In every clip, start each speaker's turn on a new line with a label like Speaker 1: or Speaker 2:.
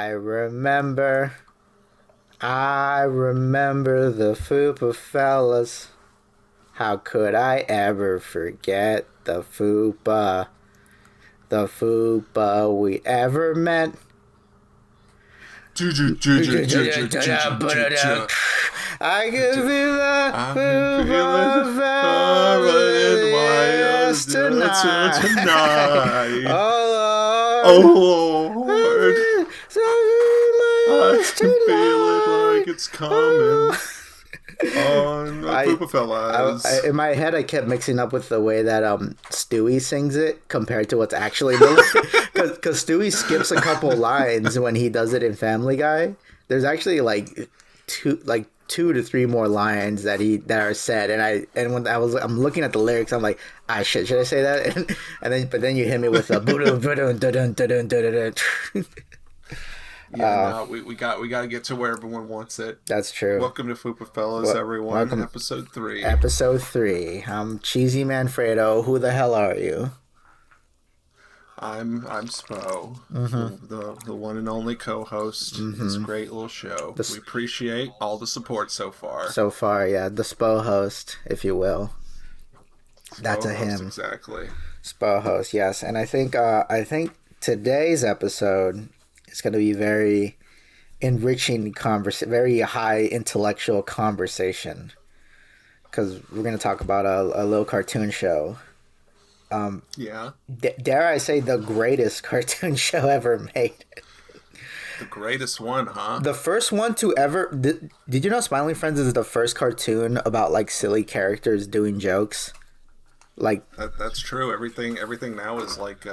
Speaker 1: I remember the Fupa Fellas. How could I ever forget the Fupa? The Fupa we ever met. I can feel the Fupa Fellas tonight. Oh Lord.
Speaker 2: I can feel it like it's coming on the Fupa Fellas.
Speaker 1: In my head, I kept mixing up with the way that Stewie sings it compared to what's actually because Stewie skips a couple lines when he does it in Family Guy. There's actually like two to three more lines that are said, and when I'm looking at the lyrics, I'm like, should I say that? But then you hit me with a
Speaker 2: Yeah, we got to get to where everyone wants it.
Speaker 1: That's true.
Speaker 2: Welcome to Fupa Fellas, everyone. Welcome. Episode 3.
Speaker 1: Episode 3. I'm Cheesy Manfredo. Who the hell are you?
Speaker 2: I'm Spo, the one and only co-host. This great little show. We appreciate all the support so far.
Speaker 1: So far, yeah, the Spo host, if you will. That's
Speaker 2: Spo
Speaker 1: a him.
Speaker 2: Host, exactly.
Speaker 1: Spo host, yes, and I think today's episode is going to be very enriching very high intellectual conversation, because we're going to talk about a little cartoon show.
Speaker 2: Yeah.
Speaker 1: Dare I say the greatest cartoon show ever made?
Speaker 2: The greatest one, huh?
Speaker 1: The first one to ever... Did you know Smiling Friends is the first cartoon about like silly characters doing jokes? Like
Speaker 2: that's true. Everything now is like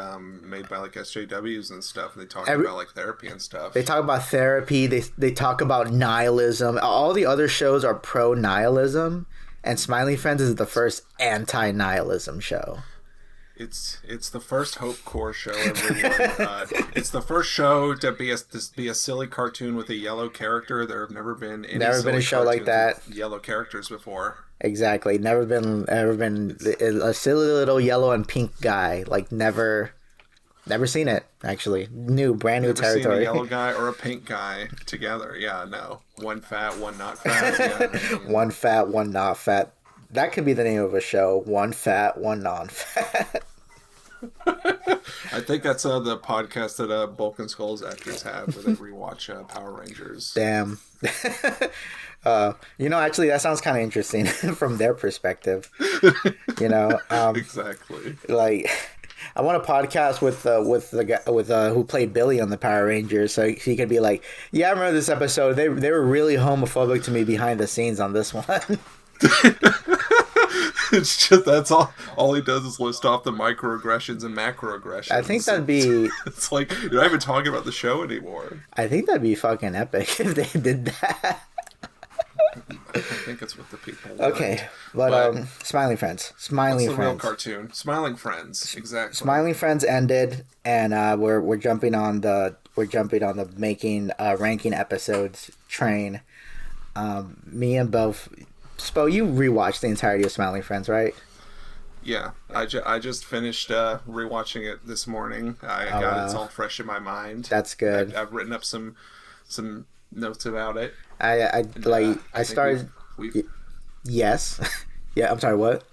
Speaker 2: made by like SJWs and stuff. They talk about like therapy and stuff.
Speaker 1: They talk about therapy. They talk about nihilism. All the other shows are pro nihilism, and Smiling Friends is the first anti nihilism show.
Speaker 2: It's the first Hope Corps show, everyone. It's the first show to be a silly cartoon with a yellow character. There have never been a show like that. Yellow characters before.
Speaker 1: Exactly. Never been a silly little yellow and pink guy. Like never seen it, actually. Brand new territory.
Speaker 2: Never seen a yellow guy or a pink guy together. Yeah, no. One fat, one not fat. Yeah.
Speaker 1: One fat, one not fat. That could be the name of a show. One fat, one non-fat.
Speaker 2: I think that's the podcast that Bulk and Skulls actors have where they rewatch Power Rangers.
Speaker 1: Damn. Actually, that sounds kind of interesting from their perspective.
Speaker 2: Exactly.
Speaker 1: Like, I want a podcast with the guy who played Billy on the Power Rangers, so he could be like, "Yeah, I remember this episode. They were really homophobic to me behind the scenes on this one."
Speaker 2: It's just that's all he does is list off the microaggressions and macroaggressions.
Speaker 1: I think that'd be...
Speaker 2: It's like, you're not even talking about the show anymore.
Speaker 1: I think that'd be fucking epic if they did that.
Speaker 2: I think it's what the people want.
Speaker 1: Okay, but Smiling Friends. Smiling Friends.
Speaker 2: The real cartoon. Smiling Friends, exactly.
Speaker 1: Smiling Friends ended, and we're jumping on the making ranking episodes train. Me and both... Spo, you rewatched the entirety of Smiling Friends, right?
Speaker 2: Yeah, I just finished rewatching it this morning. It's all fresh in my mind.
Speaker 1: That's good.
Speaker 2: I've written up some notes about it.
Speaker 1: I started. Yes. Yeah. I'm sorry. What?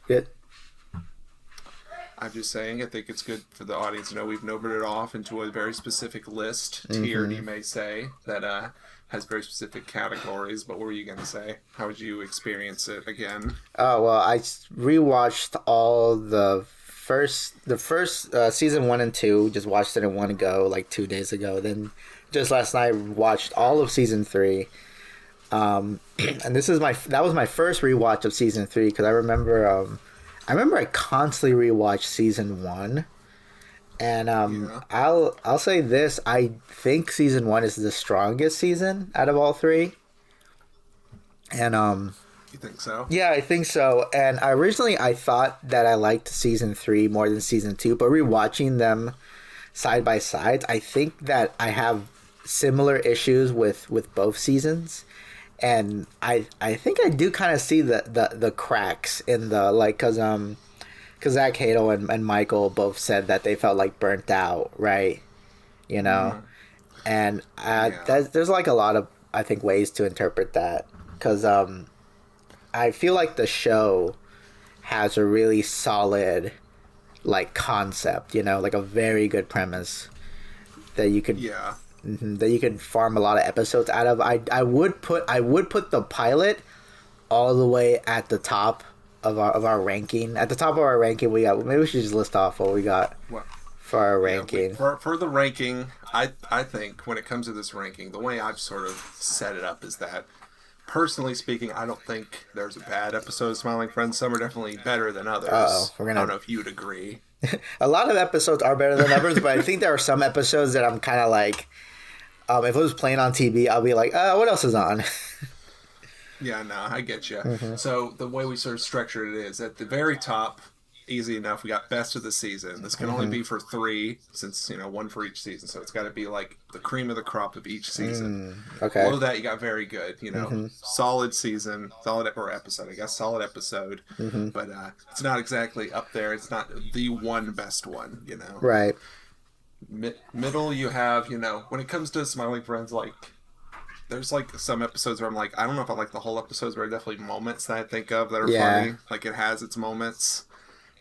Speaker 2: I'm just saying. I think it's good for the audience to know we've numbered it off into a very specific list, tiered, you may say, that has very specific categories. But what were you going to say? How would you experience it again?
Speaker 1: Oh, well, I rewatched all the first season 1 and 2. Just watched it in one go, like 2 days ago. Then just last night watched all of season 3. And that was my first rewatch of season 3, because I remember I constantly rewatched season 1. And I'll say this, I think season 1 is the strongest season out of all 3. And
Speaker 2: you think so?
Speaker 1: Yeah, I think so. And originally I thought that I liked season 3 more than season 2, but rewatching them side by side, I think that I have similar issues with both seasons. And I think I do kind of see the cracks in the, like, because Zach Hadel and Michael both said that they felt like burnt out, right? You know? And
Speaker 2: Yeah.
Speaker 1: there's like a lot of, I think, ways to interpret that. Because I feel like the show has a really solid like concept, like a very good premise that you could
Speaker 2: Yeah.
Speaker 1: farm a lot of episodes out of. I would put the pilot all the way at the top of our ranking. At the top of our ranking, we got, maybe we should just list off what we got
Speaker 2: Well,
Speaker 1: for our
Speaker 2: yeah.
Speaker 1: ranking.
Speaker 2: For the ranking, I think when it comes to this ranking, the way I've sort of set it up is that, personally speaking, I don't think there's a bad episode of Smiling Friends. Some are definitely better than others.
Speaker 1: We're
Speaker 2: I don't
Speaker 1: gonna.
Speaker 2: know if you'd agree.
Speaker 1: A lot of episodes are better than others, but I think there are some episodes that I'm kind of like, if it was playing on TV, I'll be like, what else is on?
Speaker 2: Yeah, no, I get you.
Speaker 1: Mm-hmm.
Speaker 2: So the way we sort of structured it is at the very top, easy enough. We got best of the season. This can only be for 3, since one for each season. So it's got to be like the cream of the crop of each season.
Speaker 1: Okay.
Speaker 2: Below that, you got very good. Solid season, solid or episode. I guess solid episode, but it's not exactly up there. It's not the one best one.
Speaker 1: Right.
Speaker 2: Middle, you have when it comes to Smiling Friends, like, there's like some episodes where I'm like, I don't know if I like the whole episodes, but there are definitely moments that I think of that are funny. Like, it has its moments.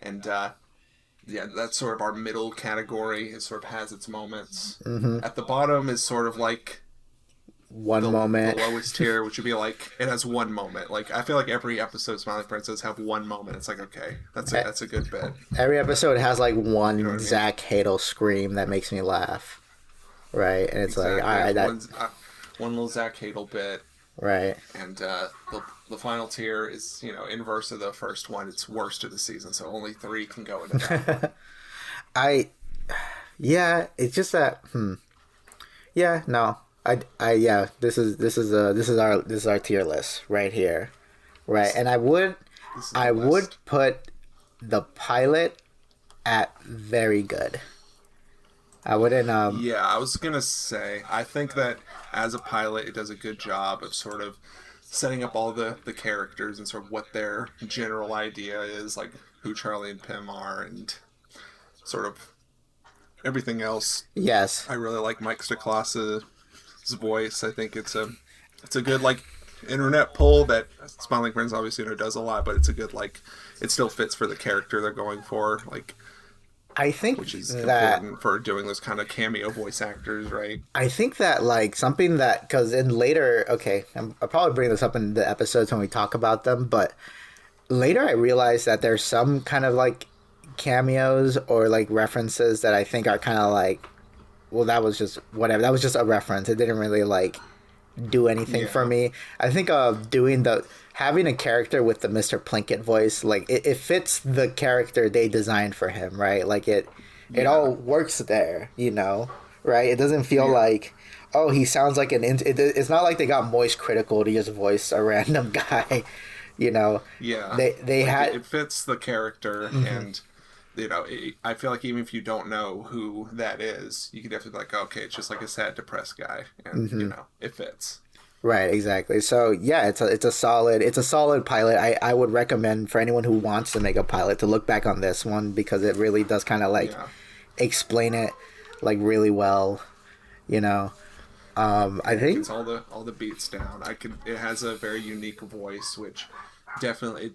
Speaker 2: And yeah, that's sort of our middle category. It sort of has its moments. At the bottom is sort of like
Speaker 1: one moment.
Speaker 2: The lowest tier, which would be like, it has one moment. Like, I feel like every episode of Smiling Friends does have one moment. It's like, okay, that's a good bit.
Speaker 1: Every episode has like one
Speaker 2: what I mean?
Speaker 1: Zach Hadel scream that makes me laugh. Right. And it's like, all right,
Speaker 2: one little Zach Hadel bit.
Speaker 1: Right.
Speaker 2: And the final tier is, inverse of the first one. It's worst of the season, so only 3 can go into that.
Speaker 1: Yeah, it's just that. Yeah, no, yeah. This is our tier list right here, right? And I would put the pilot at very good. I wouldn't.
Speaker 2: Yeah, I was gonna say, I think that as a pilot, it does a good job of sort of setting up all the characters and sort of what their general idea is, like who Charlie and Pim are, and sort of everything else.
Speaker 1: Yes.
Speaker 2: I really like Mike Stoklas's voice. I think it's a good, like, internet pull that Smiling Friends obviously does a lot, but it's a good, like, it still fits for the character they're going for, like,
Speaker 1: I think
Speaker 2: which is
Speaker 1: that
Speaker 2: important for doing those kind of cameo voice actors, right?
Speaker 1: I think that, like, something that, because in later, okay, I'll probably bring this up in the episodes when we talk about them, but later I realized that there's some kind of, like, cameos or, like, references that I think are kind of like, well, that was just whatever. That was just a reference. It didn't really, like, do anything for me. I think having a character with the Mr. Plinkett voice, like, it fits the character they designed for him, right? Like, it all works there, right? It doesn't feel like, oh, he sounds like it's not like they got Moist Critical to just voice a random guy,
Speaker 2: Yeah.
Speaker 1: They
Speaker 2: like,
Speaker 1: had...
Speaker 2: It fits the character, and... I feel like even if you don't know who that is, you can definitely be like, okay, it's just like a sad, depressed guy, and it fits.
Speaker 1: Right, exactly. So yeah, it's a solid pilot. I would recommend for anyone who wants to make a pilot to look back on this one, because it really does kind of like explain it like really well. I think
Speaker 2: it's all the beats down. It has a very unique voice, which definitely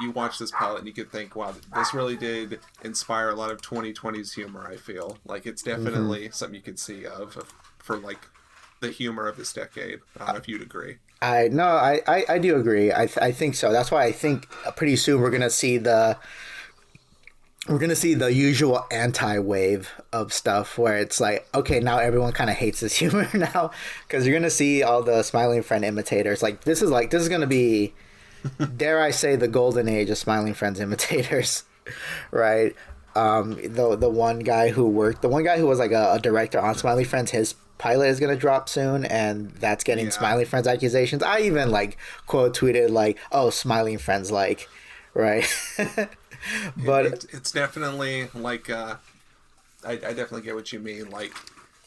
Speaker 2: you watch this pilot and you could think, wow, this really did inspire a lot of 2020's humor. I feel like it's definitely something you could see for like the humor of this decade. I don't know if you'd agree.
Speaker 1: I do agree. I think so. That's why I think pretty soon we're gonna see the usual anti-wave of stuff where it's like, okay, now everyone kind of hates this humor now, because you're gonna see all the Smiling Friend imitators. Like, this is gonna be, dare I say, the golden age of Smiling Friends imitators, right? The one guy who was like a director on Smiling Friends, his pilot is gonna drop soon, and that's getting Smiling Friends accusations. I even like quote tweeted like, "Oh, Smiling Friends," like, right? But
Speaker 2: it's definitely like I definitely get what you mean. Like,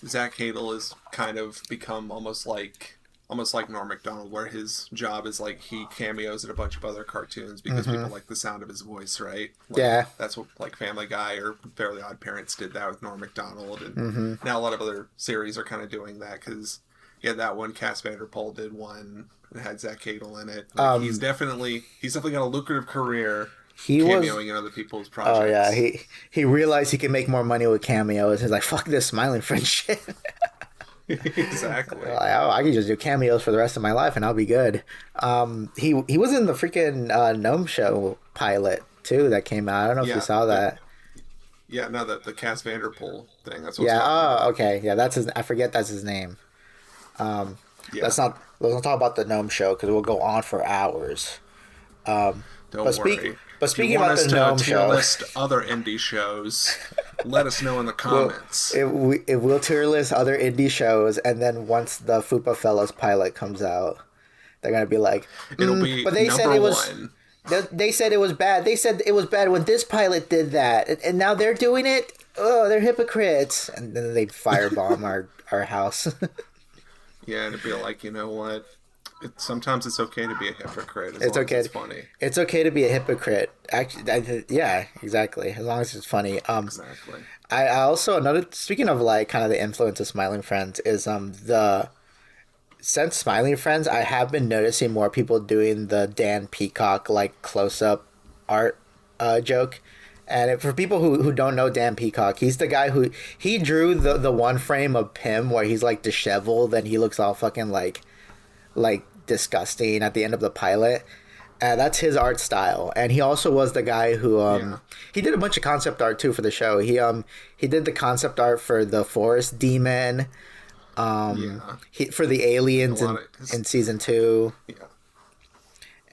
Speaker 2: Zach Hadel has kind of become almost like almost like Norm Macdonald, where his job is like he cameos in a bunch of other cartoons because people like the sound of his voice, right? Like,
Speaker 1: Yeah.
Speaker 2: that's what like Family Guy or Fairly Odd Parents did that with Norm Macdonald, and now a lot of other series are kind of doing that because that one. Cass Vanderpool did one that had Zach Cadel in it. Like, he's definitely got a lucrative career.
Speaker 1: He
Speaker 2: Cameoing in other people's projects.
Speaker 1: Oh yeah, he realized he can make more money with cameos. He's like, fuck this Smiling Friend shit.
Speaker 2: Exactly.
Speaker 1: Like, I can just do cameos for the rest of my life and I'll be good. He was in the freaking Gnome Show pilot too that came out. I don't know if you saw that.
Speaker 2: The Cass Vanderpool thing. That's what.
Speaker 1: Okay. Yeah, that's his. I forget that's his name. Let's not talk about the Gnome Show because we'll go on for hours.
Speaker 2: Don't worry.
Speaker 1: But speaking about the Gnome Show,
Speaker 2: list other indie shows. Let us know in the comments.
Speaker 1: It will tier list other indie shows, and then once the Fupa Fellas pilot comes out, they're gonna be like,
Speaker 2: it'll be. But they said
Speaker 1: it was.
Speaker 2: One.
Speaker 1: They said it was bad. They said it was bad when this pilot did that, and now they're doing it. Oh, they're hypocrites, and then they firebomb our house.
Speaker 2: Yeah, and it'd be like, you know what? Sometimes it's okay to be a hypocrite.
Speaker 1: It's okay.
Speaker 2: It's funny.
Speaker 1: It's okay to be a hypocrite. Actually, yeah, exactly. As long as it's funny.
Speaker 2: Exactly.
Speaker 1: I also speaking of like kind of the influence of Smiling Friends is since Smiling Friends, I have been noticing more people doing the Dan Peacock like close up art joke. And for people who don't know Dan Peacock, he's the guy who he drew the one frame of Pym where he's like disheveled and he looks all fucking like disgusting at the end of the pilot. That's his art style. And he also was the guy who he did a bunch of concept art too for the show. He did the concept art for the Forest Demon, for the aliens in season 2.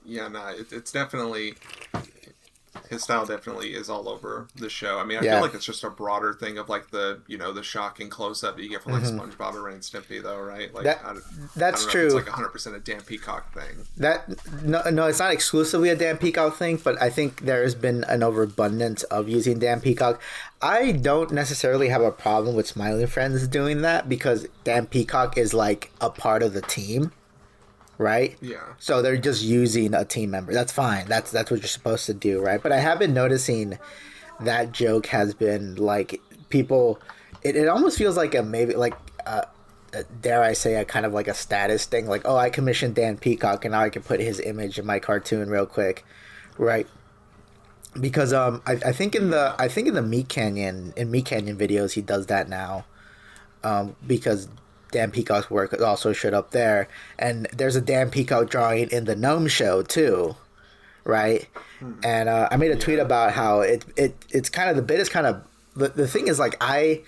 Speaker 2: It's definitely. His style definitely is all over the show. I mean, I feel like it's just a broader thing of like the shocking close up that you get from like SpongeBob or Ren and Stimpy, though, right? Like
Speaker 1: that's true.
Speaker 2: It's like 100% a Dan Peacock thing.
Speaker 1: No, it's not exclusively a Dan Peacock thing, but I think there has been an overabundance of using Dan Peacock. I don't necessarily have a problem with Smiling Friends doing that because Dan Peacock is like a part of the team. Right?
Speaker 2: Yeah.
Speaker 1: So they're just using a team member. That's fine. That's what you're supposed to do, right? But I have been noticing that joke has been like people. It almost feels like dare I say a kind of like a status thing. Like, oh, I commissioned Dan Peacock and now I can put his image in my cartoon real quick, right? Because I think in the Meat Canyon videos he does that now, because Dan Peacock's work also showed up there, and there's a Dan Peacock drawing in the Gnome Show too, right? And I made a tweet about how it's kind of the bit is kind of the thing is like I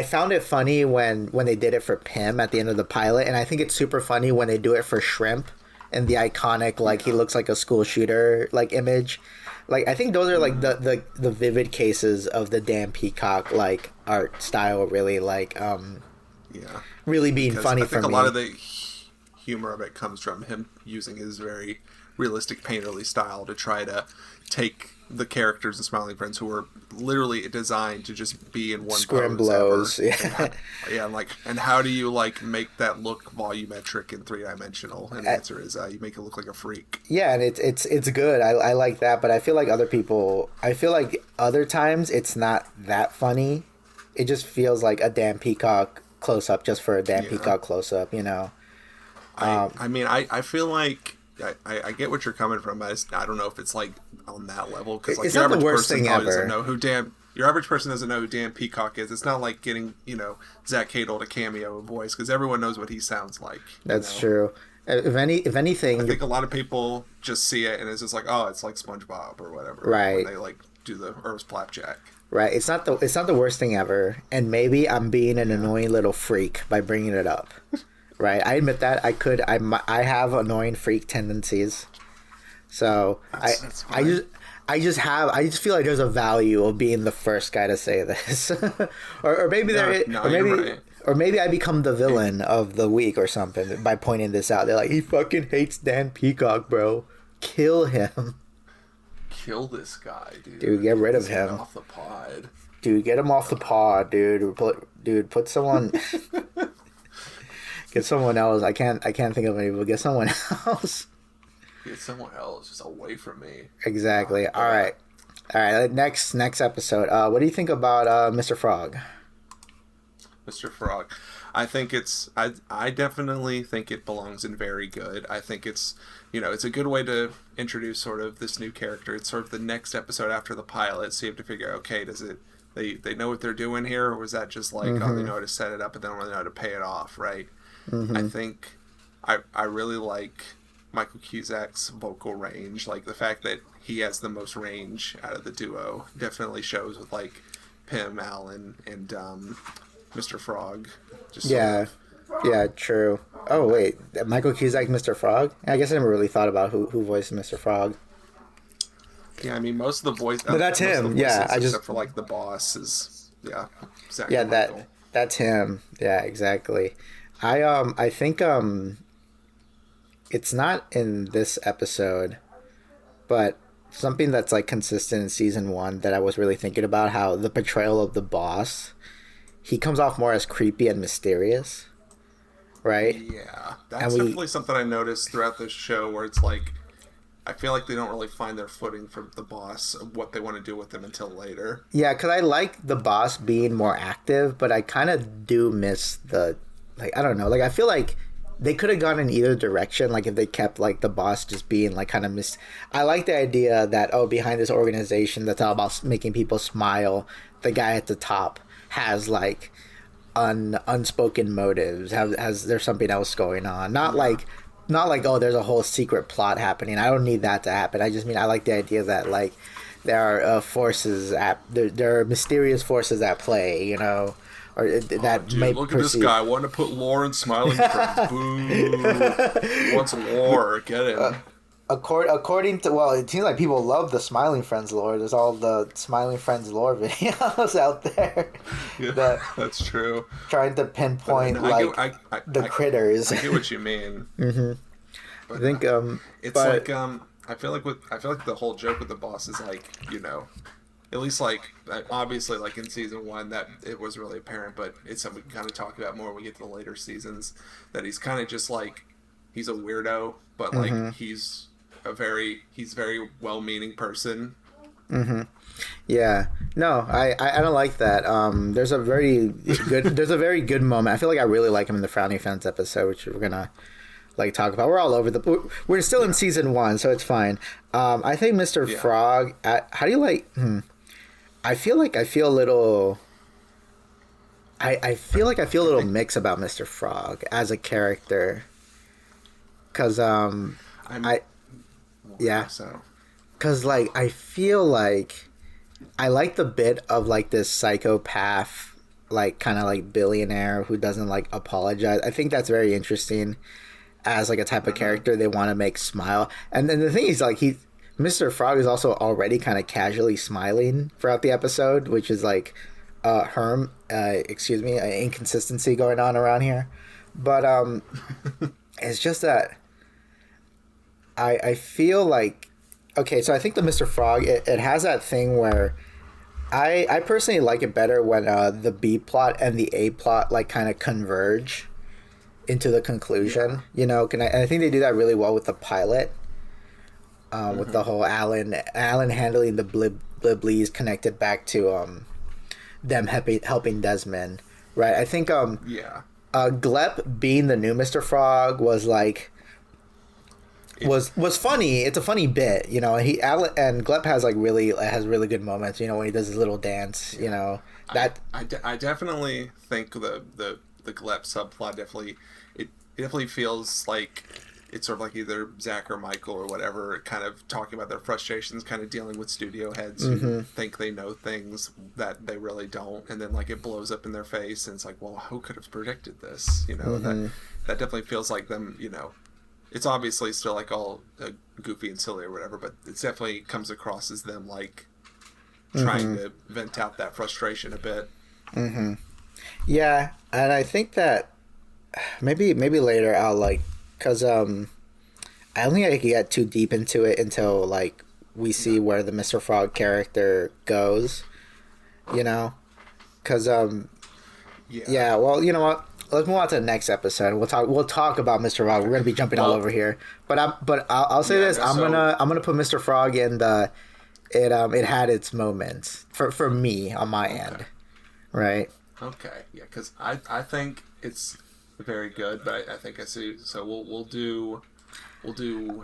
Speaker 1: found it funny when they did it for Pym at the end of the pilot, and I think it's super funny when they do it for Shrimp and the iconic like he looks like a school shooter like image. Like I think those are like the vivid cases of the Dan Peacock like art style really like really being funny for me. I think
Speaker 2: a lot of the humor of it comes from him using his very realistic painterly style to try to take the characters of Smiling Friends who were literally designed to just be in one
Speaker 1: blows.
Speaker 2: And how do you like make that look volumetric and 3-dimensional? And the answer is you make it look like a freak.
Speaker 1: Yeah, and it's good. I like that, but I feel like other times it's not that funny. It just feels like a Dan Peacock close up just for a Dan Peacock close up, you know.
Speaker 2: I mean, I feel like I get what you're coming from. I don't know if it's like on that level because like,
Speaker 1: it's not the worst thing ever.
Speaker 2: Your average person doesn't know who Dan Peacock is. It's not like getting Zach Cadel to cameo a voice because everyone knows what he sounds like.
Speaker 1: That's true. If anything,
Speaker 2: I think a lot of people just see it and it's just like, oh, it's like SpongeBob or whatever.
Speaker 1: Right.
Speaker 2: When they like do the Earth's Flapjack.
Speaker 1: Right. It's not the worst thing ever, and maybe I'm being an annoying little freak by bringing it up. Right. I admit that I have annoying freak tendencies. So that's I just feel like there's a value of being the first guy to say this, or maybe or maybe I become the villain of the week or something by pointing this out. They're like, he fucking hates Dan Peacock, bro. Kill him.
Speaker 2: Kill this guy, dude.
Speaker 1: Dude, get rid of him.
Speaker 2: Off the pod.
Speaker 1: Dude, get him off the pod, dude. Dude, put someone. Get someone else. I can't think of any, but get someone else.
Speaker 2: Get someone else just away from me.
Speaker 1: Exactly. All right. All right. Next episode. What do you think about Mr. Frog?
Speaker 2: Mr. Frog. I think I definitely think it belongs in very good. I think it's it's a good way to introduce sort of this new character. It's sort of the next episode after the pilot, so you have to figure out, okay, does it they know what they're doing here, or was that just like oh, they know how to set it up and then they know how to pay it off, right? I think I really like Michael Cusack's vocal range. Like the fact that he has the most range out of the duo definitely shows with like Pim, Allen, and Mr. Frog. Just
Speaker 1: Yeah. Yeah, true. Oh wait, Michael Cusack, Mr. Frog. I guess I never really thought about who voiced Mr. Frog.
Speaker 2: Yeah, I mean most of the voice.
Speaker 1: But that's him. Yeah,
Speaker 2: except for like the boss is Zach
Speaker 1: yeah,
Speaker 2: and Michael.
Speaker 1: that's him. Yeah, exactly. I think it's not in this episode, but something that's like consistent in season 1 that I was really thinking about, how the portrayal of the boss, he comes off more as creepy and mysterious, right?
Speaker 2: Yeah, that's definitely something I noticed throughout this show, where it's like I feel like they don't really find their footing for the boss of what they want to do with him until later.
Speaker 1: Yeah, because I like the boss being more active, but I kind of do miss the, like, I don't know, like I feel like they could have gone in either direction, like if they kept like the boss just being like kind of I like the idea that, oh, behind this organization that's all about making people smile, the guy at the top has like unspoken motives, has there's something else going on, not like oh, there's a whole secret plot happening. I don't need that to happen. I just mean I like the idea that like there are forces there are mysterious forces at play, you know, or that
Speaker 2: dude,
Speaker 1: may
Speaker 2: look
Speaker 1: perceive.
Speaker 2: at this guy wanting to put lore in Smiling Friends. Boo! Wants lore? Get him.
Speaker 1: According to, well, it seems like people love the Smiling Friends lore. There's all the Smiling Friends lore videos out there.
Speaker 2: Yeah, that's true.
Speaker 1: Trying to pinpoint the critters.
Speaker 2: I get what you mean.
Speaker 1: But, I think
Speaker 2: it's like I feel like the whole joke with the boss is like, at least like obviously like in season 1 that it was really apparent, but it's something we can kind of talk about more when we get to the later seasons, that he's kind of just like, he's a weirdo, but like he's very well-meaning person.
Speaker 1: Yeah, no, I don't like that. There's a very good moment. I feel like I really like him in the Frowny Fence episode, which we're gonna like talk about. We're all over we're still in season 1, so it's fine. I think Mr. Frog, how do you like I feel like I feel a little mixed about Mr. Frog as a character, because because like I feel like I like the bit of like this psychopath, like kind of like billionaire who doesn't like apologize. I think that's very interesting as like a type of character they want to make smile. And then the thing is, like, Mr. Frog is also already kind of casually smiling throughout the episode, which is like inconsistency going on around here. But it's just that I feel like, okay, so I think the Mr. Frog, it has that thing where I personally like it better when the B plot and the A plot like kind of converge into the conclusion. You know, I think they do that really well with the pilot, with the whole Alan handling the bliblies connected back to them helping Desmond, right? I think Glep being the new Mr. Frog was like was funny. It's a funny bit, you know. And Glep has really good moments, you know, when he does his little dance, you know. That
Speaker 2: I definitely think the Glep subplot definitely feels like it's sort of like either Zach or Michael or whatever, kind of talking about their frustrations, kind of dealing with studio heads who think they know things that they really don't, and then like it blows up in their face, and it's like, well, who could have predicted this? You know, that definitely feels like them. You know, it's obviously still like all goofy and silly or whatever, but it definitely comes across as them like trying to vent out that frustration a bit.
Speaker 1: Yeah, and I think that maybe later I'll like, because I don't think I can get too deep into it until like we see where the Mr. Frog character goes, you know, because well, you know what, let's move on to the next episode. We'll talk about Mr. Frog. We're gonna be jumping all over here. But I'll say this. I'm gonna put Mr. Frog in the. It had its moments for me on my end, right?
Speaker 2: Okay, yeah, because I think it's very good, but I think I see. So we'll do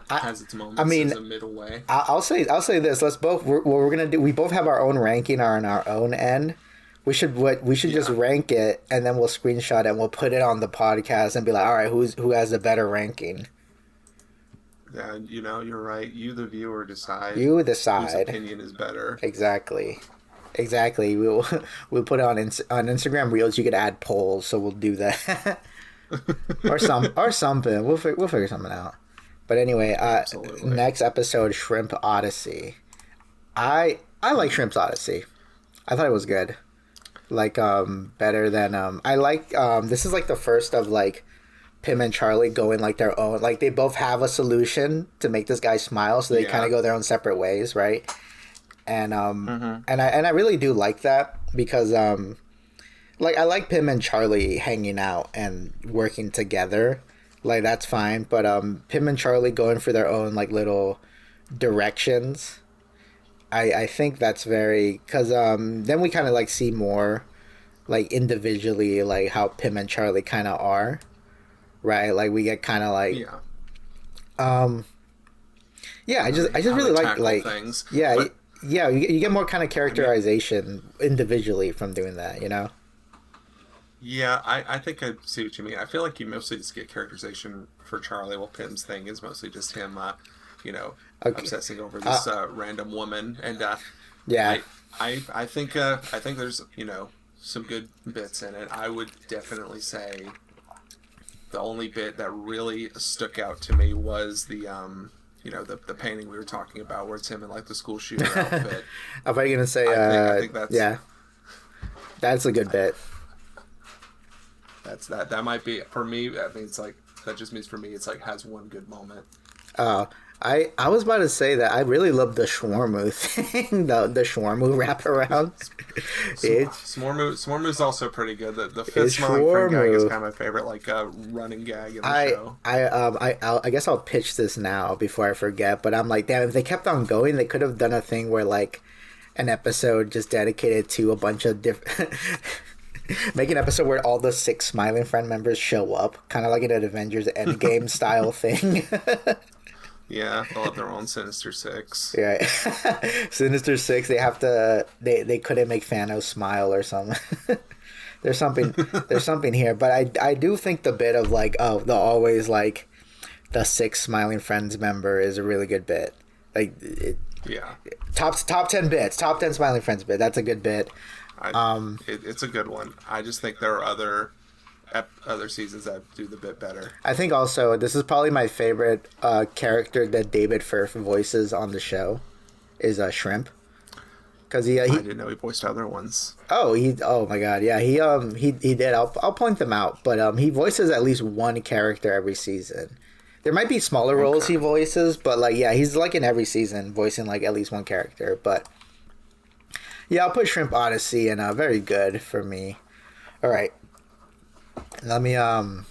Speaker 2: has its moments. I mean, as a middle way.
Speaker 1: I'll say this. Let's both. What we're gonna do. We both have our own ranking on our own end. We should just rank it, and then we'll screenshot it and we'll put it on the podcast and be like, all right, who has the better ranking?
Speaker 2: Yeah, you're right. You, the viewer, decide.
Speaker 1: You decide.
Speaker 2: Whose opinion is better.
Speaker 1: Exactly. We'll put it on Instagram Reels. You could add polls, so we'll do that, or something. We'll figure something out. But anyway, next episode, Shrimp Odyssey. I like Shrimp's Odyssey. I thought it was good. Like better than I like this is like the first of like Pim and Charlie going like their own, like they both have a solution to make this guy smile, so they kind of go their own separate ways, right? And and I really do like that because like I like Pim and Charlie hanging out and working together, like that's fine, but Pim and Charlie going for their own like little directions, I think that's very, because then we kind of like see more like individually like how Pim and Charlie kind of are, right? Like we get kind of like I just really like
Speaker 2: things.
Speaker 1: You get more kind of characterization individually from doing that,
Speaker 2: Yeah, I think I see what you mean. I feel like you mostly just get characterization for Charlie, while Pim's thing is mostly just him obsessing over this random woman, and I think there's some good bits in it. I would definitely say the only bit that really stuck out to me was the the painting we were talking about, where it's him in like the school shooter outfit.
Speaker 1: I thought you were gonna say I think that's a good bit.
Speaker 2: That might be for me. I mean, it's like that just means for me it's like has one good moment.
Speaker 1: I was about to say that I really love the shawarma thing, the shawarma wraparound.
Speaker 2: S'mormu is also pretty good. The fifth smiling friend gag is kind of my favorite, like running gag in the show.
Speaker 1: I guess I'll pitch this now before I forget. But I'm like, damn, if they kept on going, they could have done a thing where like an episode just dedicated to a bunch of different. Make an episode where all the 6 smiling friend members show up, kind of like in an Avengers Endgame style thing.
Speaker 2: Yeah, they'll have their own Sinister Six.
Speaker 1: Yeah, Sinister Six. They have to. They couldn't make Thanos smile or something. There's something here, but I do think the bit of like the always like the 6 smiling friends member is a really good bit. Like top 10 bits, top 10 smiling friends bit. That's a good bit.
Speaker 2: It's a good one. I just think there are other seasons that do the bit better.
Speaker 1: I think also this is probably my favorite character that David Firth voices on the show is Shrimp, because I
Speaker 2: didn't know he voiced other ones.
Speaker 1: Oh my god, yeah, he did. I'll point them out, but he voices at least one character every season. There might be smaller roles he voices, but like he's like in every season voicing like at least one character. But yeah, I'll put Shrimp Odyssey in very good for me. All right. Let me all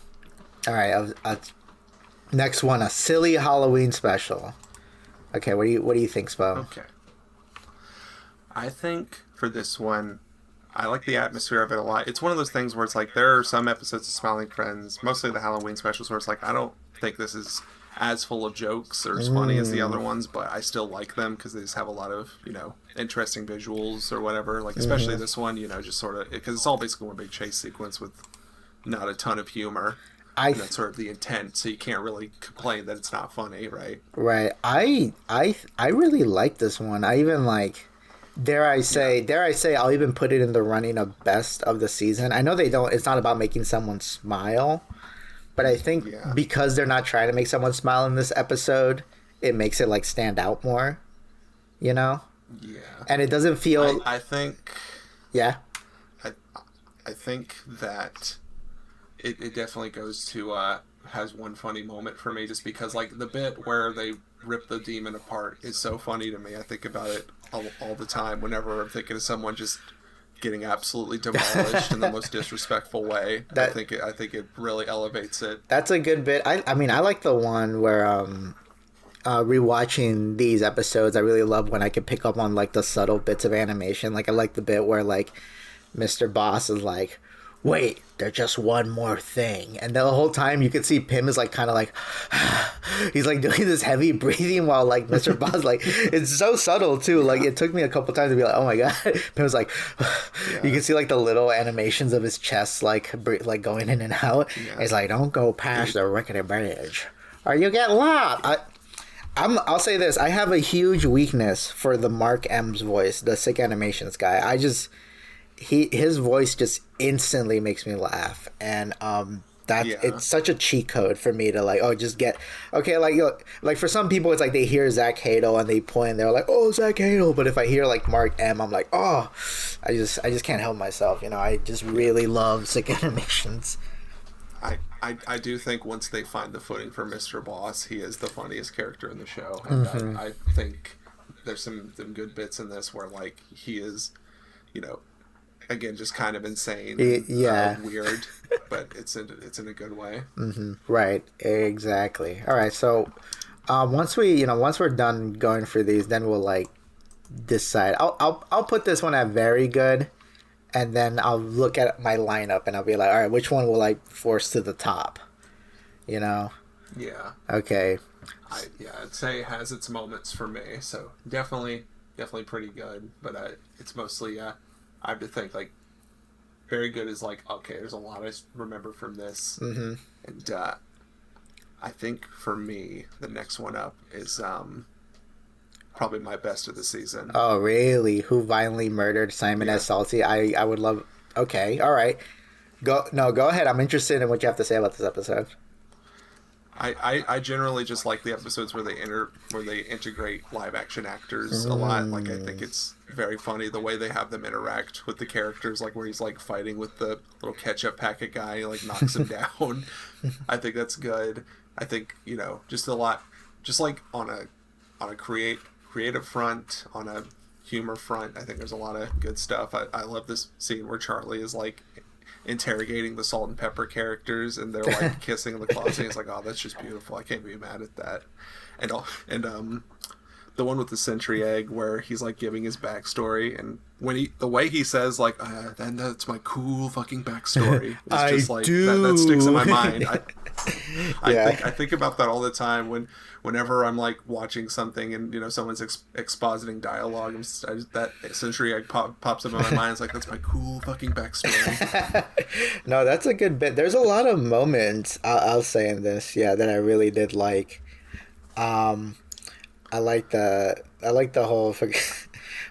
Speaker 1: right, next one, a silly Halloween special. Okay, what do you think, Spo?
Speaker 2: Okay. I think for this one, I like the atmosphere of it a lot. It's one of those things where it's like there are some episodes of Smiling Friends, mostly the Halloween specials, where it's like I don't think this is as full of jokes or as funny as the other ones, but I still like them because they just have a lot of interesting visuals or whatever. Like especially this one, just sort of because it's all basically one big chase sequence with not a ton of humor. That's sort of the intent, so you can't really complain that it's not funny, right?
Speaker 1: Right. I really like this one. I even like, dare I say, I'll even put it in the running of best of the season. I know they don't. It's not about making someone smile, but I think because they're not trying to make someone smile in this episode, it makes it like stand out more. Yeah. And it doesn't feel.
Speaker 2: I think.
Speaker 1: Yeah.
Speaker 2: I think that. It definitely goes to has one funny moment for me, just because like the bit where they rip the demon apart is so funny to me. I think about it all the time whenever I'm thinking of someone just getting absolutely demolished in the most disrespectful way. I think it really elevates it.
Speaker 1: That's a good bit. I mean, I like the one where rewatching these episodes, I really love when I can pick up on like the subtle bits of animation. Like I like the bit where like Mr. Boss is like, wait, there's just one more thing, and the whole time you can see Pim is like kind of like he's like doing this heavy breathing while like Mr. Boss like it's so subtle too. Like it took me a couple times to be like, oh my god. Pim's like you can see like the little animations of his chest like going in and out. Yeah. It's like, don't go past the rickety bridge or you get lost. I'll say this, I have a huge weakness for the Mark M's voice, the Sick Animations guy. His voice just instantly makes me laugh, and it's such a cheat code for me to like, like for some people it's like they hear Zach Hadel and they point and they're like, oh, Zach Hadel, but if I hear like Mark M, I'm like, oh, I just can't help myself, you know. I just really love Sick Animations.
Speaker 2: I do think once they find the footing for Mr. Boss, he is the funniest character in the show, and I think there's some good bits in this where like he is, you know, again, just kind of insane, weird, but it's in a good way. Mm-hmm.
Speaker 1: Right, exactly. All right, so once we're done going through these, then we'll like decide. I'll put this one at very good, and then I'll look at my lineup and I'll be like, all right, which one will I force to the top? You know?
Speaker 2: Yeah.
Speaker 1: Okay.
Speaker 2: I'd say it has its moments for me. So definitely pretty good, but it's mostly I have to think, like, very good is like, okay, there's a lot I remember from this. Mm-hmm. And I think for me, the next one up is probably my best of the season.
Speaker 1: Oh, really? Who violently murdered Simon S. Salty? I would love... Okay, all right. Go ahead. I'm interested in what you have to say about this episode.
Speaker 2: I generally just like the episodes where they integrate live action actors a lot. Like, I think it's very funny the way they have them interact with the characters, like where he's like fighting with the little ketchup packet guy, like knocks him down. I think that's good. I think, you know, just a lot, just like on a creative front, on a humor front, I think there's a lot of good stuff. I love this scene where Charlie is like interrogating the Salt and Pepper characters, and they're like kissing in the closet. He's like, oh, that's just beautiful. I can't be mad at that. And the one with the Sentry Egg where he's like giving his backstory, and when the way he says like, then that's my cool fucking backstory. It's just like that sticks in my mind. I think about that all the time whenever I'm like watching something and, you know, someone's expositing dialogue. That Sentry Egg pops up in my mind. It's like, that's my cool fucking backstory.
Speaker 1: No, that's a good bit. There's a lot of moments I'll say in this, that I really did like. I like the whole.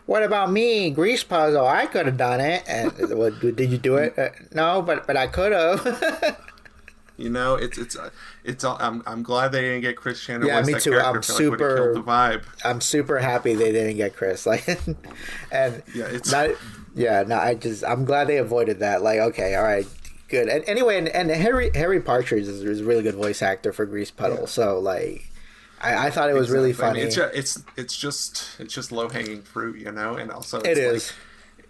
Speaker 1: What about me? Grease puzzle. I could have done it. And what did you do it? No, but I could have.
Speaker 2: You know, it's. I'm glad they didn't get Chris Chandler.
Speaker 1: Yeah, me too. I'm super.
Speaker 2: Killed the vibe.
Speaker 1: I'm super happy they didn't get Chris. Like, and I'm glad they avoided that. Like, okay, all right, good. And anyway, and Harry Partridge is a really good voice actor for Grease Puddle. Yeah. So like, I thought it was really funny.
Speaker 2: It's just low hanging fruit, you know, and also
Speaker 1: it is.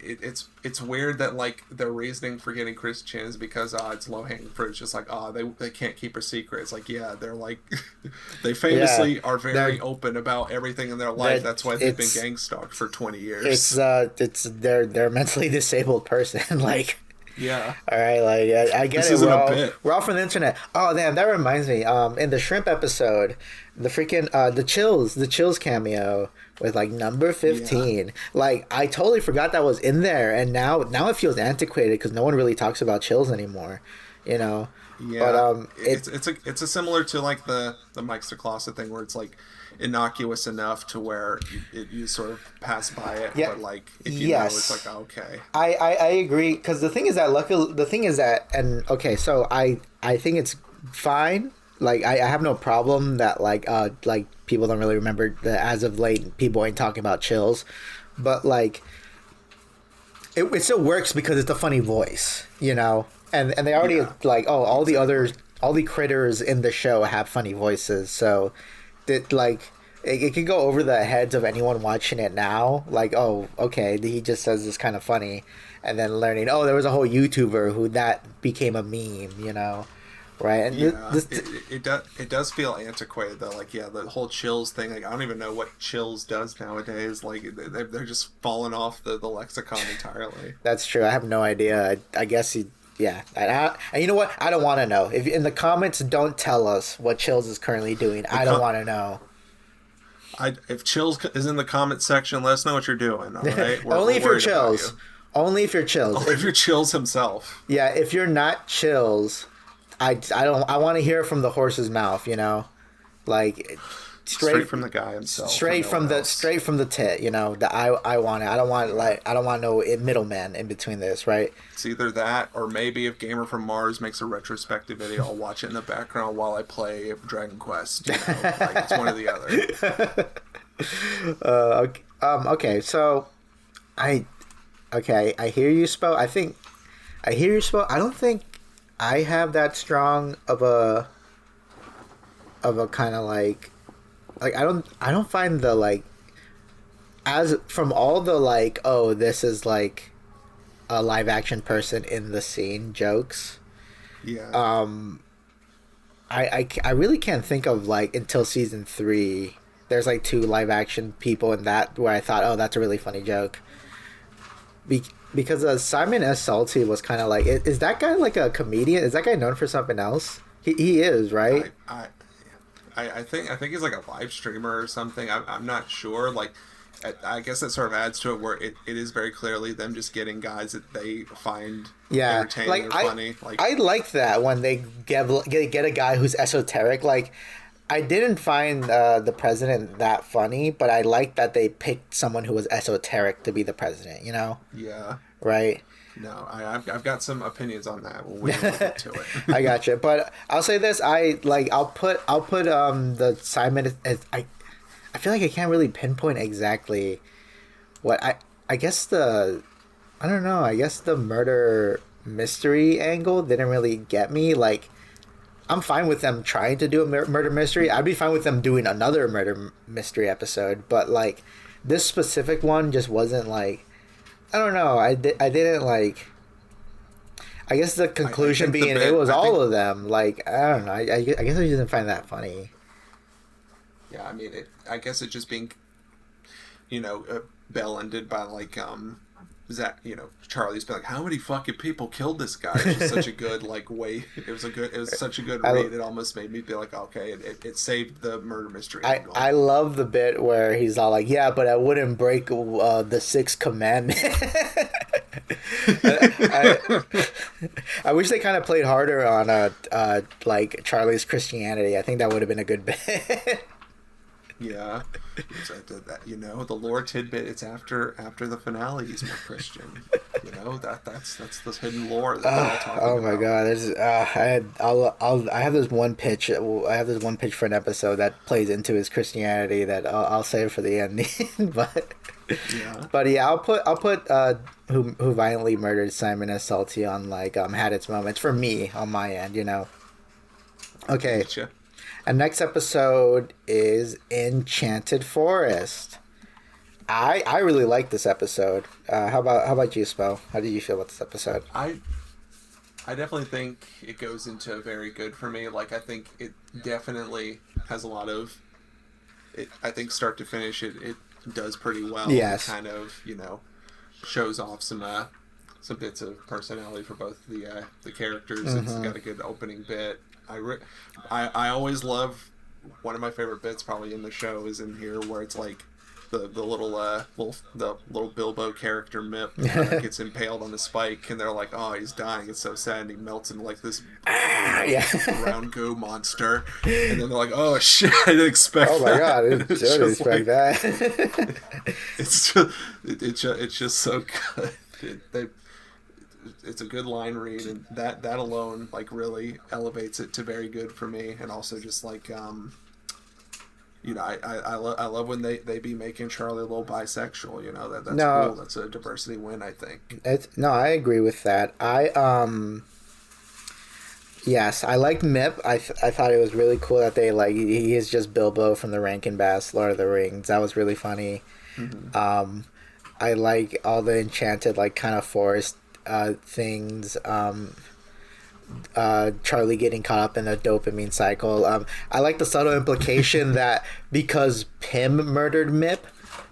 Speaker 2: It's weird that like their reasoning for getting Chris Chin is because it's low hanging fruit. It's just like they can't keep a secret. It's like they're like they famously are very open about everything in their life. That's why they've been gang stalked for 20 years.
Speaker 1: They're a mentally disabled person. Like,
Speaker 2: yeah.
Speaker 1: All right, like I get
Speaker 2: this
Speaker 1: it. We're all from the internet. Oh damn, that reminds me. In the shrimp episode, the freaking the chills cameo with like number 15. Yeah. Like I totally forgot that was in there, and now it feels antiquated because no one really talks about chills anymore. You know.
Speaker 2: Yeah. But it's a similar to like the Mike Stoklasa thing where it's like innocuous enough to where you sort of pass by it, but like if you know, it's like, oh, okay. I
Speaker 1: agree, because the thing is that and okay, so I think it's fine. Like I have no problem that like people don't really remember that as of late people ain't talking about chills, but like it still works because it's a funny voice, you know, and they already like all the critters in the show have funny voices, so that like it could go over the heads of anyone watching it now. Like, oh, okay, he just says this kind of funny, and then learning, oh, there was a whole YouTuber who that became a meme, right? And
Speaker 2: Yeah, it does feel antiquated though. Like, yeah, the whole chills thing. Like, I don't even know what chills does nowadays. Like, they're just falling off the lexicon entirely.
Speaker 1: That's true. I have no idea. I guess he. Yeah, and you know what? I don't want to know. If in the comments, don't tell us what Chills is currently doing. I don't want to know.
Speaker 2: If Chills is in the comment section, let us know what you're doing. All right.
Speaker 1: Only if you're Chills. Only if you're Chills.
Speaker 2: Only if you're Chills himself.
Speaker 1: Yeah, if you're not Chills, I don't. I want to hear from the horse's mouth. Like.
Speaker 2: Straight from the guy himself.
Speaker 1: Straight from the tit, I want it. I don't want no middleman in between this, right?
Speaker 2: It's either that or maybe if Gamer from Mars makes a retrospective video, I'll watch it in the background while I play Dragon Quest. Like, it's one or the
Speaker 1: other. Okay, so I hear you spell. I hear you spell. I don't think I have that strong of a kind of like I don't find the like, as from all the like, oh, this is like a live action person in the scene jokes.
Speaker 2: Yeah.
Speaker 1: I really can't think of like until season 3. There's like 2 live action people in that where I thought, oh, that's a really funny joke. Because Simon S. Salty was kind of like, is that guy like a comedian? Is that guy known for something else? He is, right?
Speaker 2: I think he's like a live streamer or something. I'm not sure. Like, I guess that sort of adds to it where it is very clearly them just getting guys that they find entertaining
Speaker 1: like,
Speaker 2: or funny. Like,
Speaker 1: I like that when they get a guy who's esoteric. Like, I didn't find the president that funny, but I like that they picked someone who was esoteric to be the president.
Speaker 2: Yeah.
Speaker 1: Right.
Speaker 2: No, I've got some opinions on that when we get into it.
Speaker 1: I got you, but I'll say this: I'll put the Simon. I feel like I can't really pinpoint exactly what I guess I don't know. I guess the murder mystery angle didn't really get me. Like, I'm fine with them trying to do a murder mystery. I'd be fine with them doing another murder mystery episode, but like this specific one just wasn't like. I don't know. I didn't like. I guess the conclusion being it was all of them. Like, I don't know. I guess I just didn't find that funny.
Speaker 2: Yeah, I mean, I guess it just being, bell ended by like Zach, Charlie's been like, how many fucking people killed this guy? It's just such a good like way. It was such a good read. It almost made me feel like, okay, it saved the murder mystery.
Speaker 1: I love the bit where he's all like, yeah, but I wouldn't break the 6th commandment. I wish they kind of played harder on like Charlie's Christianity. I think that would have been a good bit.
Speaker 2: Yeah, the lore tidbit. It's after the finale. He's more Christian. That's the hidden lore that they're all talking
Speaker 1: my
Speaker 2: about.
Speaker 1: God, I have this one pitch. I have this one pitch for an episode that plays into his Christianity that I'll save for the ending. But yeah, I'll put who violently murdered Simon S. Salty on like had its moments for me on my end. Okay.
Speaker 2: Gotcha.
Speaker 1: And next episode is Enchanted Forest. I really like this episode. How about you, Spell? How did you feel about this episode?
Speaker 2: I definitely think it goes into very good for me. Like, I think it definitely has a lot of it. I think start to finish it does pretty well.
Speaker 1: Yes.
Speaker 2: It kind of shows off some bits of personality for both the characters. Mm-hmm. It's got a good opening bit. I always love, one of my favorite bits probably in the show is in here where it's like the little Bilbo character Mip gets impaled on the spike and they're like, oh, he's dying, it's so sad, and he melts into like this round goo monster, and then they're like, oh shit, I didn't expect that.
Speaker 1: Oh my god, I didn't expect that.
Speaker 2: It's just so good. It's a good line read, and that alone like really elevates it to very good for me. And also just like I love when they be making Charlie a little bisexual. That's cool. That's a diversity win, I think.
Speaker 1: I agree with that. Yes, I liked Mip. I thought it was really cool that they like he is just Bilbo from the Rankin Bass Lord of the Rings. That was really funny.
Speaker 2: Mm-hmm.
Speaker 1: I like all the enchanted like kind of forest things. Charlie getting caught up in a dopamine cycle. I like the subtle implication that because Pym murdered Mip,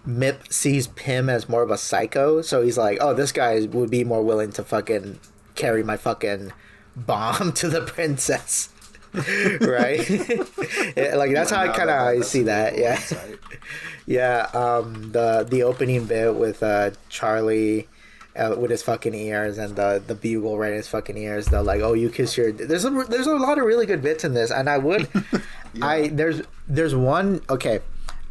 Speaker 1: Mip sees Pym as more of a psycho. So he's like, oh, this guy would be more willing to fucking carry my fucking bomb to the princess. Right? Yeah, like that's how I kind of see that. Yeah. Yeah. The opening bit with Charlie. With his fucking ears and the bugle right in his fucking ears, the like, oh, you kiss your. There's a lot of really good bits in this, and I would, yeah. There's one okay,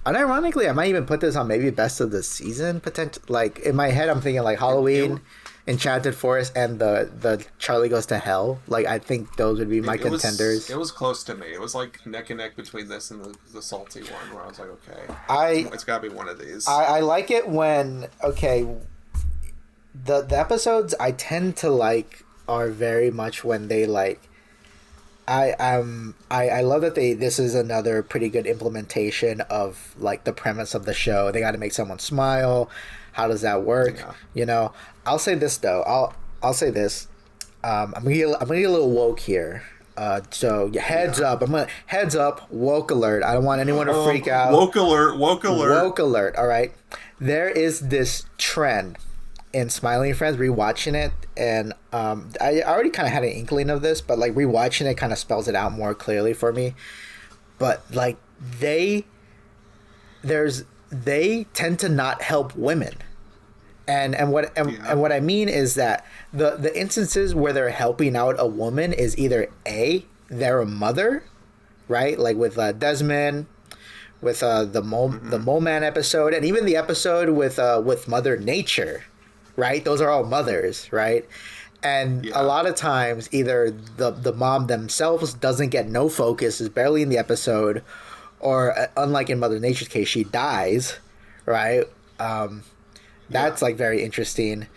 Speaker 1: and ironically, I might even put this on maybe best of the season potential. Like in my head, I'm thinking like Halloween, Enchanted Forest, and the Charlie Goes to Hell. Like I think those would be my contenders.
Speaker 2: It was close to me. It was like neck and neck between this and the salty one, where I was like, okay, it's got to be one of these.
Speaker 1: I like it when The episodes I tend to like are very much when they like I love that this is another pretty good implementation of like the premise of the show. They got to make someone smile. How does that work? Yeah. You know, I'll say this though. I'll say this. I'm gonna get a little woke here. So heads up. Heads up. Woke alert. I don't want anyone to freak out.
Speaker 2: Woke alert. Woke alert.
Speaker 1: Woke alert. All right. There is this trend in Smiling Friends, rewatching it, and I already kind of had an inkling of this, but like rewatching it kind of spells it out more clearly for me. But like they tend to not help women, and what I mean is that the instances where they're helping out a woman is either A, they're a mother, right? Like with Desmond, with the Mole Man episode, and even the episode with Mother Nature. Right? Those are all mothers, right? And a lot of times either the mom themselves doesn't get no focus, is barely in the episode, or unlike in Mother Nature's case, she dies, right? That's like very interesting.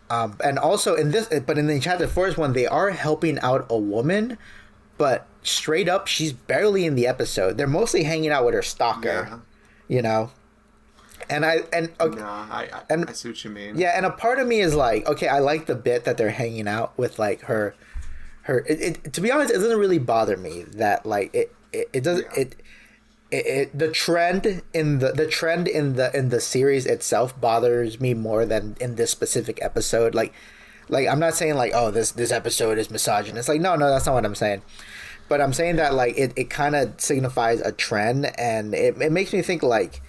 Speaker 1: And also in this, but in the Enchanted Forest one, they are helping out a woman, but straight up, she's barely in the episode. They're mostly hanging out with her stalker, you know? And I
Speaker 2: see what you mean.
Speaker 1: Yeah, and a part of me is like, okay, I like the bit that they're hanging out with like her. To be honest, it doesn't really bother me that like it doesn't the trend in the series itself bothers me more than in this specific episode. Like I'm not saying like, oh, this episode is misogynist. Like no, that's not what I'm saying. But I'm saying that like it kind of signifies a trend, and it makes me think like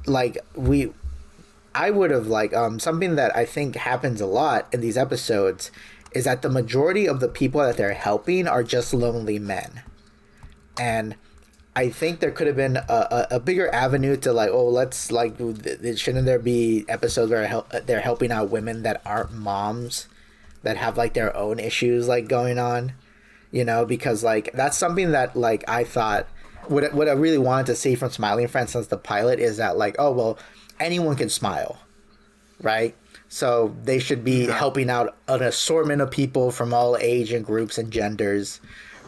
Speaker 1: I would have like something that I think happens a lot in these episodes is that the majority of the people that they're helping are just lonely men, and I think there could have been a bigger avenue to like, oh, let's like, shouldn't there be episodes where they're helping out women that aren't moms that have like their own issues like going on, you know, because like that's something that like I thought. What I really wanted to see from Smiling Friends since the pilot is that like, oh well, anyone can smile, right? So they should be helping out an assortment of people from all age and groups and genders,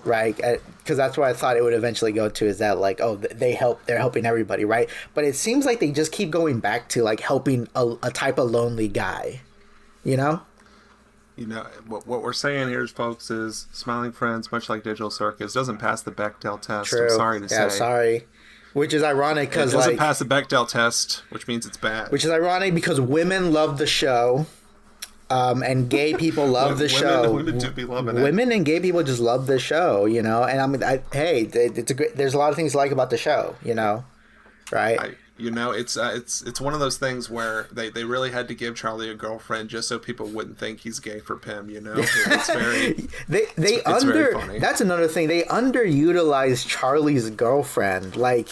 Speaker 1: right? Because that's what I thought it would eventually go to, is that like, oh, they're helping everybody, right? But it seems like they just keep going back to like helping a type of lonely guy, you know?
Speaker 2: You know, what we're saying here, folks, is Smiling Friends, much like Digital Circus, doesn't pass the Bechdel test.
Speaker 1: True.
Speaker 2: I'm sorry to say.
Speaker 1: Yeah, sorry. Which is ironic because
Speaker 2: it doesn't pass the Bechdel test, which means it's bad.
Speaker 1: Which is ironic because women love the show, and gay people love the show.
Speaker 2: Women do be loving it.
Speaker 1: Women and gay people just love the show, you know. And I mean, it's a great. There's a lot of things to like about the show, you know, right?
Speaker 2: It's one of those things where they really had to give Charlie a girlfriend just so people wouldn't think he's gay for Pym, you know? It's very it's very funny.
Speaker 1: That's another thing. They underutilize Charlie's girlfriend. Like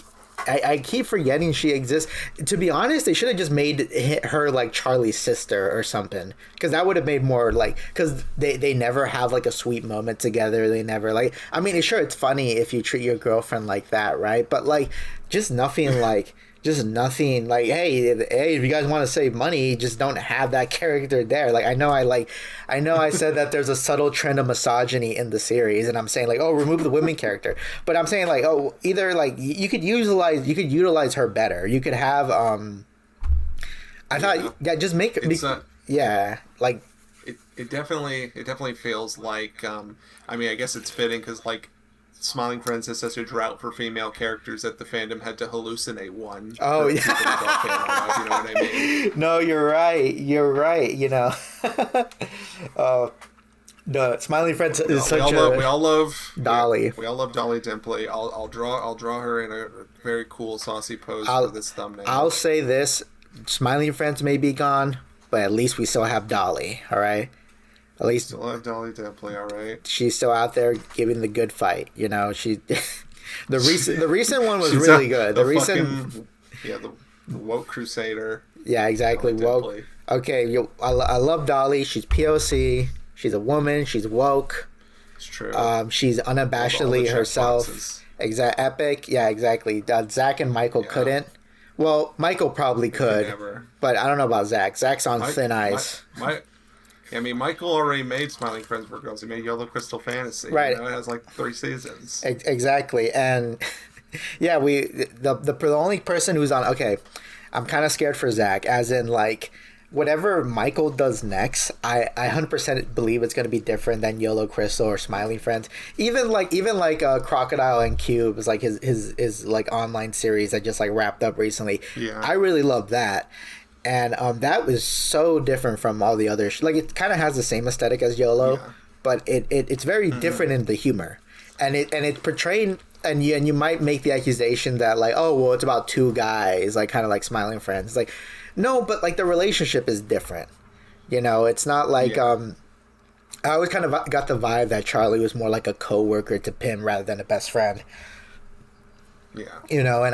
Speaker 1: I keep forgetting she exists. To be honest, they should have just made her like Charlie's sister or something, because that would have made more like, because they never have like a sweet moment together. They never like, I mean, sure, it's funny if you treat your girlfriend like that, right? But like just nothing like just nothing. Like, hey, if you guys want to save money, just don't have that character there. Like, I know I said that there's a subtle trend of misogyny in the series, and I'm saying like, oh, remove the women character. But I'm saying like, oh, either like you could utilize her better. You could have I thought yeah, just make
Speaker 2: It's
Speaker 1: yeah, like
Speaker 2: it definitely feels like I mean I guess it's fitting because like Smiling Friends has such a drought for female characters that the fandom had to hallucinate one.
Speaker 1: oh yeah.
Speaker 2: You know what I mean?
Speaker 1: No, you're right. You're right. You know, the Smiling Friends is such
Speaker 2: we all love
Speaker 1: Dolly.
Speaker 2: We all love Dolly Dimpley. I'll draw her in a very cool saucy pose for this thumbnail.
Speaker 1: I'll say this: Smiling Friends may be gone, but at least we still have Dolly. All right. At least
Speaker 2: still have Dolly Dimpley. All right.
Speaker 1: She's still out there giving the good fight. You know, she. The recent one was really good. The recent.
Speaker 2: The woke crusader.
Speaker 1: Yeah, exactly. Woke. Okay, I love Dolly. She's POC. She's a woman. She's woke.
Speaker 2: It's true.
Speaker 1: She's unabashedly herself. Epic. Yeah, exactly. Zach and Michael couldn't. Well, Michael probably could, but I don't know about Zach. Zach's on thin ice.
Speaker 2: I mean, Michael already made Smiling Friends for Girls. He made Yellow Crystal Fantasy.
Speaker 1: Right.
Speaker 2: You know, it has like 3 seasons.
Speaker 1: Exactly. And yeah, the only person who's on. Okay, I'm kind of scared for Zach, as in like whatever Michael does next, I 100% believe it's going to be different than Yellow Crystal or Smiling Friends. Even like Crocodile and Cube is like his like online series that just like wrapped up recently.
Speaker 2: Yeah.
Speaker 1: I really love that. And that was so different from all the others. Like it kind of has the same aesthetic as YOLO, but it's very different in the humor, and it's portraying. And you might make the accusation that like, oh well, it's about 2 guys, like kind of like Smiling Friends. Like, no, but like the relationship is different. You know, it's not like I always kind of got the vibe that Charlie was more like a coworker to Pim rather than a best friend.
Speaker 2: Yeah.
Speaker 1: You know, and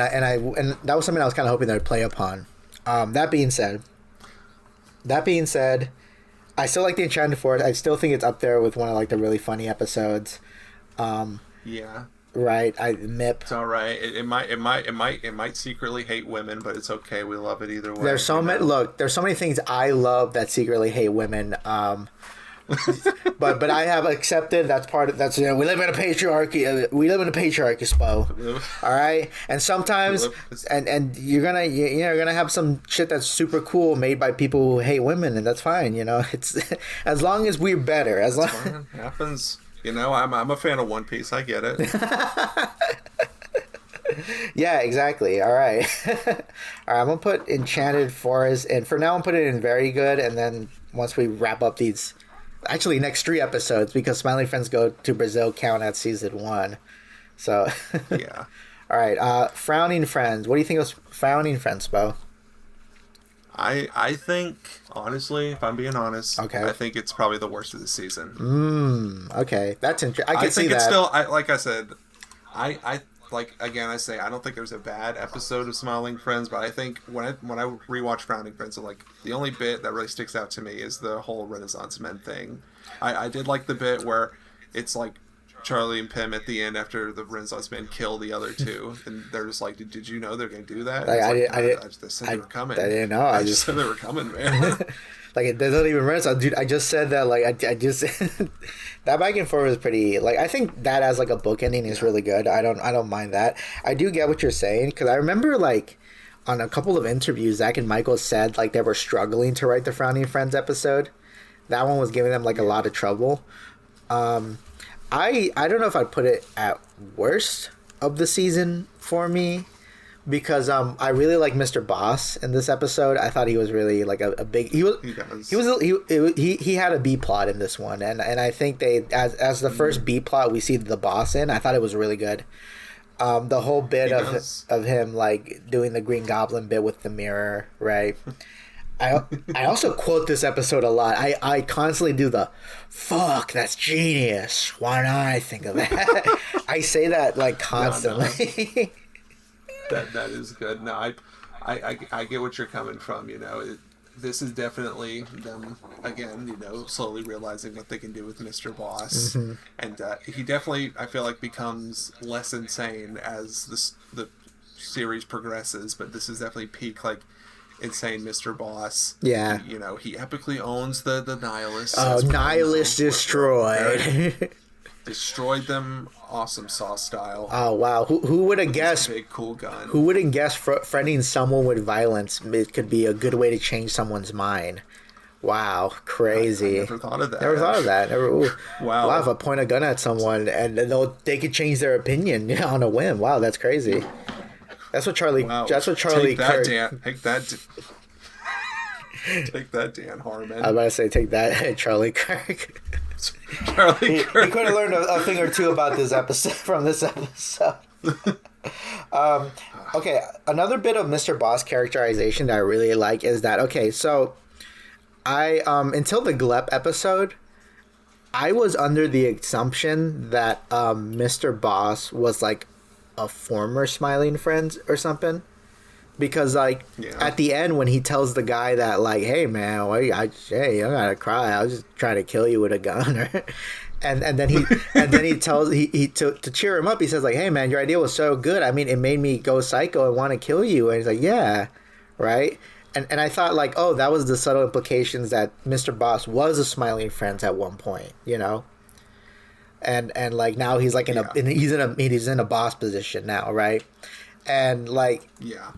Speaker 1: that was something I was kind of hoping they would play upon. That being said, I still like the Enchanted Forest. I still think it's up there with one of like the really funny episodes.
Speaker 2: Yeah.
Speaker 1: Right. MIP.
Speaker 2: It's all right. It might secretly hate women, but it's okay. We love it either way.
Speaker 1: There's so many things I love that secretly hate women. but I have accepted that's we live in a patriarchy. We live in a patriarchy, Spo. All right, and sometimes and you're gonna have some shit that's super cool made by people who hate women, and that's fine. You know, it's as long as we're better. As long
Speaker 2: it happens. You know, I'm a fan of One Piece. I get it.
Speaker 1: Yeah, exactly. All right. All right, I'm gonna put Enchanted Forest, and for now I'm putting it in very good, and then once we wrap up these. Actually, next 3 episodes, because Smiling Friends go to Brazil count at season 1. So,
Speaker 2: yeah.
Speaker 1: All right. Frowning Friends. What do you think of Frowning Friends, Bo?
Speaker 2: I think, honestly, if I'm being honest, I think it's probably the worst of the season.
Speaker 1: Okay. That's interesting. I can see
Speaker 2: think
Speaker 1: that.
Speaker 2: It's still, like I said, I like again I say I don't think there's a bad episode of Smiling Friends, but I think when I rewatch Frowning Friends, like the only bit that really sticks out to me is the whole Renaissance Men thing. I did like the bit where it's like Charlie and Pim at the end after the Renaissance Men kill the other 2, and they're just like, did you know they're gonna do that?
Speaker 1: Like,
Speaker 2: I just said they were coming.
Speaker 1: I didn't know.
Speaker 2: I just said they were coming, man.
Speaker 1: Like, there's not even Renaissance, dude. I just said that. Like, I just that back and forth was pretty. Like, I think that as like a book ending is really good. I don't mind that. I do get what you're saying, because I remember like on a couple of interviews, Zach and Michael said like they were struggling to write the Frowning Friends episode. That one was giving them like a lot of trouble. I don't know if I'd put it at worst of the season for me, because I really like Mr. Boss in this episode. I thought he was really like a big he had a B plot in this one, and I think they as the first B plot we see the boss in, I thought it was really good. The whole bit of him like doing the Green Goblin bit with the mirror, right? I also quote this episode a lot. I constantly do the fuck, that's genius. Why don't I think of that? I say that like constantly.
Speaker 2: No. That is good. No, I get what you're coming from. You know, this is definitely them again. You know, slowly realizing what they can do with Mr. Boss, and he definitely, I feel like, becomes less insane as the series progresses, but this is definitely peak like insane Mr. Boss.
Speaker 1: Yeah.
Speaker 2: He epically owns the Nihilists.
Speaker 1: Oh, Nihilist destroyed.
Speaker 2: Destroyed them, awesome Saw style.
Speaker 1: Oh wow! Who would have guessed?
Speaker 2: Big cool gun.
Speaker 1: Who wouldn't guess threatening someone with violence? It could be a good way to change someone's mind. Wow, crazy!
Speaker 2: I never thought of that.
Speaker 1: Never thought of that.
Speaker 2: Wow!
Speaker 1: Wow, if I point a gun at someone and they could change their opinion on a whim. Wow, that's crazy. That's what Charlie.
Speaker 2: Wow.
Speaker 1: That's what Charlie.
Speaker 2: Take that, Dan. Take that. Take that, Dan Harmon.
Speaker 1: I was about to say, take that, Charlie Kirk.
Speaker 2: Charlie Kirk.
Speaker 1: He could have learned a thing or two about this episode from this episode. Okay, another bit of Mr. Boss characterization that I really like is that, okay, so I until the Glep episode, I was under the assumption that Mr. Boss was like a former Smiling Friends or something. Because like at the end when he tells the guy that like, hey man, I gotta cry, I was just trying to kill you with a gun, and then he tells he to cheer him up, he says like, hey man, your idea was so good, I mean it made me go psycho and want to kill you, and he's like, yeah, right, and I thought like, oh, that was the subtle implications that Mr. Boss was a Smiling Friends at one point, and like now he's like he's in a boss position now, right? And like,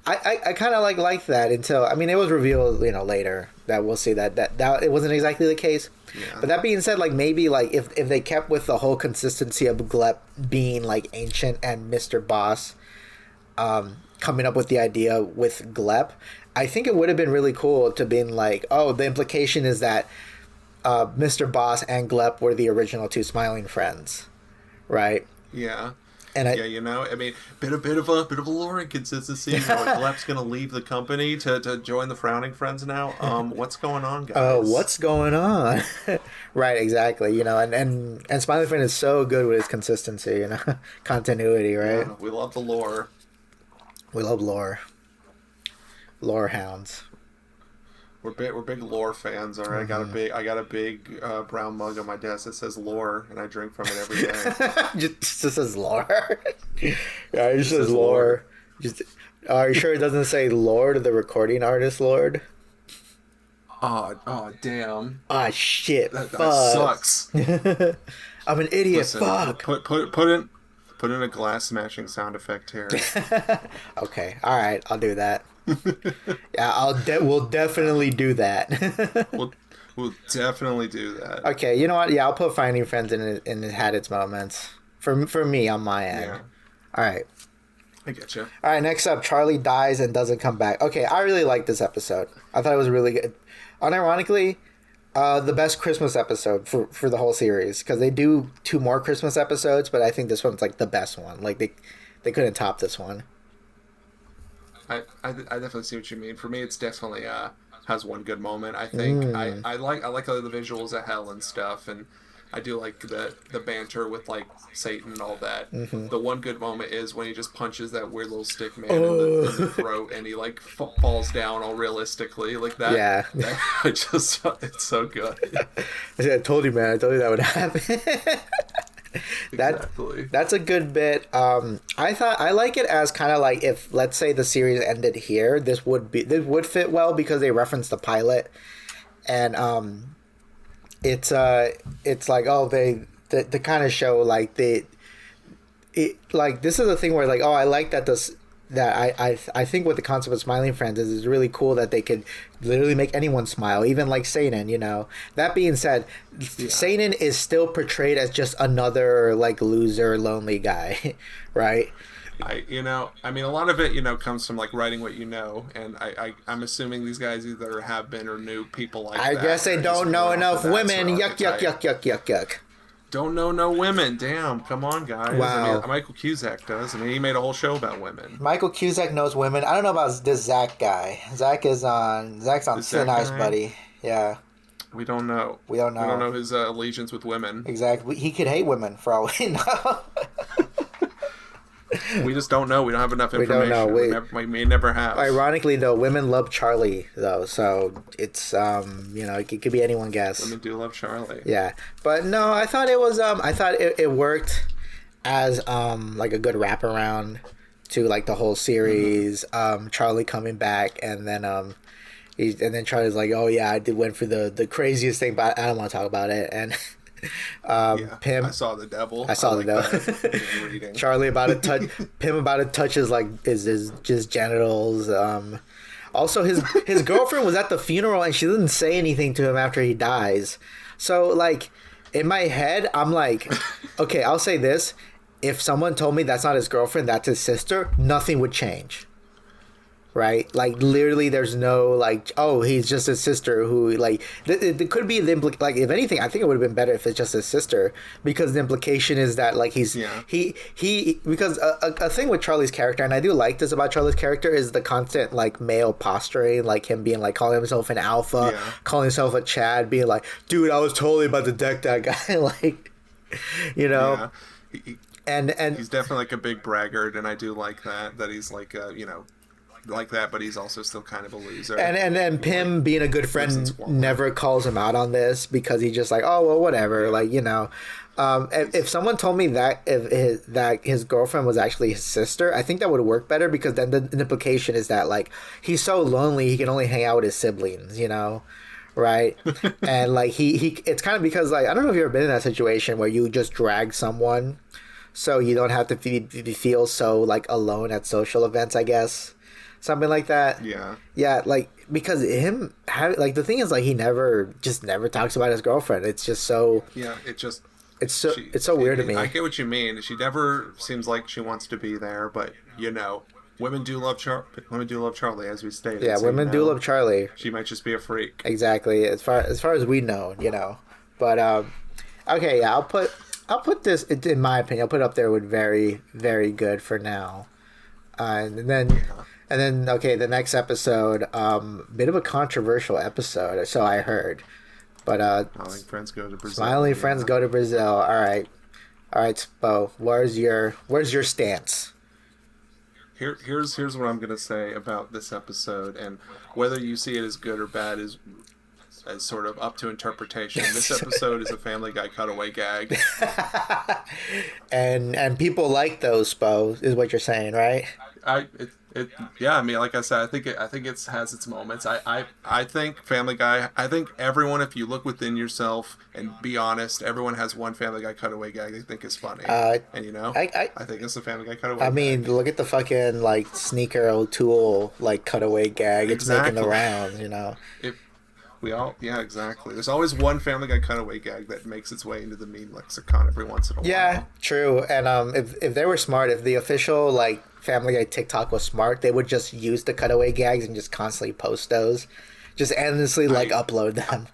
Speaker 1: I kind of like that until, I mean, it was revealed, later that we'll see that it wasn't exactly the case. Yeah. But that being said, like maybe like if they kept with the whole consistency of Glep being like ancient and Mr. Boss, coming up with the idea with Glep, I think it would have been really cool to been like, oh, the implication is that Mr. Boss and Glep were the original two Smiling Friends, right?
Speaker 2: Yeah.
Speaker 1: And
Speaker 2: I mean, bit of a lore inconsistency. Glep's gonna leave the company to join the Frowning Friends now. What's going on, guys?
Speaker 1: Oh, what's going on? Right, exactly. And Smiling Friend is so good with his consistency, continuity, right?
Speaker 2: Yeah, we love the lore.
Speaker 1: We love lore. Lore hounds.
Speaker 2: We're big lore fans, all right. Mm-hmm. I got a big brown mug on my desk that says lore, and I drink from it every day.
Speaker 1: just says lore. Yeah, it just says lore. Are you sure it doesn't say Lord, the recording artist Lord?
Speaker 2: Oh, damn.
Speaker 1: Ah, shit.
Speaker 2: That sucks.
Speaker 1: I'm an idiot.
Speaker 2: Listen,
Speaker 1: fuck.
Speaker 2: Put in a glass smashing sound effect here.
Speaker 1: Okay. All right. I'll do that. Yeah, we'll definitely do that.
Speaker 2: We'll definitely do that.
Speaker 1: Okay, you know what? Yeah, I'll put Finding Friends in it had its moments for me on my end. Yeah. All right.
Speaker 2: I get you.
Speaker 1: All right, next up, Charlie dies and doesn't come back. Okay, I really liked this episode. I thought it was really good. Unironically, the best Christmas episode for the whole series, because they do 2 more Christmas episodes, but I think this one's like the best one. Like they couldn't top this one.
Speaker 2: I definitely see what you mean. For me, it's definitely has one good moment. I think I like all the visuals of hell and stuff, and I do like the banter with like Satan and all that. Mm-hmm. The one good moment is when he just punches that weird little stick man in the throat, and he like falls down all realistically like that. Yeah, it's so good.
Speaker 1: I told you, man. I told you that would happen.
Speaker 2: Exactly.
Speaker 1: That's a good bit. I like it as kind of like if, let's say, the series ended here, this would fit well because they reference the pilot, and it's like, oh, they kind of show like like this is a thing where like, oh, I like that I think with the concept of Smiling Friends is it's really cool that they could literally make anyone smile, even like Satan, That being said, Satan is still portrayed as just another like loser, lonely guy, right?
Speaker 2: I mean, a lot of it, comes from like writing what you know, and I'm assuming these guys either have been or knew people like that.
Speaker 1: I guess they don't know enough women. Yuck.
Speaker 2: Don't know no women. Damn, come on, guys.
Speaker 1: Wow.
Speaker 2: I mean, Michael Cusack does. I mean, he made a whole show about women.
Speaker 1: Michael Cusack knows women. I don't know about this Zach guy. Zach's on Thin Ice, buddy. Yeah.
Speaker 2: We don't know.
Speaker 1: We don't know
Speaker 2: his allegiance with women.
Speaker 1: Exactly. He could hate women for all we know.
Speaker 2: We just don't know. We don't have enough information. We don't know. We may never have.
Speaker 1: Ironically, though, women love Charlie, though. So it's, it could be anyone guess.
Speaker 2: Women do love Charlie.
Speaker 1: Yeah. But no, I thought it was, it worked as, like a good wraparound to like the whole series. Charlie coming back, and then and then Charlie's like, oh yeah, I did went for the craziest thing, but I don't want to talk about it. And Pim,
Speaker 2: I saw the devil.
Speaker 1: I saw the devil.
Speaker 2: Reading.
Speaker 1: Charlie about to touch Pim about to touch his like his just genitals. Also, his girlfriend was at the funeral and she didn't say anything to him after he dies. So like in my head, I'm like, okay, I'll say this: if someone told me that's not his girlfriend, that's his sister, nothing would change. Right, like literally, there's no like, oh, he's just his sister. Who like, it could be the like, if anything, I think it would have been better if it's just his sister, because the implication is that like he because a thing with Charlie's character, and I do like this about Charlie's character, is the constant like male posturing, like him being like calling himself an alpha, calling himself a Chad, being like, dude, I was totally about to deck that guy, like, you know, and
Speaker 2: he's definitely like a big braggart, and I do like that he's like like that, but he's also still kind of a loser.
Speaker 1: And Pim, being a good friend, never calls him out on this, because he's just like, oh well, whatever, like, you know. If someone told me that that his girlfriend was actually his sister, I think that would work better, because then the implication is that like he's so lonely he can only hang out with his siblings, you know, right? And like he it's kind of because like, I don't know if you've ever been in that situation where you just drag someone so you don't have to feel so like alone at social events, I guess. Something like that. Yeah, like, because like the thing is like he never talks about his girlfriend. It's just so it's so weird to me.
Speaker 2: I get what you mean. She never seems like she wants to be there, but you know, women do love Charlie, as we stated.
Speaker 1: Yeah,
Speaker 2: so,
Speaker 1: women do love Charlie.
Speaker 2: She might just be a freak.
Speaker 1: Exactly. As far as we know, you know. But okay, yeah, I'll put this, in my opinion, I'll put it up there with very, very good for now. And then, okay, the next episode, bit of a controversial episode, so I heard. But
Speaker 2: Smiling Friends Go to Brazil.
Speaker 1: Smiling Friends Go to Brazil. All right, Spo, where's your stance?
Speaker 2: Here's what I'm gonna say about this episode, and whether you see it as good or bad is as sort of up to interpretation. This episode is a Family Guy cutaway gag.
Speaker 1: and people like those, Spo, is what you're saying, right?
Speaker 2: Yeah, I mean, like I said, I think it has its moments. I think Family Guy. I think everyone, if you look within yourself and be honest, everyone has one Family Guy cutaway gag they think is funny. And you know, I think it's a Family Guy cutaway.
Speaker 1: I mean, look at the fucking like Sneaker O'Toole like cutaway gag. It's making the rounds, you know.
Speaker 2: Yeah, exactly. There's always one Family Guy cutaway gag that makes its way into the meme lexicon every once in a while.
Speaker 1: Yeah, true. And if they were smart, if the official like Family Guy TikTok was smart, they would just use the cutaway gags and just constantly post those, just endlessly upload them.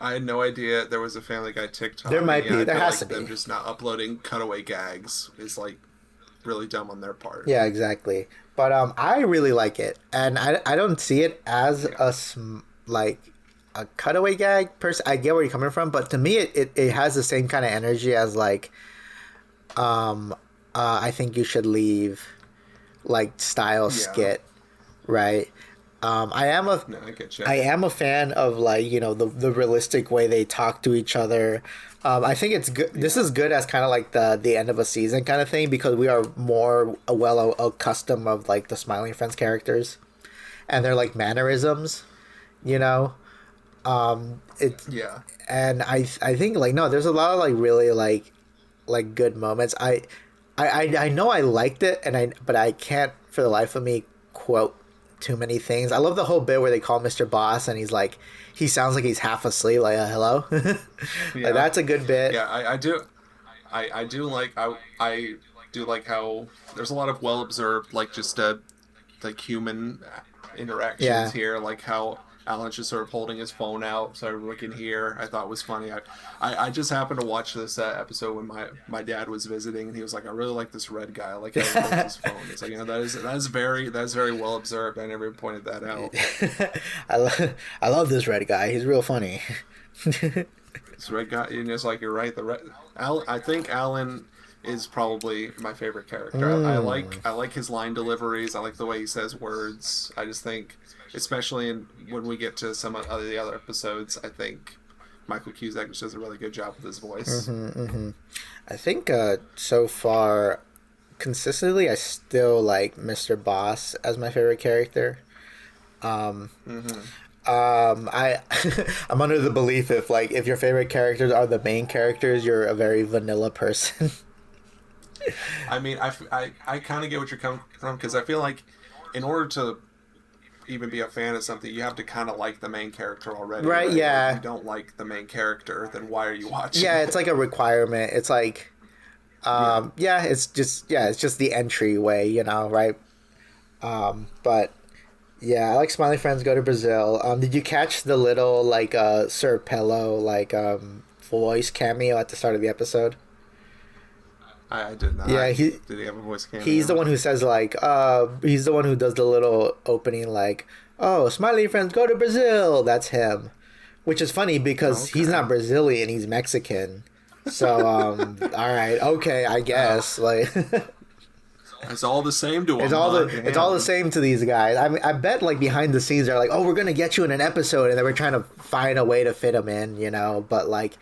Speaker 2: I had no idea there was a Family Guy TikTok.
Speaker 1: There might be. There has to be.
Speaker 2: Them just not uploading cutaway gags is like really dumb on their part.
Speaker 1: Yeah, exactly. But I really like it, and I don't see it as like a cutaway gag person. I get where you're coming from, but to me it has the same kind of energy as like I think you should leave like style skit, right? I am a fan of like, you know, the realistic way they talk to each other. I think it's good. This is good as kind of like the end of a season kind of thing, because we are more well accustomed of like the Smiling Friends characters and their like mannerisms, you know. And I think like, no, there's a lot of like really like good moments. I know I liked it, but I can't for the life of me quote too many things. I love the whole bit where they call Mr. Boss and he's like, he sounds like he's half asleep, like hello. Like, that's a good bit.
Speaker 2: Yeah, I do like how there's a lot of well observed like just like human interactions here, like how Alan's just sort of holding his phone out so everyone can hear. I thought was funny. I just happened to watch this episode when my dad was visiting, and he was like, I really like this red guy. I like how he holds his phone. It's like, you know, that is very well observed. I never pointed that out.
Speaker 1: I love this red guy. He's real funny.
Speaker 2: This red guy, and it's like, you're right. I think Alan is probably my favorite character. I like his line deliveries. I like the way he says words. I just think, especially when we get to some of the other episodes, I think Michael Cusack just does a really good job with his voice.
Speaker 1: I think so far consistently, I still like Mr. Boss as my favorite character. I I'm under the belief if your favorite characters are the main characters, you're a very vanilla person.
Speaker 2: I mean, I kind of get what you're coming from because I feel like in order to even be a fan of something, you have to kind of like the main character already,
Speaker 1: Right?
Speaker 2: right? Like, if
Speaker 1: Yeah.
Speaker 2: you don't like the main character, then why are you watching
Speaker 1: Yeah, it's
Speaker 2: it?
Speaker 1: like a requirement. It's like
Speaker 2: Yeah.
Speaker 1: yeah, it's just the entryway, right? But yeah, I like Smiley Friends Go to Brazil. Did you catch the little Sir Pello voice cameo at the start of the episode?
Speaker 2: I did
Speaker 1: Yeah,
Speaker 2: not. Did he have a voice
Speaker 1: he's the
Speaker 2: cameo?
Speaker 1: one who says he's the one who does the little opening oh, Smiley Friends Go to Brazil. That's him, which is funny because he's
Speaker 2: Okay.
Speaker 1: not Brazilian, he's Mexican. So all right, okay, I guess
Speaker 2: It's all the same to him.
Speaker 1: it's all the
Speaker 2: Damn.
Speaker 1: same to these guys. I mean, I bet behind the scenes they're like, oh, we're gonna get you in an episode, and they were trying to find a way to fit him in, But like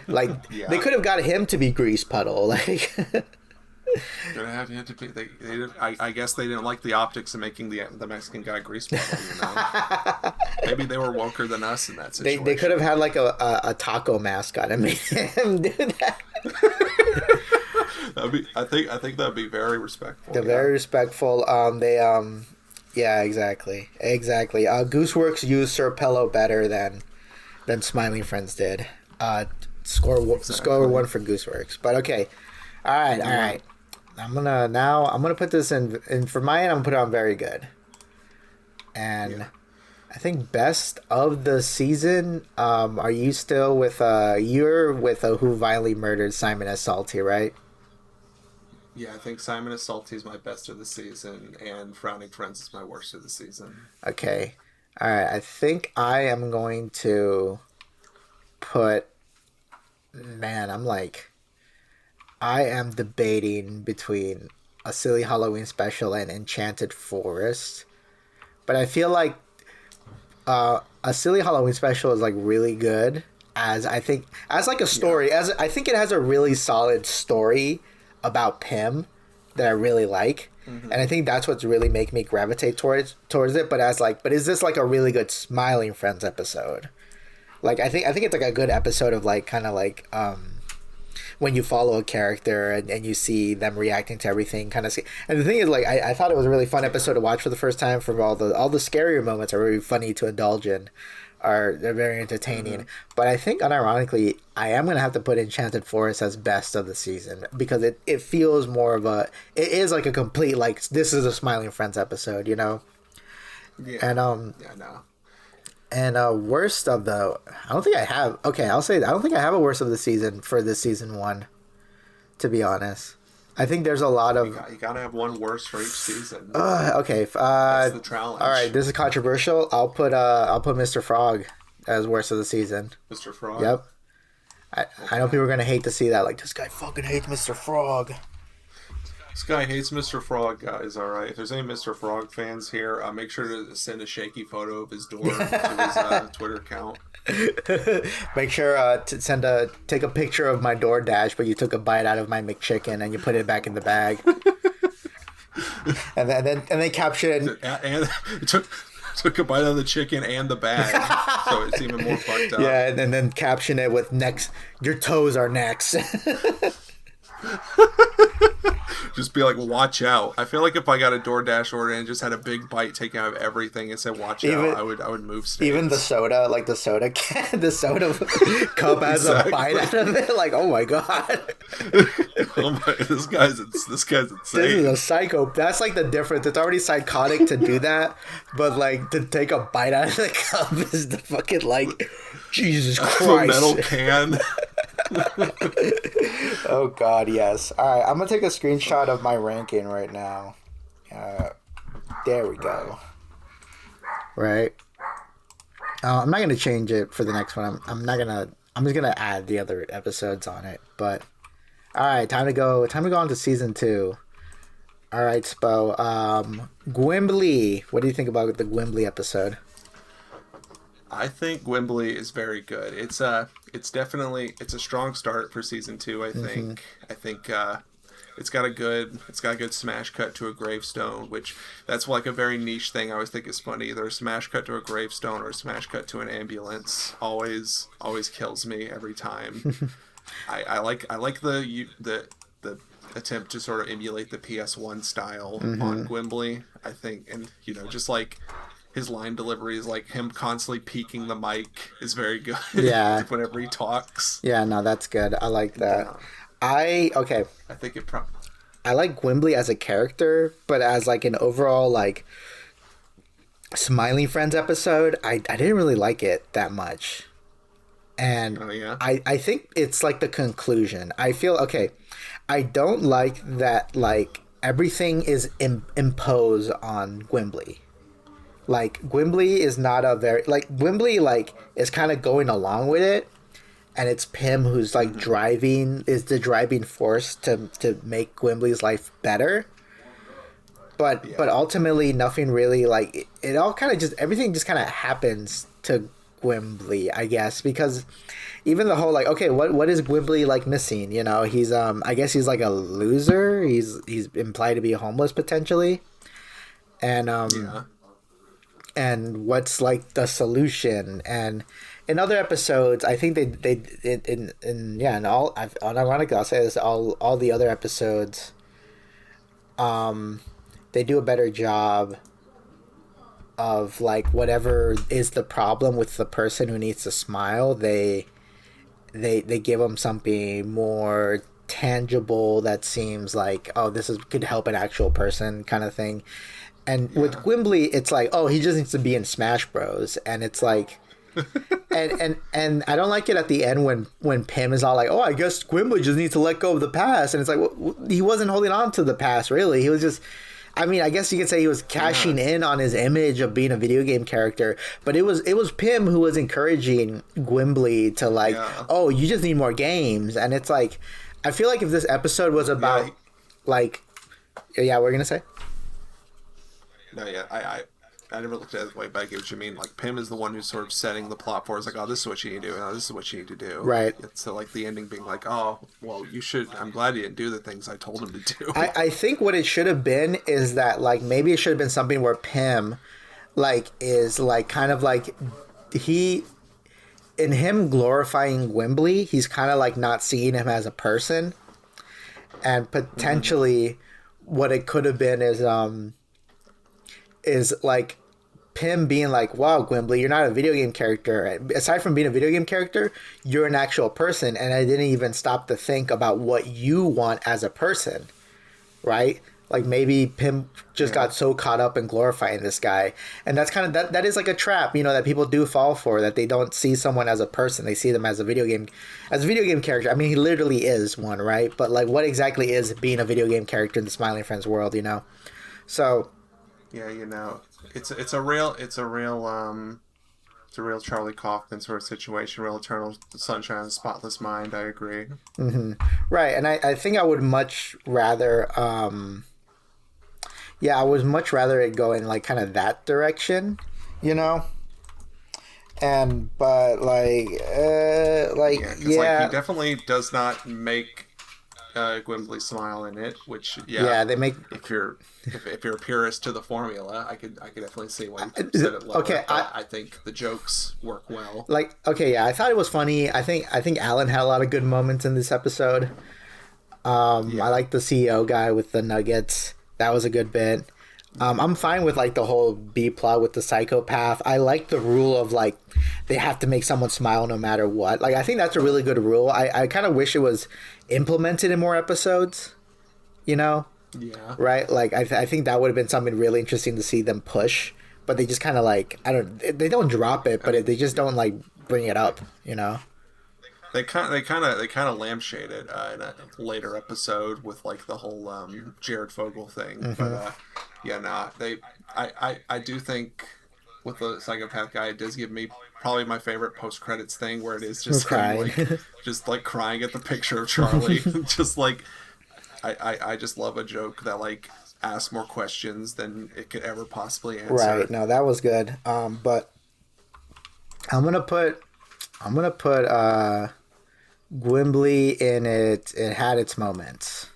Speaker 1: they
Speaker 2: Yeah.
Speaker 1: could have got him to be Grease Puddle, like.
Speaker 2: Had to be. I guess they didn't like the optics of making the Mexican guy grease puddle. Maybe they were woker than us in that situation.
Speaker 1: They could have had a taco mascot and made him do that.
Speaker 2: I think that'd be very respectful.
Speaker 1: They're
Speaker 2: Yeah.
Speaker 1: very respectful. Yeah, exactly. Gooseworks used Sir Pello better than Smiling Friends did. Score one for Gooseworks. But okay, all right. I'm gonna put this in for my end. I'm gonna put it on very good. And
Speaker 2: Yeah.
Speaker 1: I think best of the season. Are you still with you're with Who Violently Murdered Simon S. Salty, right?
Speaker 2: Yeah, I think Simon is Salty is my best of the season, and Frowning Friends is my worst of the season.
Speaker 1: Okay. All right. I think I am going to put. Man, I am debating between A Silly Halloween Special and Enchanted Forest, but I feel like A Silly Halloween Special is really good as a story. As I think it has a really solid story about Pym that I really like. And I think that's what's really making me gravitate towards it. But but is this a really good Smiling Friends episode? I think it's a good episode of when you follow a character and you see them reacting to everything and the thing is I thought it was a really fun episode to watch for the first time. From all the scarier moments are really funny to indulge in, they're very entertaining. But I think unironically I am gonna have to put Enchanted Forest as best of the season because it feels more of it is a complete this is a Smiling Friends episode,
Speaker 2: Yeah.
Speaker 1: and
Speaker 2: Yeah, no.
Speaker 1: and worst of the I don't think I have okay I'll say I don't think I have a worst of the season for this season one, to be honest. I think there's a lot of
Speaker 2: You gotta have one worse for each season.
Speaker 1: okay.
Speaker 2: That's the challenge.
Speaker 1: All right, this is controversial. I'll put Mr. Frog as worst of the season.
Speaker 2: Mr. Frog.
Speaker 1: Yep. I know people are gonna hate to see that. This guy fucking hates Mr. Frog.
Speaker 2: This guy hates Mr. Frog, guys. All right. If there's any Mr. Frog fans here, make sure to send a shaky photo of his door to his Twitter account.
Speaker 1: Make sure to take a picture of my DoorDash, but you took a bite out of my McChicken and you put it back in the bag. and then caption it.
Speaker 2: And it took a bite of the chicken and the bag, so it's even more fucked up.
Speaker 1: Yeah, and then caption it with next. Your toes are next.
Speaker 2: Just be like, watch out. I feel like if I got a DoorDash order and just had a big bite taken out of everything and said watch out, I would move states.
Speaker 1: Even the soda, the soda can, the soda cup has a bite out of it. Oh my god.
Speaker 2: This guy's insane.
Speaker 1: This is a psycho. That's the difference. It's already psychotic to do that, but to take a bite out of the cup is the fucking Jesus Christ.
Speaker 2: A metal can.
Speaker 1: Oh god, yes. All right, I'm gonna take a screenshot of my ranking right now. There we go. Right. I'm not gonna change it for the next one. I'm not gonna. I'm just gonna add the other episodes on it. But all right, time to go. Time to go on to season 2. All right, Spo. Gwimbly. What do you think about the Gwimbly episode?
Speaker 2: I think Gwimbly is very good. It's definitely a strong start for season 2. I think. I think it's got a good smash cut to a gravestone, which that's like a very niche thing I always think is funny. Either a smash cut to a gravestone or a smash cut to an ambulance. Always kills me every time. I like the attempt to sort of emulate the PS1 style on Gwimbly. I think, and just like his line delivery is like him constantly peeking the mic is very good.
Speaker 1: Yeah.
Speaker 2: Whenever he talks.
Speaker 1: Yeah, no, that's good. I like that.
Speaker 2: Yeah.
Speaker 1: Okay.
Speaker 2: I think
Speaker 1: I like Gwimbly as a character, but as like an overall like Smiling Friends episode, I didn't really like it that much. And
Speaker 2: Oh yeah.
Speaker 1: I think it's like the conclusion. I feel okay. I don't like that like everything is imposed on Gwimbly. Like Gwimbly is not a very like Gwimbly like is kind of going along with it, and it's Pym who's like is the driving force to make Gwimbly's life better. But ultimately nothing really like it all kind of just everything just kind of happens to Gwimbly, I guess, because even the whole like okay what is Gwimbly like missing, he's I guess he's like a loser, he's implied to be homeless potentially, and
Speaker 2: Yeah.
Speaker 1: and what's like the solution. And in other episodes I think they in all ironically I'll say this, all the other episodes they do a better job of like whatever is the problem with the person who needs to smile, they give them something more tangible that seems like, oh, could help an actual person kind of thing. And with Gwimbly, it's like, oh, he just needs to be in Smash Bros. And it's like, and I don't like it at the end when Pym is all like, oh, I guess Gwimbly just needs to let go of the past. And it's like, well, he wasn't holding on to the past, really. He was just, I mean, I guess you could say he was cashing in on his image of being a video game character. But it was Pym who was encouraging Gwimbly to like, oh, you just need more games. And it's like, I feel like if this episode was about like, yeah, what were you going to say?
Speaker 2: No, yeah, I never looked at it that way, but I get what you mean. Like, Pym is the one who's sort of setting the plot for us. Like, oh, this is what you need to do. Oh, this is what you need to do.
Speaker 1: Right.
Speaker 2: So, like, the ending being like, oh, well, I'm glad you didn't do the things I told him to do.
Speaker 1: I think what it should have been is that, like, maybe it should have been something where Pym, like, is, like, kind of like, in him glorifying Gwimbly, he's kind of, like, not seeing him as a person. And potentially what it could have been is like Pym being like, wow, Gwimbly, you're not a video game character. Aside from being a video game character, you're an actual person. And I didn't even stop to think about what you want as a person, right? Like maybe Pym just got so caught up in glorifying this guy. And that's kind of, that is like a trap, that people do fall for, that they don't see someone as a person. They see them as a video game character. I mean, he literally is one, right? But like what exactly is being a video game character in the Smiling Friends world, So...
Speaker 2: Yeah, it's a real Charlie Kaufman sort of situation, real Eternal Sunshine of the Spotless Mind. I agree.
Speaker 1: Mm-hmm. Right, and I think I would much rather, it go in like kind of that direction, and but like
Speaker 2: Like he definitely does not make Gwimbly smile in it, which
Speaker 1: they make.
Speaker 2: If you're a purist to the formula, I could definitely see why you said it lower. Okay, I think the jokes work well.
Speaker 1: Like, okay, yeah, I thought it was funny. I think Alan had a lot of good moments in this episode. I like the CEO guy with the nuggets. That was a good bit. I'm fine with like the whole B plot with the psychopath. I like the rule of like they have to make someone smile no matter what. Like I think that's a really good rule. I kind of wish it was implemented in more episodes.
Speaker 2: Yeah.
Speaker 1: Right. Like I think that would have been something really interesting to see them push. But they just kind of like they don't drop it, but they just don't like bring it up.
Speaker 2: They kind of lampshade it in a later episode with like the whole Jared Fogle thing. Mm-hmm. But I do think with the psychopath guy, it does give me probably my favorite post credits thing where it is just
Speaker 1: crying,
Speaker 2: like, just like crying at the picture of Charlie. Just like I just love a joke that like asks more questions than it could ever possibly answer.
Speaker 1: Right. No, that was good. But I'm gonna put Gwimbly in it. It had its moments.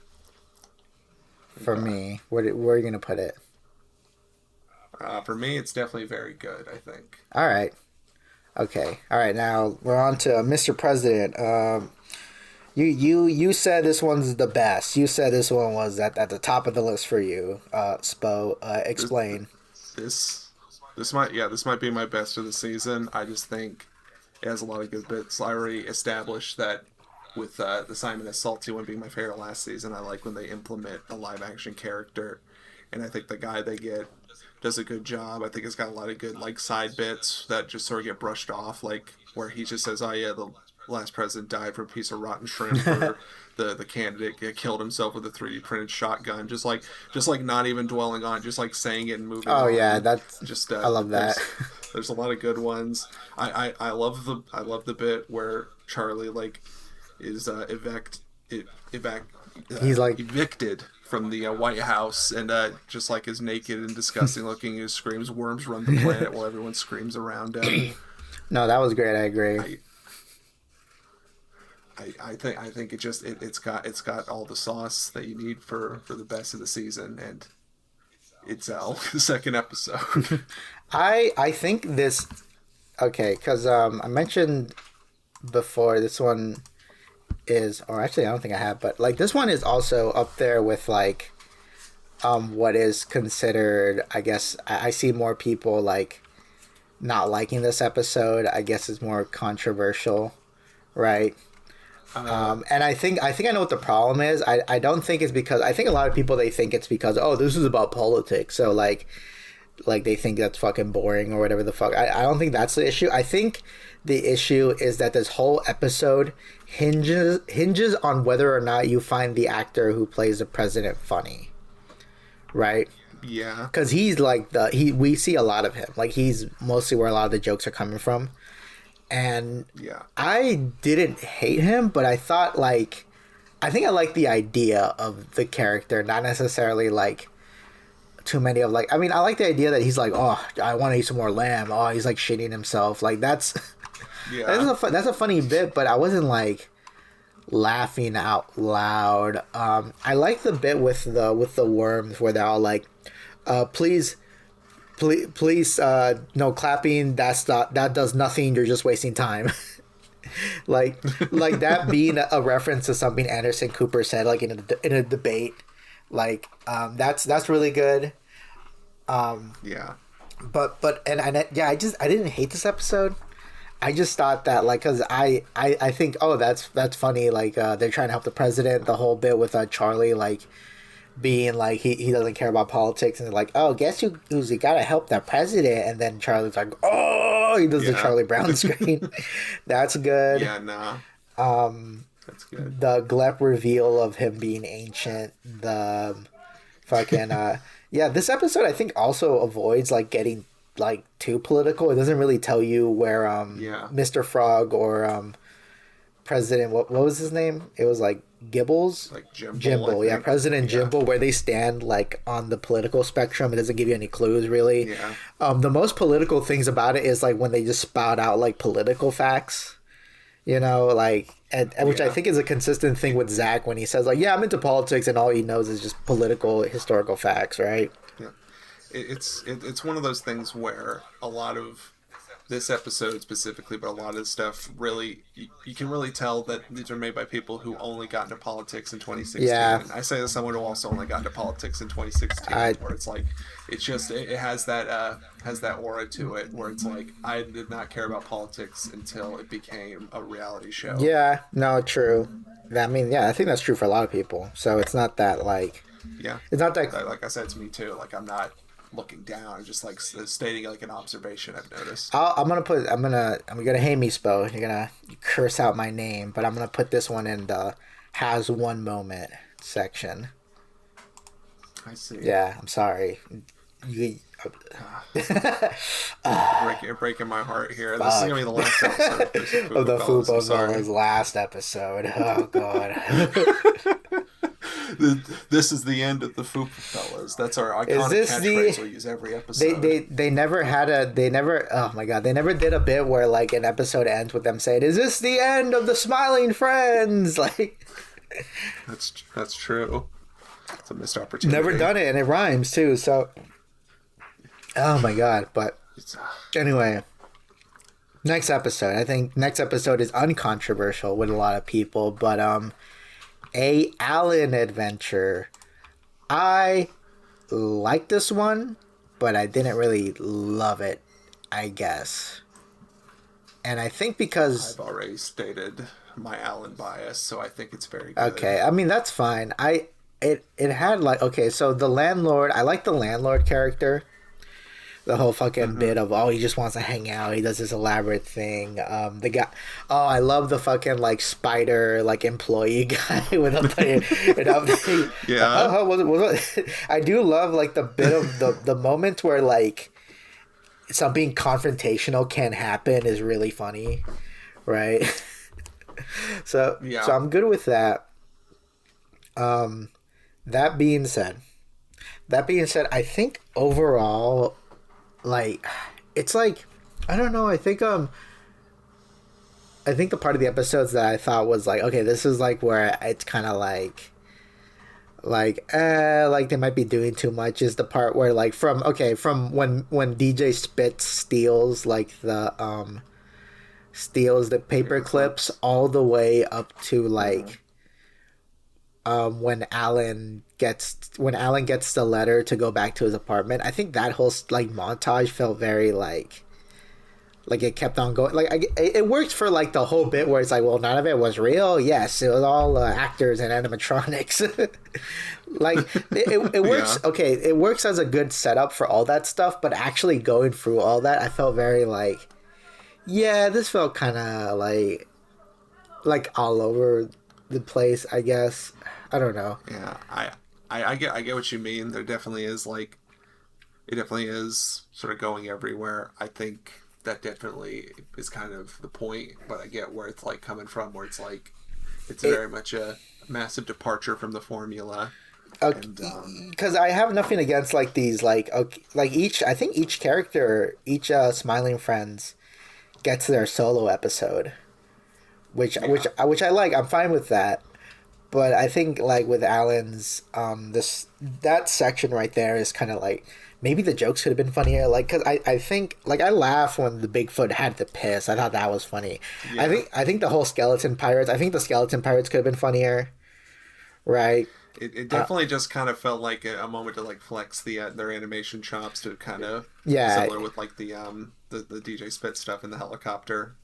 Speaker 1: for me. Where are you gonna put it?
Speaker 2: For me, it's definitely very good, I think.
Speaker 1: All right. Okay. All right. Now we're on to Mr. President. You said this one's the best. You said this one was at the top of the list for you. Spo, explain.
Speaker 2: This might be my best of the season. I just think it has a lot of good bits. I already established that with the Simon as Salty one being my favorite last season. I like when they implement a live action character, and I think the guy they get does a good job. I think it's got a lot of good like side bits that just sort of get brushed off, like where he just says, "Oh yeah, the last president died from a piece of rotten shrimp," or the candidate killed himself with a 3D printed shotgun. Just like not even dwelling on, it, just like saying it and moving.
Speaker 1: Oh
Speaker 2: on.
Speaker 1: yeah, that's
Speaker 2: just
Speaker 1: I love that.
Speaker 2: There's a lot of good ones. I love the bit where Charlie like is
Speaker 1: He's like
Speaker 2: evicted from the White House and just like is naked and disgusting looking. He screams, "Worms run the planet," while everyone screams around him.
Speaker 1: No, that was great. I agree.
Speaker 2: I think it's got all the sauce that you need for the best of the season, and it's the second episode.
Speaker 1: I think this okay because I mentioned before this one is, or actually I don't think I have, but like this one is also up there with like what is considered, I guess I see more people like not liking this episode. I guess it's more controversial, right? And I think I know what the problem is. I don't think it's because I think a lot of people they think it's because this is about politics, so like they think that's fucking boring or whatever the fuck. I don't think that's the issue. I think the issue is that this whole episode hinges on whether or not you find the actor who plays the president funny, right?
Speaker 2: Yeah,
Speaker 1: because he's like we see a lot of him. Like he's mostly where a lot of the jokes are coming from. And
Speaker 2: yeah,
Speaker 1: I didn't hate him, but I thought I think I like the idea of the character, not necessarily like too many of I mean, I like the idea that he's like, oh, I want to eat some more lamb. Oh, he's like shitting himself. Like that's that's a funny bit, but I wasn't like laughing out loud. I like the bit with the worms where they're all like, please, no clapping. That does nothing. You're just wasting time. like that being a reference to something Anderson Cooper said like in a debate. That's really good.
Speaker 2: Yeah.
Speaker 1: But I didn't hate this episode. I just thought that because I think that's funny. They're trying to help the president. The whole bit with Charlie being he doesn't care about politics, and they're like, oh, guess who's gotta help the president, and then Charlie's like, oh, he does the Charlie Brown screen. That's good.
Speaker 2: Yeah, nah. That's good.
Speaker 1: The Glep reveal of him being ancient. The fucking this episode I think also avoids getting too political. It doesn't really tell you where Mr. Frog or President what was his name? It was Gibbles? Jimbo, yeah, President Jimbo, where they stand on the political spectrum. It doesn't give you any clues really.
Speaker 2: Yeah.
Speaker 1: The most political things about it is when they just spout out political facts. You know, which I think is a consistent thing with Zach when he says I'm into politics, and all he knows is just political historical facts, right?
Speaker 2: Yeah. It's one of those things where a lot of this episode specifically, but a lot of the stuff really you can really tell that these are made by people who only got into politics in 2016.
Speaker 1: Yeah.
Speaker 2: And I say as someone who also only got into politics in 2016, where it's it has that aura to it where it's I did not care about politics until it became a reality show.
Speaker 1: Yeah, no, true. I mean, I think that's true for a lot of people. So it's not that it's not that
Speaker 2: like I said, it's me too. I'm not looking down, just stating an observation I've noticed.
Speaker 1: I'm gonna hate me, Spo. You're gonna curse out my name, but I'm gonna put this one in the has one moment section.
Speaker 2: I see.
Speaker 1: Yeah, I'm sorry. You're
Speaker 2: breaking my heart here. This is gonna be the last episode
Speaker 1: of the Fupa Fellas last episode. Oh god.
Speaker 2: This is the end of the Fupa Fellas. That's our iconic catchphrase we use every episode.
Speaker 1: They never oh my god, they never did a bit where an episode ends with them saying, "Is this the end of the Smiling Friends?"
Speaker 2: That's true. It's a missed opportunity.
Speaker 1: Never done it, and it rhymes too. So, oh my god! But anyway, next episode. I think next episode is uncontroversial with a lot of people, but a Alan adventure. I like this one, but I didn't really love it, I guess. And I think because
Speaker 2: I've already stated my Alan bias, so I think it's very good.
Speaker 1: okay, I mean that's fine. It had like okay, so the landlord. I like the landlord character. The whole fucking bit of he just wants to hang out. He does this elaborate thing. The guy. Oh, I love the fucking like spider like employee guy with a yeah. I do love like the bit of the moment where like something confrontational can happen is really funny, right? So I'm good with that. That being said, I think overall, like, it's like, I don't know. I think the part of the episodes that I thought was like, okay, this is like where it's kind of like they might be doing too much is the part where like from when DJ Spitz steals the paper clips all the way up to like when Alan gets the letter to go back to his apartment. I think that whole like montage felt very like it kept on going. Like it worked for like the whole bit where it's like, well, none of it was real. Yes, it was all actors and animatronics. Like it works. Yeah. Okay, it works as a good setup for all that stuff. But actually going through all that, I felt very like, yeah, this felt kind of like all over the place, I guess. I don't know.
Speaker 2: Yeah, I get what you mean. There definitely is like, it definitely is sort of going everywhere. I think that definitely is kind of the point, but I get where it's like coming from, where it's like it's very much a massive departure from the formula.
Speaker 1: Because I have nothing against like these like I think each character, each Smiling Friends gets their solo episode, which I like. I'm fine with that. But I think like with Alan's that section right there is kind of like maybe the jokes could have been funnier. Like because I think like I laugh when the Bigfoot had to piss. I thought that was funny. Yeah. I think the whole skeleton pirates. I think the skeleton pirates could have been funnier. Right.
Speaker 2: It definitely just kind of felt like a moment to like flex their animation chops to kind of similar with like the DJ Spitz stuff in the helicopter.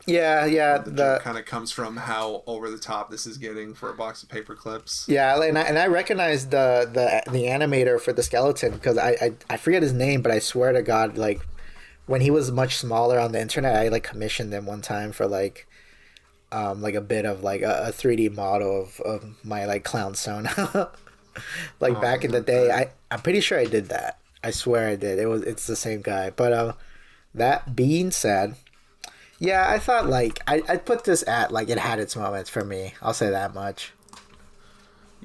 Speaker 1: Yeah.
Speaker 2: The joke kind of comes from how over the top this is getting for a box of paper clips.
Speaker 1: Yeah, and I recognize the animator for the skeleton because I forget his name, but I swear to God, like when he was much smaller on the internet, I like commissioned him one time for like a bit of like a 3D model of my like clown Sona. Like back in the day, I'm pretty sure I did that. I swear I did. It's the same guy. But that being said, yeah, I thought like I'd put this at like it had its moments for me. I'll say that much.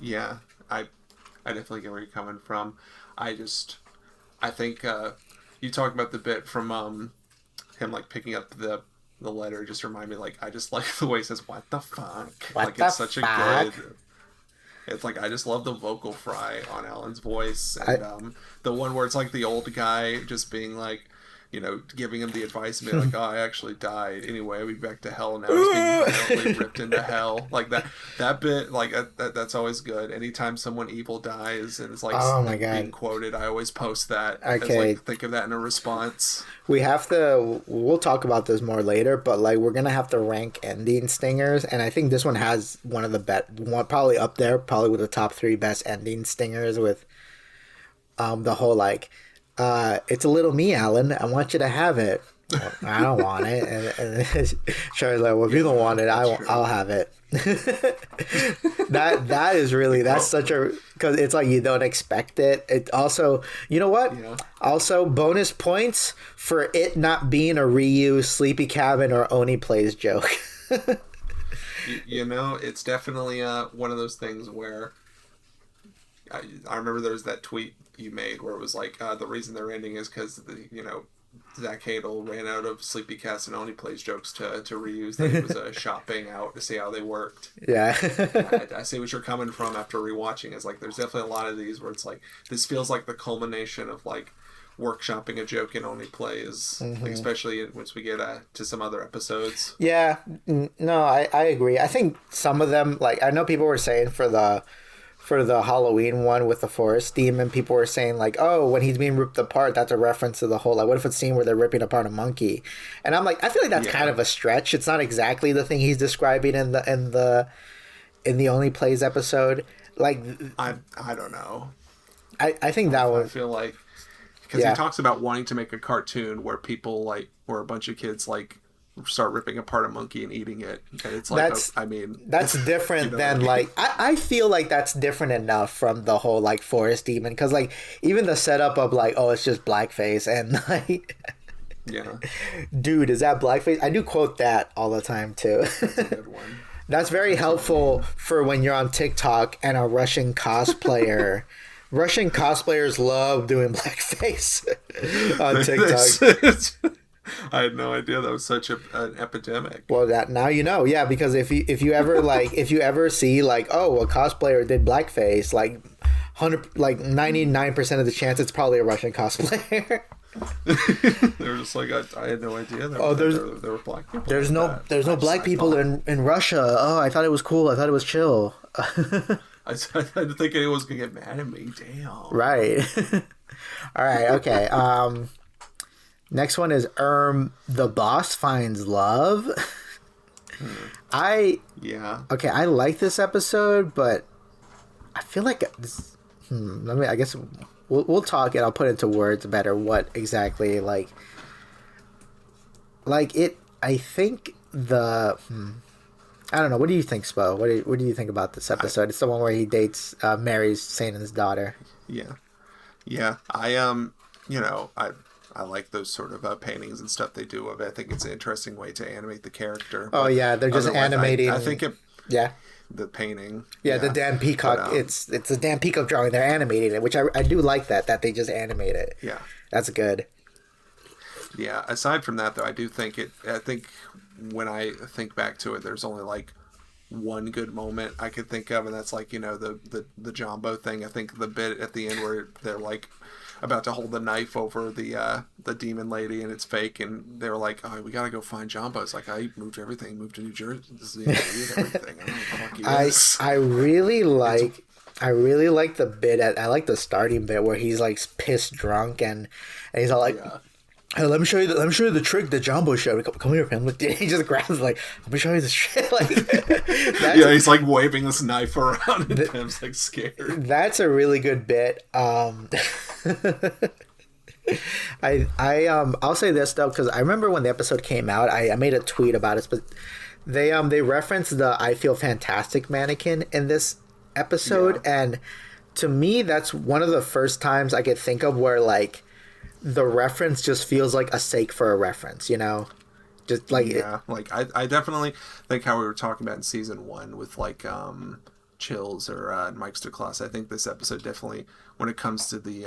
Speaker 2: Yeah, I definitely get where you're coming from. I think you talk about the bit from him like picking up the letter just remind me like I just like the way he says what the fuck. It's such a good. It's like I just love the vocal fry on Alan's voice and the one where it's like the old guy just being like, you know, giving him the advice and being like, oh, I actually died. Anyway, I'll be back to hell now. He's being violently ripped into hell. Like that bit, like that's always good. Anytime someone evil dies and it's like being quoted, I always post that.
Speaker 1: Okay.
Speaker 2: Think of that in a response.
Speaker 1: We'll talk about this more later, but like we're gonna have to rank ending stingers, and I think this one has one of the best, probably up there, probably with the top 3 best ending stingers with the whole like, it's a little me, Alan. I want you to have it. Well, I don't want it. And Charlie's like, well, if you don't want it, I'll have it. that is really, that's such a, because it's like you don't expect it. It also, you know what? Yeah. Also, bonus points for it not being a Ryu, Sleepy Cabin, or Oni Plays joke.
Speaker 2: You know, it's definitely one of those things where I remember there was that tweet you made where it was like the reason they're ending is because Zach Hadel ran out of Sleepy Casanoni plays jokes to reuse that he was shopping out to see how they worked.
Speaker 1: Yeah.
Speaker 2: I see what you're coming from after rewatching. It's like there's definitely a lot of these where it's like this feels like the culmination of like workshopping a joke in only plays, like, especially once we get to some other episodes.
Speaker 1: Yeah. No, I agree. I think some of them, like, I know people were saying for the Halloween one with the forest demon, people were saying like, oh, when he's being ripped apart, that's a reference to the whole, like, what if it's a scene where they're ripping apart a monkey? And I'm like, I feel like that's kind of a stretch. It's not exactly the thing he's describing in the only plays episode. Like,
Speaker 2: I don't know.
Speaker 1: I think that one.
Speaker 2: I feel like because he talks about wanting to make a cartoon where people like, where a bunch of kids like start ripping apart a monkey and eating it, and it's like,
Speaker 1: that's different than like I feel like that's different enough from the whole like forest demon, because like even the setup of like, oh, it's just blackface, and like,
Speaker 2: yeah,
Speaker 1: dude, is that blackface? I do quote that all the time too.
Speaker 2: That's a good one.
Speaker 1: That's very helpful for when you're on TikTok and a Russian cosplayer. Russian cosplayers love doing blackface on TikTok.
Speaker 2: I had no idea that was such an epidemic.
Speaker 1: Well, that now you know, yeah, because if you ever like if you ever see like, oh, a cosplayer did blackface, like 99% of the chance it's probably a Russian cosplayer.
Speaker 2: They were just like, I had no idea. There were black people.
Speaker 1: There's no black people in Russia. Oh, I thought it was cool. I thought it was chill.
Speaker 2: I didn't think anyone was gonna get mad at me. Damn.
Speaker 1: Right. All right. Okay. Next one is the boss finds love. I like this episode, but I feel like this. I guess we'll talk and I'll put into words better what exactly like it. I think I don't know. What do you think, Spo? What do you think about this episode? It's the one where he marries Sanen's daughter.
Speaker 2: Yeah. I like those sort of paintings and stuff they do of it. I think it's an interesting way to animate the character.
Speaker 1: Oh yeah, they're just animating.
Speaker 2: I think it.
Speaker 1: Yeah.
Speaker 2: The painting.
Speaker 1: Yeah, the Dan Peacock. But, it's a Dan Peacock drawing. They're animating it, which I do like that they just animate it.
Speaker 2: Yeah.
Speaker 1: That's good.
Speaker 2: Yeah. Aside from that, though, I think when I think back to it, there's only like one good moment I could think of, and that's like, the Jumbo thing. I think the bit at the end where they're like about to hold the knife over the demon lady and it's fake, and they were like, oh, we gotta go find Jumbo. It's like, I moved to New Jersey. This is everything. I don't know what the fuck he is.
Speaker 1: I really like the bit I like the starting bit where he's like pissed drunk and he's all like, hey, let me show you the trick that Jumbo showed. Come here, man. He just grabs like, let me show you this shit. Like,
Speaker 2: he's like waving this knife around, and Pim's like scared.
Speaker 1: That's a really good bit. I'll say this though, because I remember when the episode came out, I made a tweet about it, but they referenced the I Feel Fantastic mannequin in this episode, and to me, that's one of the first times I could think of where like the reference just feels like a sake for a reference, just like
Speaker 2: I definitely think how we were talking about in season 1 with like Chills or Mike's to Class. I think this episode definitely, when it comes to the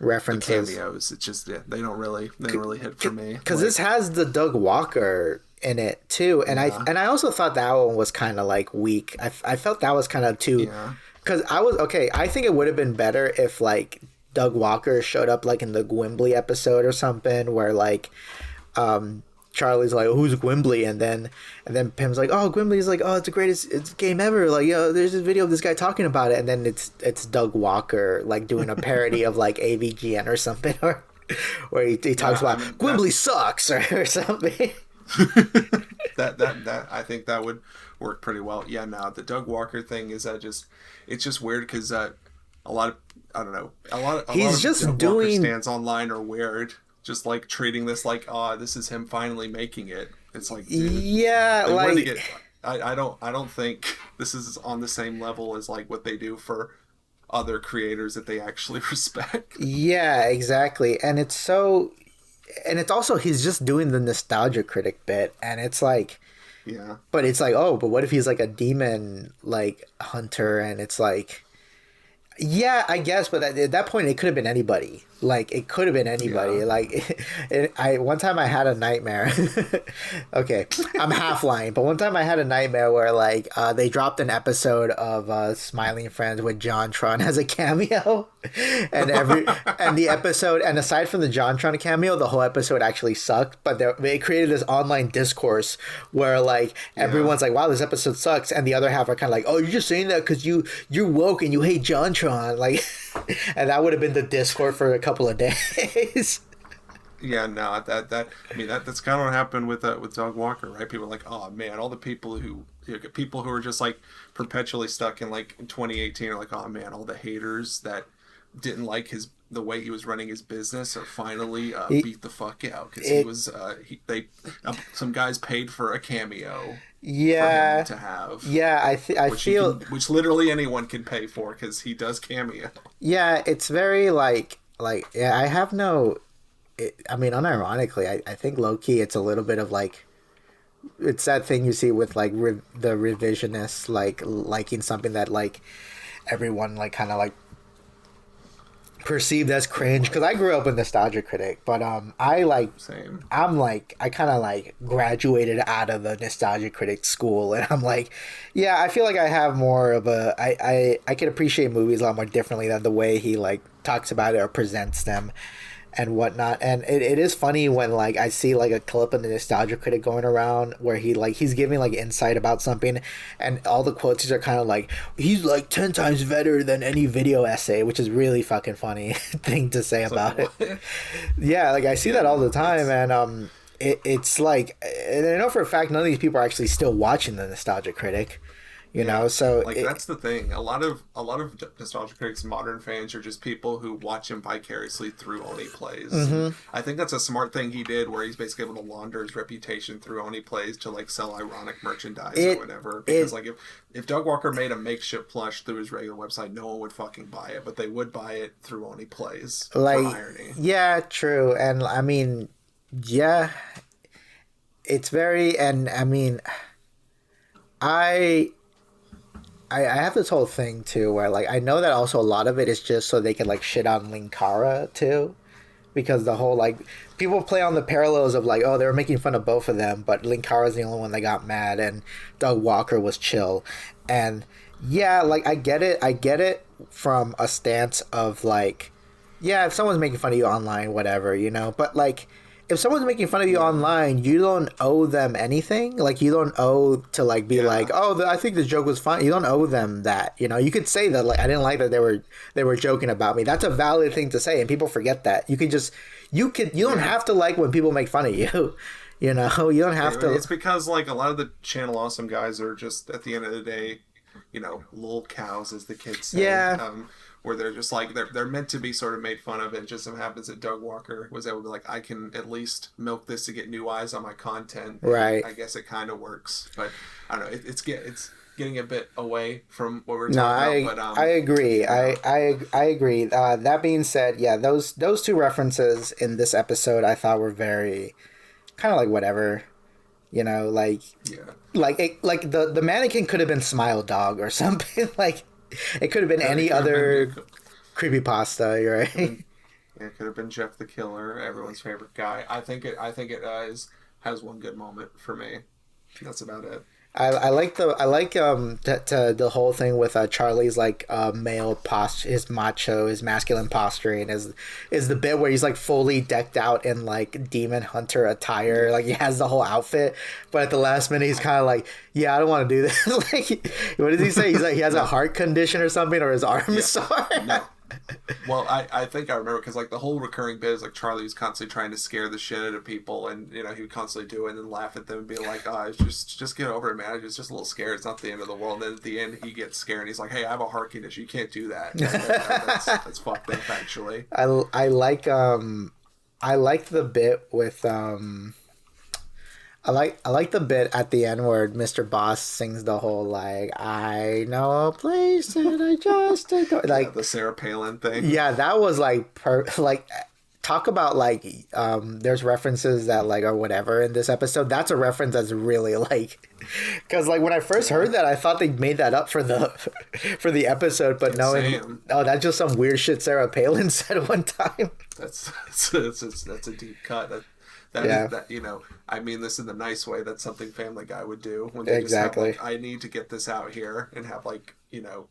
Speaker 1: references,
Speaker 2: the cameos, it's just they don't really hit for me,
Speaker 1: because this has the Doug Walker in it too, and I also thought that one was kind of like weak. I felt that was kind of too, because I think it would have been better if like Doug Walker showed up like in the Gwimbly episode or something, where like Charlie's like, who's Gwimbly, and then Pim's like, oh, Gwimbly's like, oh, it's the greatest game ever, like, there's this video of this guy talking about it, and then it's Doug Walker like doing a parody of like AVGN or something, or where he talks about Gwimbly sucks or something.
Speaker 2: that I think that would work pretty well. Yeah, no, the Doug Walker thing is it's just weird because a lot of Doug Walker stands online are weird. Just like treating this like, this is him finally making it. It's like, dude, I don't think this is on the same level as like what they do for other creators that they actually respect.
Speaker 1: Yeah, exactly. And it's also he's just doing the nostalgia critic bit, and it's like,
Speaker 2: yeah. But
Speaker 1: it's like, oh, but what if he's like a demon like hunter, and it's like, Yeah, I guess, but at that point, it could have been anybody. Like, it could have been
Speaker 2: Yeah.
Speaker 1: anybody. Like, I one time I had a nightmare. Okay, I'm half lying, but one time I had a nightmare where like they dropped an episode of Smiling Friends with John Tron as a cameo, and the episode, and aside from the John Tron cameo, the whole episode actually sucked. But they created this online discourse where like
Speaker 2: Yeah.
Speaker 1: everyone's like, "Wow, this episode sucks," and the other half are kind of like, "Oh, you're just saying that because you're woke and you hate JonTron," like, and that would have been the Discord for a couple of days.
Speaker 2: Yeah, no, that I mean that's kind of what happened with Doug Walker, right? People are like, oh man, all the people who people who are just like perpetually stuck in like in 2018 are like, oh man, all the haters that didn't like the way he was running his business are finally
Speaker 1: it,
Speaker 2: beat the fuck out because he
Speaker 1: it
Speaker 2: was some guys paid for a cameo for him
Speaker 1: yeah,
Speaker 2: to have,
Speaker 1: yeah. I feel
Speaker 2: which literally anyone can pay for because he does cameo.
Speaker 1: yeah. It's very like yeah. I have no. I mean, unironically, I think low key, it's a little bit of like it's that thing you see with like the revisionists like liking something that like everyone like kind of like perceived as cringe because I grew up a nostalgia critic, but
Speaker 2: Same.
Speaker 1: I'm like I kind of like graduated out of the nostalgia critic school, and I'm like, yeah, I feel like I have more of a I can appreciate movies a lot more differently than the way he like talks about it or presents them and whatnot. And it is funny when like I see like a clip in the nostalgia critic going around where he's giving like insight about something, and all the quotes are kind of like he's like 10 times better than any video essay, which is really fucking funny thing to say
Speaker 2: It's
Speaker 1: about
Speaker 2: like,
Speaker 1: it. Yeah, like I see
Speaker 2: yeah,
Speaker 1: that all the
Speaker 2: no,
Speaker 1: time, and it's like, and I know for a fact none of these people are actually still watching the nostalgia critic, you
Speaker 2: yeah,
Speaker 1: know. So
Speaker 2: like that's the thing. A lot of nostalgia critics, modern fans, are just people who watch him vicariously through Oni plays. And
Speaker 1: mhm.
Speaker 2: I think that's a smart thing he did, where he's basically able to launder his reputation through Oni plays to like sell ironic merchandise or
Speaker 1: it
Speaker 2: whatever. Because
Speaker 1: it
Speaker 2: like if Doug Walker made a makeshift plush through his regular website, no one would fucking buy it, but they would buy it through Oni plays for
Speaker 1: like
Speaker 2: irony.
Speaker 1: yeah, true, and I mean yeah, it's very, and I mean I I have this whole thing too where like I know that also a lot of it is just so they can like shit on Linkara too, because the whole like people play on the parallels of like, oh, they were making fun of both of them, but Linkara's the only one that got mad and Doug Walker was chill. And yeah, like I get it from a stance of like, yeah, if someone's making fun of you online, whatever, you know, but like if someone's making fun of you
Speaker 2: Yeah,
Speaker 1: online, you don't owe them anything. Like you don't owe to like be like,
Speaker 2: yeah.
Speaker 1: oh, I think the joke was fun. You don't owe them that. You know, you could say that like I didn't like that they were joking about me. That's a valid thing to say, and people forget that. You don't
Speaker 2: Yeah.
Speaker 1: have to like when people make fun of you. You know, you don't have to.
Speaker 2: It's because like a lot of the channel awesome guys are just at the end of the day, little cows as the kids say.
Speaker 1: Yeah,
Speaker 2: Where they're just like they're meant to be sort of made fun of. It just so happens that Doug Walker was able to be like, I can at least milk this to get new eyes on my content, and
Speaker 1: right.
Speaker 2: I guess it kind of works. But I don't know. It's getting a bit away from what we're
Speaker 1: No,
Speaker 2: talking about. But
Speaker 1: I agree.
Speaker 2: yeah,
Speaker 1: I agree. That being said, yeah, those two references in this episode I thought were very kind of like whatever, you know,
Speaker 2: yeah.
Speaker 1: like the mannequin could have been Smile Dog or something. Like it could have been
Speaker 2: It
Speaker 1: any
Speaker 2: could have been
Speaker 1: other creepypasta, you're right?
Speaker 2: it could have been Jeff the Killer, everyone's favorite guy. I think it has one good moment for me. That's about it.
Speaker 1: I like the whole thing with Charlie's like male posture, his macho, his masculine posturing is the bit where he's like fully decked out in like demon hunter attire, like he has the whole outfit, but at the last minute he's kind of like, yeah, I don't want to do this. Like, what does he say? He's like he has a
Speaker 2: No,
Speaker 1: heart condition or something, or his arm is
Speaker 2: yeah,
Speaker 1: sore.
Speaker 2: no. Well, I think I remember because like the whole recurring bit is like Charlie was constantly trying to scare the shit out of people, and he would constantly do it and then laugh at them and be like, "Ah, it's just get over it, man. It's just a little scared. It's not the end of the world." And then at the end, he gets scared and he's like, "Hey, I have a heart condition. You can't do that. That's fucked up, actually."
Speaker 1: I like I like the bit with I like the bit at the end where Mr. Boss sings the whole like I know a place that I just adore.
Speaker 2: Yeah,
Speaker 1: Like
Speaker 2: the Sarah Palin thing.
Speaker 1: yeah, that was like like talk about like there's references that like or whatever in this episode. That's a reference that's really like, because like when I first heard that, I thought they made that up for the for the episode, but no, oh, that's just some weird shit Sarah Palin said one time.
Speaker 2: That's a deep cut. That is, that, you know, I mean this in the nice way. That's something Family Guy would do when they
Speaker 1: Exactly.
Speaker 2: just have, like, I need to get this out here and have, like, you know,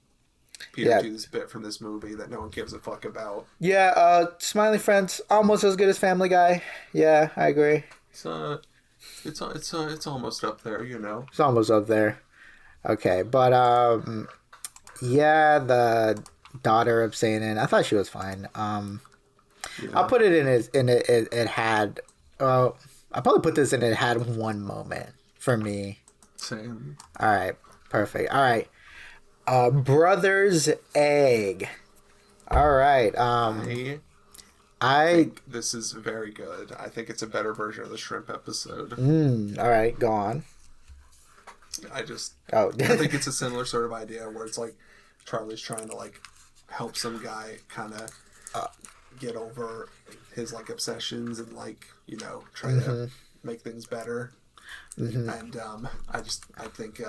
Speaker 2: Peter do this bit from this movie that no one gives a fuck about.
Speaker 1: Yeah, Smiley Friends almost as good as Family Guy. Yeah, I agree.
Speaker 2: It's almost up there, you know.
Speaker 1: It's almost up there. Okay, but yeah, the daughter abstaining. I thought she was fine. I'll put it in it had. I'll probably put this in. It had one moment for me.
Speaker 2: Same.
Speaker 1: All right, perfect. All right, Brother's Egg. All right. I
Speaker 2: think this is very good. I think it's a better version of the shrimp episode.
Speaker 1: All right, go on.
Speaker 2: I think it's a similar sort of idea where it's like Charlie's trying to like help some guy kind of get over his like obsessions and like, you know, try to make things better. And I think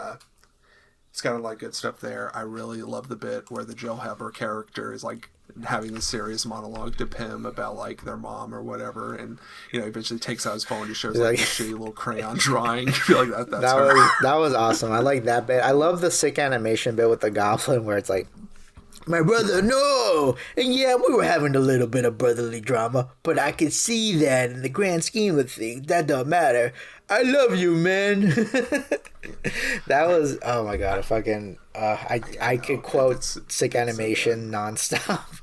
Speaker 2: it's got a lot of good stuff there. I really love the bit where the Jill Haber character is like having this serious monologue to Pym about like their mom or whatever, and you know, eventually takes out his phone and shows like a shitty little crayon drawing. I feel like
Speaker 1: that was awesome. I like that bit. I love the sick animation bit with the goblin where it's like, my brother, no! And yeah, we were having a little bit of brotherly drama, but I could see that in the grand scheme of things, that don't matter. I love you, man. That was, oh my god, I could quote sick animation nonstop.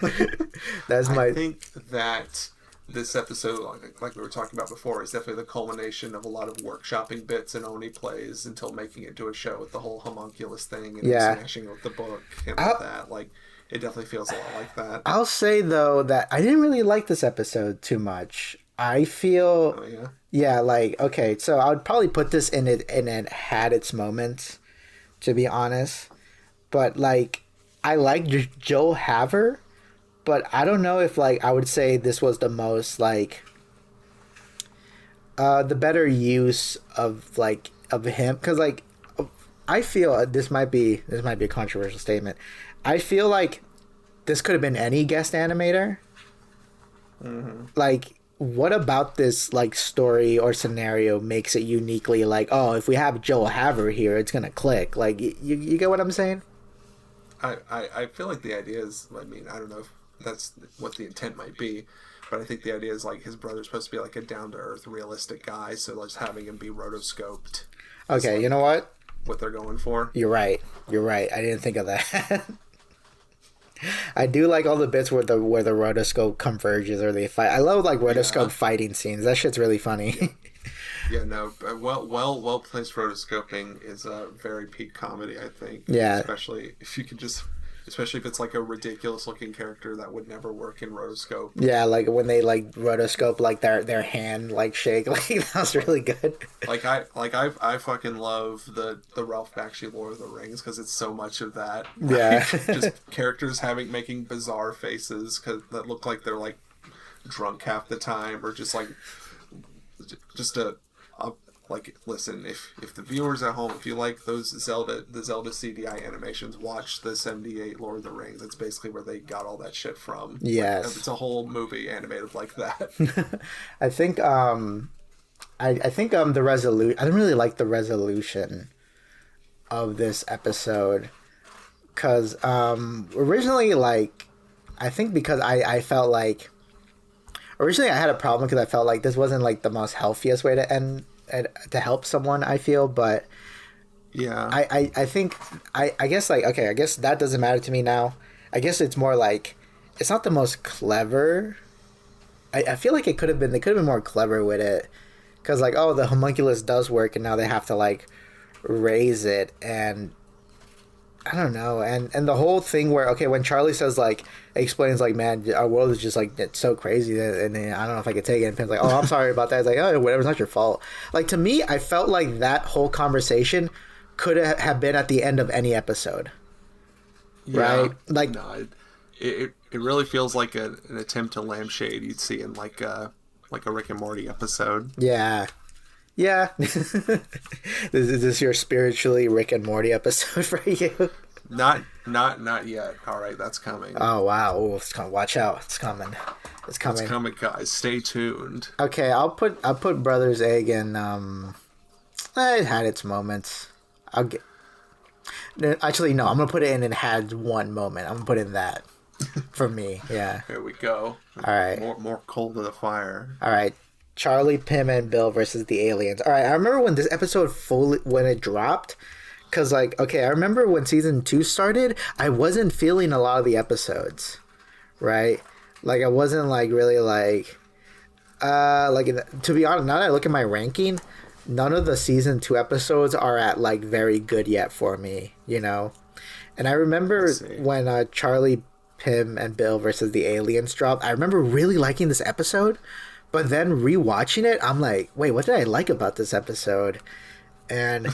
Speaker 2: I think that this episode, like we were talking about before, is definitely the culmination of a lot of workshopping bits and Oni plays until making it to a show with the whole homunculus thing and smashing with the book and all that. Like, it definitely feels a lot like that.
Speaker 1: I'll say, though, that I didn't really like this episode too much. I feel...
Speaker 2: Oh, yeah?
Speaker 1: Yeah, like, okay, so I would probably put this in it, and it had its moments, to be honest. But, like, I like Joe Haver, but I don't know if, like, I would say this was the most, like, the better use of, like, of him. Because, like, I feel, this might be a controversial statement. I feel like this could have been any guest animator. Like, what about this, like, story or scenario makes it uniquely, like, oh, if we have Joe Haver here, it's gonna click. Like, you get what I'm saying?
Speaker 2: I feel like the idea is, I mean, I don't know if that's what the intent might be, but I think the idea is like his brother's supposed to be like a down-to-earth realistic guy, so just having him be rotoscoped.
Speaker 1: Okay, like, you know what
Speaker 2: they're going for.
Speaker 1: You're right I didn't think of that. I do like all the bits where the rotoscope converges or they fight. I love like rotoscope fighting scenes. That shit's really funny.
Speaker 2: Yeah, no, well placed rotoscoping is a very peak comedy, I think.
Speaker 1: Yeah,
Speaker 2: especially if it's like a ridiculous looking character that would never work in rotoscope.
Speaker 1: Yeah, like when they like rotoscope like their hand like shake, like that was really good.
Speaker 2: I fucking love the Ralph Bakshi Lord of the Rings because it's so much of that.
Speaker 1: Yeah,
Speaker 2: just characters making bizarre faces that look like they're like drunk half the time, or just like like, listen, if the viewers at home, if you like the Zelda CDI animations, watch the 78 Lord of the Rings. That's basically where they got all that shit from.
Speaker 1: Yes.
Speaker 2: Like, it's a whole movie animated like that.
Speaker 1: I think the resolution, I didn't really like the resolution of this episode because originally, like, I think because I felt like originally I had a problem because I felt like this wasn't like the most healthiest way to end to help someone, I feel, but
Speaker 2: yeah,
Speaker 1: I think I guess like, okay, I guess that doesn't matter to me now. I guess it's more like it's not the most clever. I feel like they could have been more clever with it because like, oh, the homunculus does work and now they have to like raise it, and I don't know, and the whole thing where, okay, when Charlie says like, explains like, man, our world is just like, it's so crazy, and then I don't know if I could take it, and Pim's like, oh, I'm sorry about that. It's like, oh, whatever, it's not your fault. Like, to me, I felt like that whole conversation could have been at the end of any episode, right? Like,
Speaker 2: no, it it really feels like an attempt to lampshade you'd see in like a Rick and Morty episode.
Speaker 1: Yeah. Yeah. Is this your spiritually Rick and Morty episode for you?
Speaker 2: Not yet. All right, that's coming.
Speaker 1: Oh wow! Ooh, it's coming. Watch out! It's coming. It's coming.
Speaker 2: It's coming, guys. Stay tuned.
Speaker 1: Okay, I'll put Brother's Egg in. It had its moments. Actually, no. I'm gonna put it in. It had one moment. I'm gonna put in that for me. Yeah.
Speaker 2: Here we go.
Speaker 1: All right.
Speaker 2: More coal to the fire.
Speaker 1: All right. Charlie, Pim, and Bill versus the aliens. All right. I remember when this episode when it dropped. Because, like, okay, I remember when season 2 started, I wasn't feeling a lot of the episodes, right? Like, I wasn't, like, really, to be honest, now that I look at my ranking, none of the season 2 episodes are at, like, very good yet for me, you know? And I remember when Charlie, Pim, and Bill versus the aliens dropped, I remember really liking this episode, but then rewatching it, I'm like, wait, what did I like about this episode? And...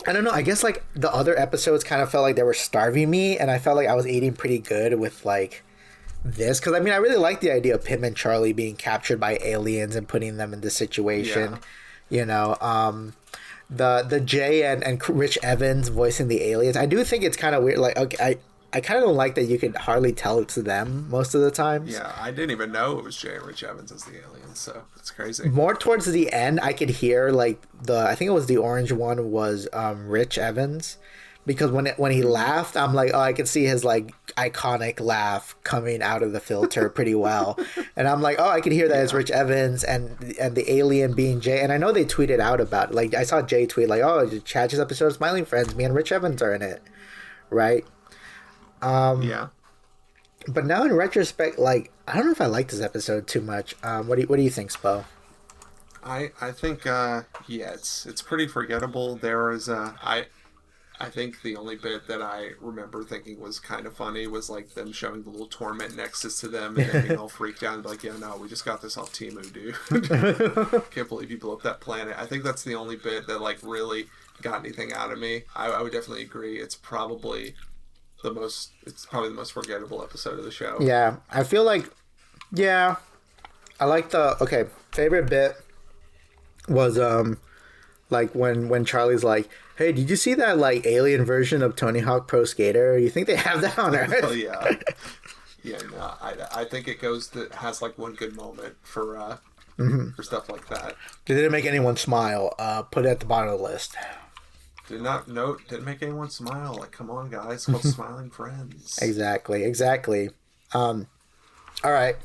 Speaker 1: I don't know. I guess like the other episodes kind of felt like they were starving me, and I felt like I was eating pretty good with like this. Because I mean, I really like the idea of Pim and Charlie being captured by aliens and putting them in this situation. Yeah. You know, the Jay and Rich Evans voicing the aliens. I do think it's kind of weird. Like, okay, I kind of don't like that you can hardly tell it's them most of the times.
Speaker 2: Yeah, I didn't even know it was Jay and Rich Evans as the aliens, so it's crazy.
Speaker 1: More towards the end, I could hear like I think it was the orange one was Rich Evans, because when he laughed, I'm like, oh, I could see his like iconic laugh coming out of the filter pretty well, and I'm like, oh, I could hear that as Rich Evans and the alien being Jay, and I know they tweeted out about it. Like I saw Jay tweet like, oh, Chad's episode of Smiling Friends, me and Rich Evans are in it, right?
Speaker 2: Yeah.
Speaker 1: But now in retrospect, like, I don't know if I like this episode too much. What do you think, Spo?
Speaker 2: I think it's pretty forgettable. There is I think the only bit that I remember thinking was kind of funny was like them showing the little torment nexus to them and then being all freaked out and be like, yeah, no, we just got this off Temu, dude. Can't believe you blew up that planet. I think that's the only bit that like really got anything out of me. I would definitely agree. It's probably the most forgettable episode of the show.
Speaker 1: Yeah, I feel like, yeah, I like favorite bit was like when Charlie's like, hey, did you see that like alien version of Tony Hawk Pro Skater? You think they have that on Earth?
Speaker 2: Oh yeah. Yeah, no, I think it has like one good moment for stuff like that.
Speaker 1: They didn't make anyone smile. Put it at the bottom of the list.
Speaker 2: Didn't make anyone smile. Like, come on, guys. It's called Smiling Friends.
Speaker 1: Exactly. All right.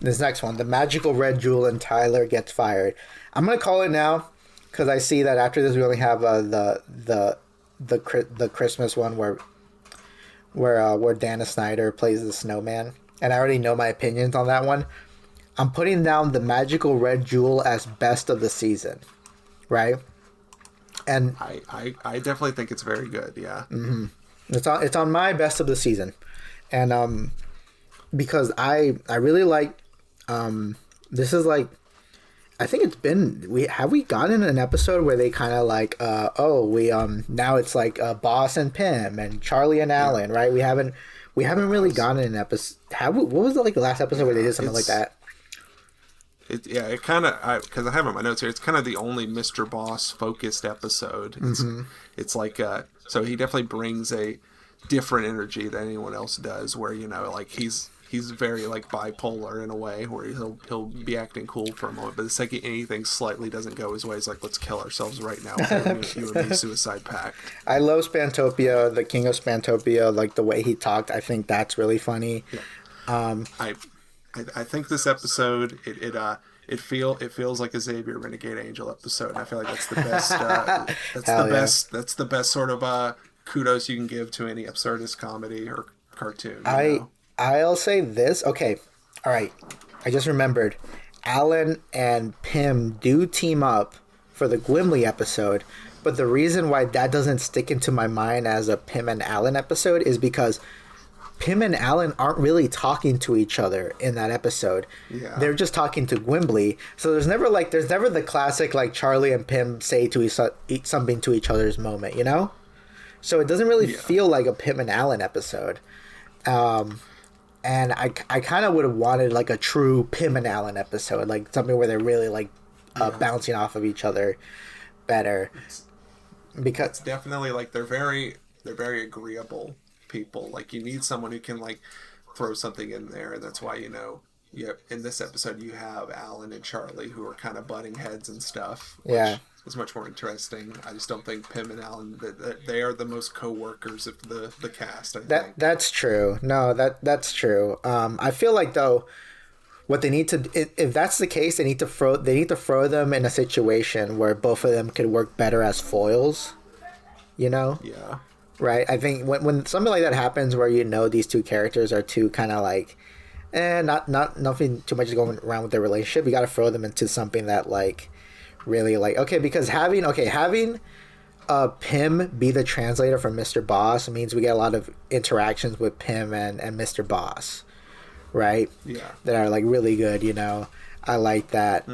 Speaker 1: This next one. The magical red jewel and Tyler gets fired. I'm going to call it now because I see that after this we only have the Christmas one where Dana Snyder plays the snowman. And I already know my opinions on that one. I'm putting down the magical red jewel as best of the season. Right? And
Speaker 2: I definitely think it's very good. Yeah.
Speaker 1: Mm-hmm. It's on my best of the season, and because I really like this is like I think it's been we gotten an episode where they kind of like now it's like Boss and Pim and Charlie and Alan, right? We haven't really gotten an episode. What was the last episode where they did something like that?
Speaker 2: It kind of, because I have it in my notes here, it's kind of the only Mr. Boss focused episode. It's like, so he definitely brings a different energy than anyone else does, where, you know, like he's very like bipolar in a way, where he'll be acting cool for a moment, but the second anything slightly doesn't go his way, he's like, let's kill ourselves right now. You and me, suicide pact.
Speaker 1: I love Spantopia, the king of Spantopia, like the way he talked. I think that's really funny.
Speaker 2: Yeah. I think this episode it feels like a Xavier Renegade Angel episode. And I feel like that's the best. That's the best sort of kudos you can give to any absurdist comedy or cartoon.
Speaker 1: I'll say this. Okay, all right. I just remembered. Alan and Pim do team up for the Gimli episode, but the reason why that doesn't stick into my mind as a Pim and Alan episode is because Pim and Alan aren't really talking to each other in that episode. Yeah. They're just talking to Gimli. So there's never the classic like Charlie and Pim say something to each other's moment, you know? So it doesn't really feel like a Pim and Alan episode. And I kind of would have wanted like a true Pim and Alan episode, like something where they're really like bouncing off of each other better. Because
Speaker 2: It's definitely like they're very agreeable people. Like you need someone who can like throw something in there, and that's why in this episode you have Alan and Charlie who are kind of butting heads and stuff,
Speaker 1: yeah,
Speaker 2: which is much more interesting. I just don't think Pim and Alan they are the most co-workers of the cast. I think
Speaker 1: that's true. No, that's true. I feel like though, what they need to, if that's the case, they need to throw them in a situation where both of them could work better as foils. You know?
Speaker 2: Yeah.
Speaker 1: Right. I think when something like that happens, where these two characters are too kind of like, not nothing too much is going around with their relationship. You got to throw them into something that like really like because having Pim be the translator for Mr. Boss means we get a lot of interactions with Pim and Mr. Boss, right?
Speaker 2: Yeah.
Speaker 1: That are like really good. I like that.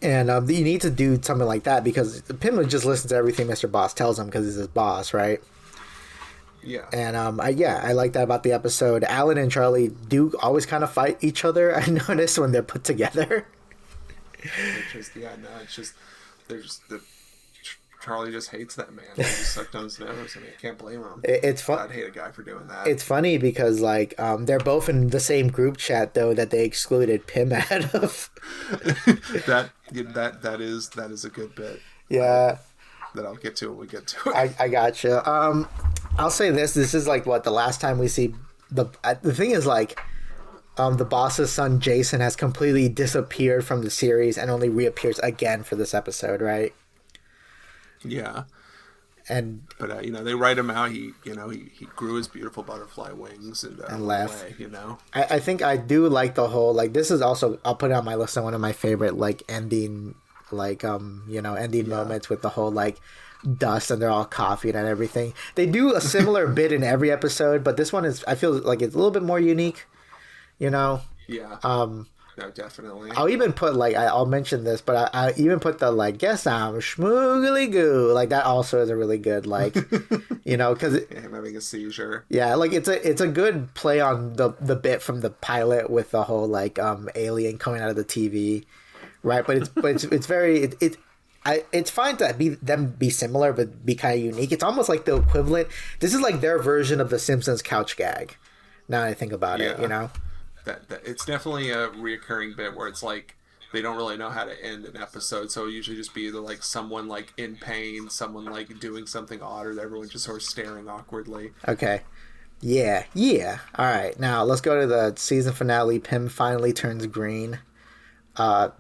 Speaker 1: And you need to do something like that because Pim would just listen to everything Mr. Boss tells him because he's his boss, right?
Speaker 2: Yeah.
Speaker 1: And I like that about the episode. Alan and Charlie do always kind of fight each other. I noticed when they're put together.
Speaker 2: It's just there's the Charlie just hates that man. He just sucked on his nose. I mean, I can't blame him.
Speaker 1: It's fun.
Speaker 2: I'd hate a guy for doing that.
Speaker 1: It's funny because like they're both in the same group chat though that they excluded Pim out of.
Speaker 2: that is a good bit.
Speaker 1: Yeah.
Speaker 2: That I'll get to when we get to it.
Speaker 1: I gotcha. I'll say this. This is like the last time we see the thing is like the boss's son Jason has completely disappeared from the series and only reappears again for this episode, right?
Speaker 2: Yeah.
Speaker 1: But
Speaker 2: they write him out. He grew his beautiful butterfly wings and
Speaker 1: left.
Speaker 2: Away,
Speaker 1: I think I do like the whole like this is also I'll put it on my list of one of my favorite like ending moments with the whole like dust and they're all coffeeing and everything. They do a similar bit in every episode, but this one is I feel like it's a little bit more unique.
Speaker 2: Yeah. No, definitely.
Speaker 1: I'll even put like I'll mention this, but I even put the like guess I'm schmoogly goo like that also is a really good like because
Speaker 2: him having a seizure.
Speaker 1: Yeah, like it's a good play on the bit from the pilot with the whole like alien coming out of the TV, right? But it's very it's fine to be similar but be kind of unique. It's almost like the equivalent. This is like their version of the Simpsons couch gag. Now that I think about it,
Speaker 2: That it's definitely a reoccurring bit where it's like they don't really know how to end an episode, so it'll usually just be either like someone like in pain, someone like doing something odd, or everyone just sort of staring awkwardly.
Speaker 1: Okay. Yeah. All right, now let's go to the season finale. Pim finally turns green. I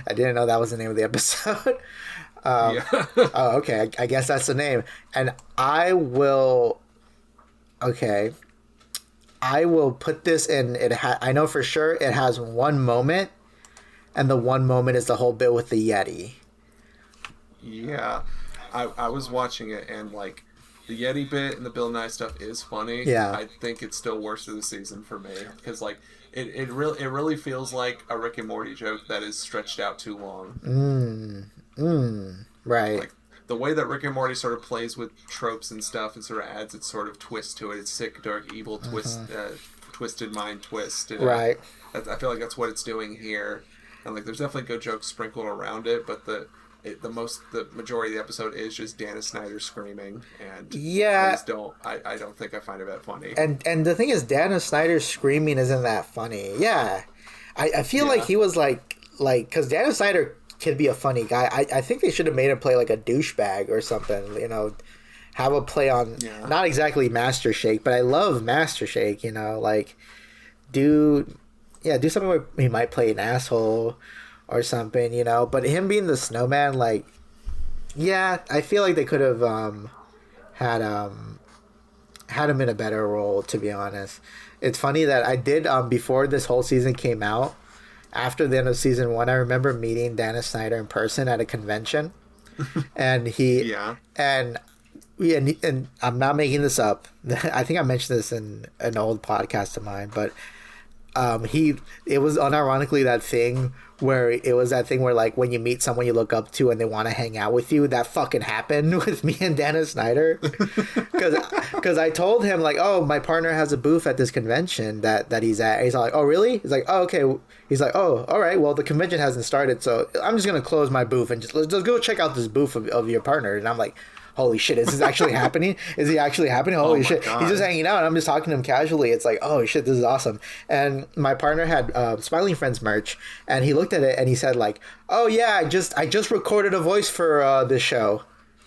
Speaker 1: didn't know that was the name of the episode.
Speaker 2: Yeah.
Speaker 1: Oh, okay. I guess that's the name. And I will put this in. I know for sure it has one moment, and the one moment is the whole bit with the Yeti.
Speaker 2: Yeah, I was watching it and like the Yeti bit and the Bill Nye stuff is funny.
Speaker 1: Yeah,
Speaker 2: I think it's still worst of the season for me because like it really feels like a Rick and Morty joke that is stretched out too long.
Speaker 1: Right.
Speaker 2: Like, the way that Rick and Morty sort of plays with tropes and stuff and sort of adds its sort of twist to it, it's sick, dark, evil twist, twisted mind twist.
Speaker 1: Right.
Speaker 2: I feel like that's what it's doing here, and like there's definitely good jokes sprinkled around it, but the majority of the episode is just Dana Snyder screaming, and
Speaker 1: yeah,
Speaker 2: I don't think I find it that funny.
Speaker 1: And the thing is, Dana Snyder screaming isn't that funny. Yeah, I feel like he was like because Dana Snyder can be a funny guy. I think they should have made him play like a douchebag or something, have a play on not exactly Master Shake, but I love Master Shake, like do something where he might play an asshole or something, but him being the snowman, like I feel like they could have had him in a better role, to be honest. It's funny that I did before this whole season came out. After the end of season 1, I remember meeting Dana Snyder in person at a convention, and and I'm not making this up. I think I mentioned this in an old podcast of mine, but it was unironically that thing where like when you meet someone you look up to and they want to hang out with you. That fucking happened with me and Dana Snyder, because I told him like, oh, my partner has a booth at this convention that he's at. And he's like, oh really? He's like, oh okay. He's like, oh all right, well the convention hasn't started, so I'm just gonna close my booth and just let's go check out this booth of your partner. And I'm like, holy shit, is this actually happening? Is he actually happening? Holy shit. God. He's just hanging out and I'm just talking to him casually. It's like, oh shit, this is awesome. And my partner had Smiling Friends merch, and he looked at it and he said like, oh yeah, I just recorded a voice for this show.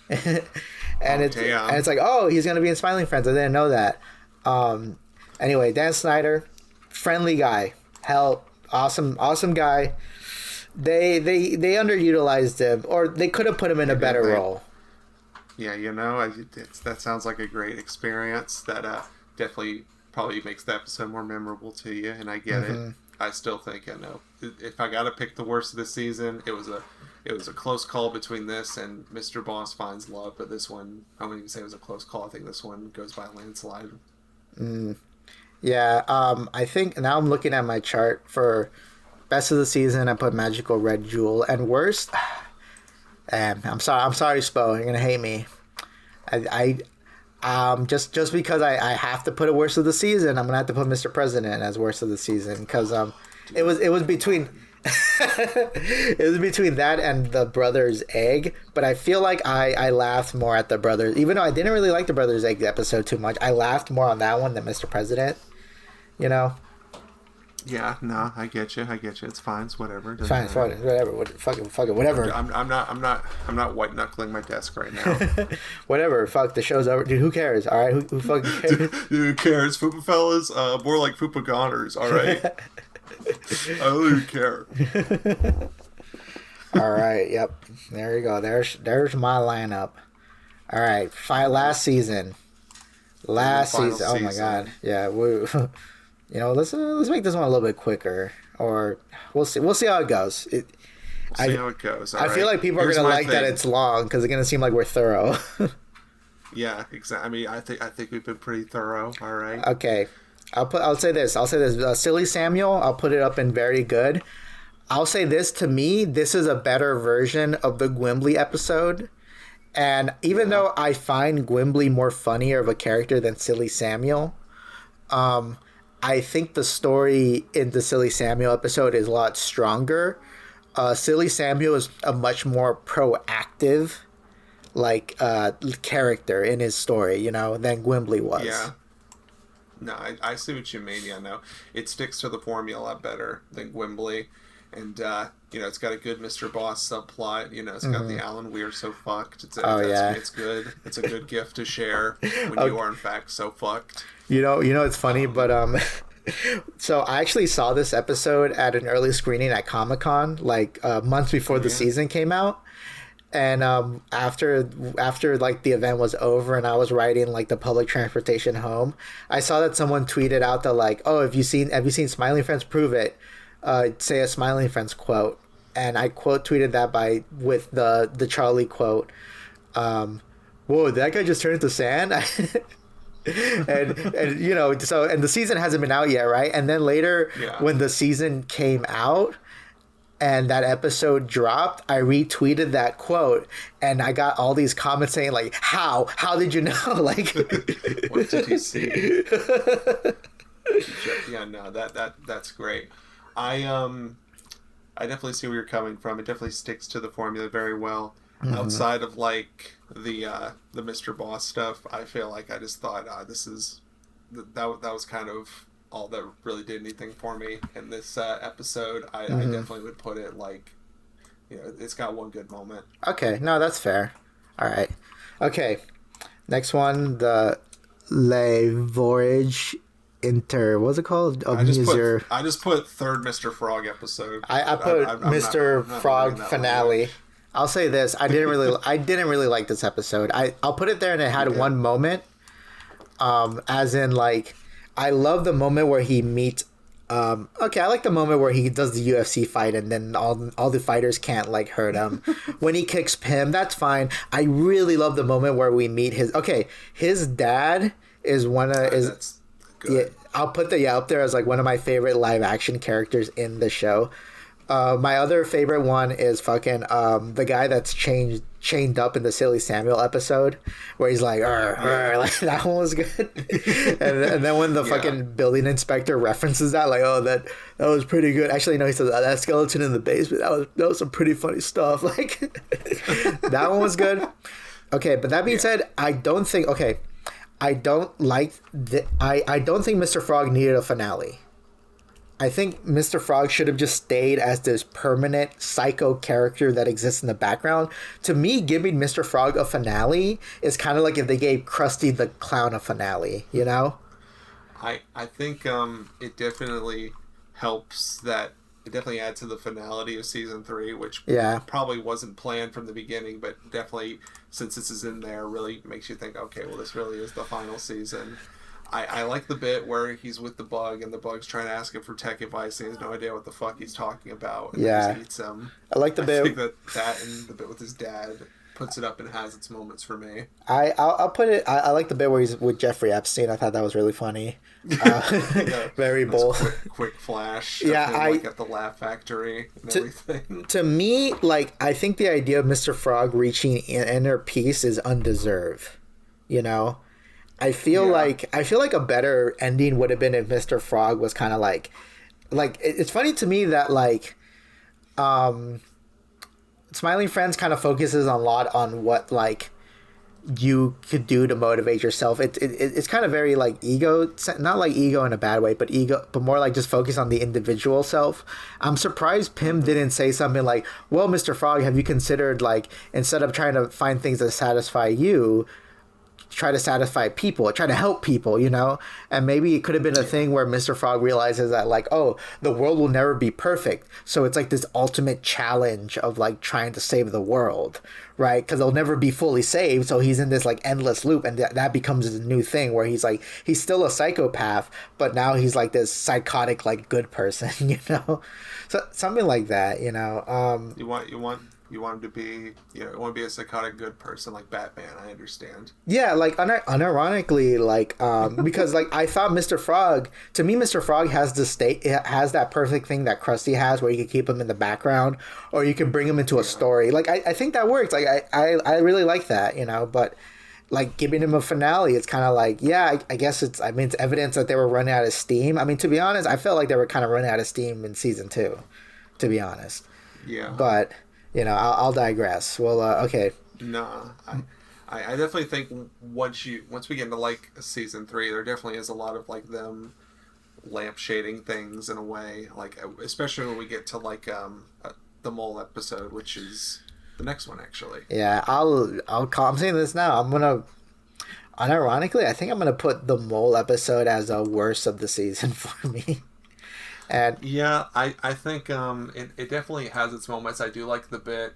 Speaker 1: and it's like, oh, he's gonna be in Smiling Friends. I didn't know that. Anyway, Dan Snyder, friendly guy. Hell, awesome guy. They underutilized him, or they could have put him in a better role.
Speaker 2: Yeah, that sounds like a great experience. That definitely probably makes the episode more memorable to you, and I get it. I still think, if I got to pick the worst of the season, it was a close call between this and Mr. Boss Finds Love, but this one, I wouldn't even say it was a close call. I think this one goes by a landslide.
Speaker 1: Yeah, I think now I'm looking at my chart for best of the season. I put Magical Red Jewel, and worst. I'm sorry, Spo. You're gonna hate me. Just because I have to put a worst of the season, I'm gonna have to put Mr. President as worst of the season, because it was between that and the Brother's Egg. But I feel like I laughed more at the Brothers, even though I didn't really like the Brother's Egg episode too much. I laughed more on that one than Mr. President. You know.
Speaker 2: Yeah, no, I get you. It's fine. It's whatever.
Speaker 1: It's fine. Whatever. Fuck it. Whatever.
Speaker 2: I'm not white knuckling my desk right now.
Speaker 1: Whatever. Fuck, the show's over. Dude, who cares? All right, who fucking cares?
Speaker 2: Dude, who cares? Fupa Fellas, more like Fupa Goners. All right. I don't even care.
Speaker 1: All right. Yep. There you go. There's my lineup. All right. Last season. Oh my god. Yeah. Let's make this one a little bit quicker, or we'll see. We'll see how it goes.
Speaker 2: We'll see how it goes.
Speaker 1: I feel like people are gonna like that it's long, because it's gonna seem like we're thorough.
Speaker 2: Yeah, exactly. I mean, I think we've been pretty thorough. All right.
Speaker 1: Okay, I'll say this. Silly Samuel. I'll put it up in very good. I'll say this. To me, this is a better version of the Gwimbly episode. And even though I find Gwimbly more funnier of a character than Silly Samuel, I think the story in the Silly Samuel episode is a lot stronger. Silly Samuel is a much more proactive, character in his story, than Gwimbly was.
Speaker 2: Yeah. No, I see what you mean. Yeah, no, it sticks to the formula better than Gwimbly, and it's got a good Mr. Boss subplot. It's got the Alan We're so fucked. It's good. It's a good gift to share when you are in fact so fucked.
Speaker 1: It's funny, but so I actually saw this episode at an early screening at Comic-Con, months before the season came out. And after the event was over and I was riding the public transportation home, I saw that someone tweeted out that oh, have you seen Smiling Friends? Prove it. Say a Smiling Friends quote. And I quote tweeted that with the Charlie quote. Whoa, that guy just turned into sand. and the season hasn't been out yet, right? And then later, when the season came out and that episode dropped, I retweeted that quote, and I got all these comments saying how did you know?
Speaker 2: What did you see? Yeah, no, that's great. I definitely see where you're coming from. It definitely sticks to the formula very well. Outside of the Mr. Boss stuff, I feel like I just thought that was kind of all that really did anything for me in this episode. I definitely would put it it's got one good moment. Okay, no, that's fair. All right, okay, next one, the Le Voyage Inter. What's it called? I just put third Mr. Frog episode. I put Mr. Frog finale. I'll say this: I didn't really like this episode. I'll put it there, and it had one moment. As in, I love the moment where he meets. I like the moment where he does the UFC fight, and then all the fighters can't hurt him. When he kicks Pim, that's fine. I really love the moment where we meet his dad is good.
Speaker 1: Yeah, I'll put the up there as like one of my favorite live action characters in the show. My other favorite one is fucking the guy that's chained up in the Silly Samuel episode, where he's like, like that one was good. and then when the fucking building inspector references that, like, oh, that was pretty good. Actually, no, he says that skeleton in the basement, that was some pretty funny stuff. Like that one was good. Okay, but that being said, I don't think I don't think Mr. Frog needed a finale. I think Mr. Frog should have just stayed as this permanent psycho character that exists in the background. To me, giving Mr. Frog a finale is kind of like if they gave Krusty the Clown a finale, you know?
Speaker 2: I think it definitely helps that it definitely adds to the finality of season 3, which probably wasn't planned from the beginning, but definitely since this is in there, really makes you think, okay, well, this really is the final season. I like the bit where he's with the bug and the bug's trying to ask him for tech advice and he has no idea what the fuck he's talking about and just eats him.
Speaker 1: I like the bit.
Speaker 2: I think that and the bit with his dad puts it up and has its moments for me.
Speaker 1: I'll put it. I like the bit where he's with Jeffrey Epstein. I thought that was really funny. Very bold.
Speaker 2: Quick flash.
Speaker 1: Yeah,
Speaker 2: like at the Laugh Factory and everything.
Speaker 1: To me, like I think the idea of Mr. Frog reaching inner peace is undeserved. You know. I feel like a better ending would have been if Mr. Frog was kind of like it's funny to me that like Smiling Friends kind of focuses a lot on what like you could do to motivate yourself. It's kind of very like ego, not like ego in a bad way, but more like just focus on the individual self. I'm surprised Pym didn't say something like, well, Mr. Frog, have you considered like instead of trying to find things that satisfy you, try to satisfy people, try to help people, you know? And maybe it could have been a thing where Mr. Frog realizes that like, oh, the world will never be perfect. So it's like this ultimate challenge of like trying to save the world, right? Because they'll never be fully saved. So he's in this like endless loop. And that becomes a new thing where he's like, he's still a psychopath, but now he's like this psychotic, like good person, you know? So something like that, you know?
Speaker 2: You want him to be, you want to be a psychotic good person like Batman. I understand.
Speaker 1: Yeah, like unironically, like because like I thought Mr. Frog, to me, Mr. Frog has has that perfect thing that Krusty has, where you can keep him in the background, or you can bring him into a story. Like I think that works. Like I really like that, you know. But like giving him a finale, it's kind of like, yeah, I guess it's evidence that they were running out of steam. I mean, to be honest, I felt like they were kind of running out of steam in season 2, to be honest.
Speaker 2: Yeah.
Speaker 1: But. You know, I'll digress. Well, okay.
Speaker 2: Nah, I definitely think once we get into like season 3, there definitely is a lot of like them lampshading things in a way, like especially when we get to like the mole episode, which is the next one actually.
Speaker 1: Yeah, I'm saying this now. Unironically, I think I'm gonna put the mole episode as a worst of the season for me. And
Speaker 2: yeah, I think it definitely has its moments. I do like the bit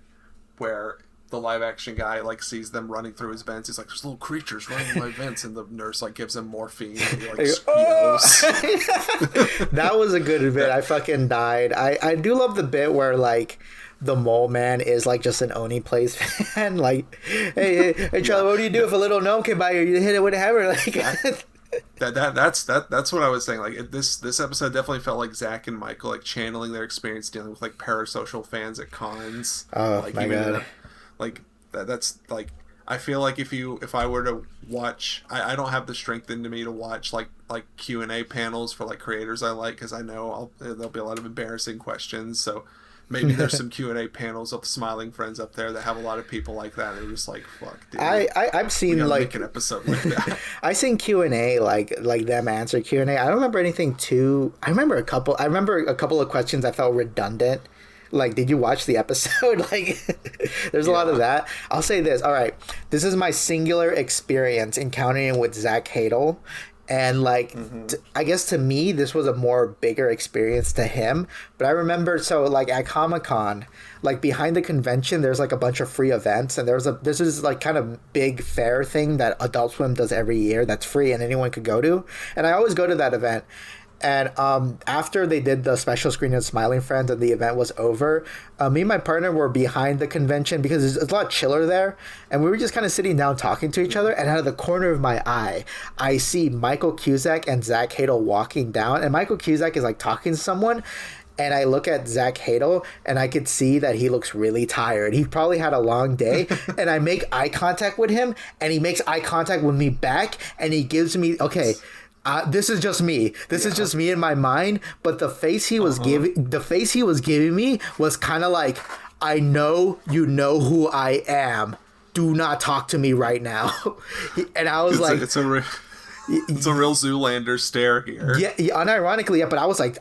Speaker 2: where the live action guy like sees them running through his vents. He's like, "There's little creatures running my vents," and the nurse like gives him morphine. And he like squeals.
Speaker 1: That was a good bit. I fucking died. I do love the bit where like the mole man is like just an Oni Plays fan. Like, hey Charlie, what do you do if a little gnome came by you hit it with a hammer? Like.
Speaker 2: That's what I was saying. Like this episode definitely felt like Zach and Michael like channeling their experience dealing with like parasocial fans at cons.
Speaker 1: Oh
Speaker 2: like,
Speaker 1: my god!
Speaker 2: That's like I feel like if I were to watch, I don't have the strength into me to watch like Q&A panels for like creators I like, because I know there'll be a lot of embarrassing questions. So maybe there's some Q&A panels of Smiling Friends up there that have a lot of people like that, and they're just like, fuck, dude.
Speaker 1: I've seen like
Speaker 2: make an episode like that.
Speaker 1: I've seen Q&A like them answer Q&A. I don't remember anything too. I remember a couple of questions I felt redundant. Like, did you watch the episode? Like, there's a lot of that. I'll say this. All right, this is my singular experience encountering with Zach Hadel. And like, I guess to me, this was a more bigger experience to him. But I remember, so like at Comic-Con, like behind the convention, there's like a bunch of free events. And this is like kind of big fair thing that Adult Swim does every year that's free and anyone could go to. And I always go to that event. And after they did the special screening of Smiling Friends and the event was over, me and my partner were behind the convention because it's a lot chiller there. And we were just kind of sitting down talking to each other. And out of the corner of my eye, I see Michael Cusack and Zach Hadel walking down. And Michael Cusack is like talking to someone. And I look at Zach Hadel and I could see that he looks really tired. He probably had a long day. And I make eye contact with him and he makes eye contact with me back. And he gives me, okay, this is just me. This is just me in my mind. But the face he was giving me was kind of like, I know you know who I am. Do not talk to me right now. And I was
Speaker 2: it's a real Zoolander stare here.
Speaker 1: Yeah, unironically, yeah. But I was like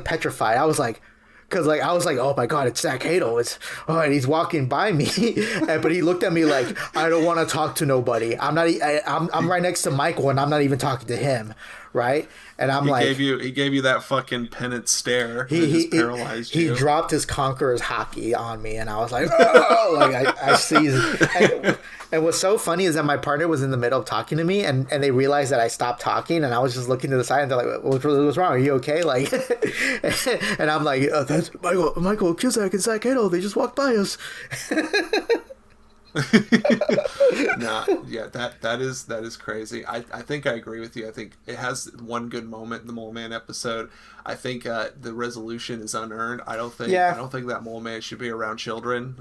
Speaker 1: petrified. I was like, oh my god, it's Zach Hadel. And he's walking by me, but he looked at me like, I don't want to talk to nobody. I'm right next to Michael, and I'm not even talking to him, right? And
Speaker 2: he gave you that fucking penitent stare. He paralyzed you.
Speaker 1: He dropped his Conqueror's hockey on me, and I was like, oh, like I seized. And what's so funny is that my partner was in the middle of talking to me, and they realized that I stopped talking, and I was just looking to the side, and they're like, what's wrong? Are you okay? Like, and I'm like, oh, that's Michael Cusack and Zach Hadel. They just walked by us.
Speaker 2: That is crazy. I think I agree with you. I think it has one good moment in the Mole Man episode. I think the resolution is unearned. I don't think that Mole Man should be around children.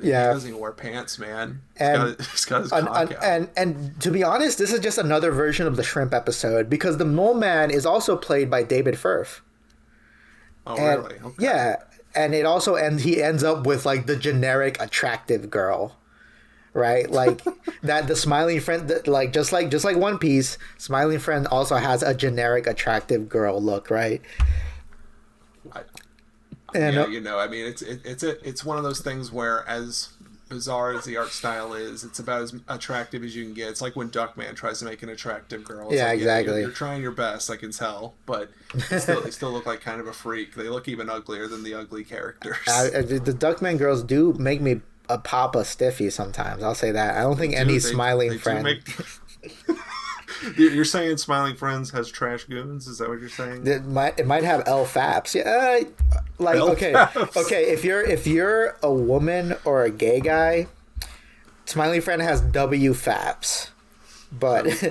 Speaker 2: He doesn't even wear pants, man. He's got his cock out.
Speaker 1: And to be honest, this is just another version of the shrimp episode because the Mole Man is also played by David Firth.
Speaker 2: Oh, really? Okay.
Speaker 1: Yeah. And it also he ends up with like the generic attractive girl. Right, like that. The Smiling Friend, like just like One Piece, Smiling Friend also has a generic attractive girl look, right?
Speaker 2: I mean, it's one of those things where, as bizarre as the art style is, it's about as attractive as you can get. It's like when Duckman tries to make an attractive girl. It's
Speaker 1: exactly.
Speaker 2: You're trying your best, I can tell, but they still look like kind of a freak. They look even uglier than the ugly characters.
Speaker 1: The Duckman girls do make me pop a stiffy sometimes. I'll say that. I don't think any Smiling Friend.
Speaker 2: You're saying Smiling Friends has trash goons? Is that what you're saying?
Speaker 1: It might have L Faps. Yeah, like okay. If you're a woman or a gay guy, Smiling Friend has W Faps. But it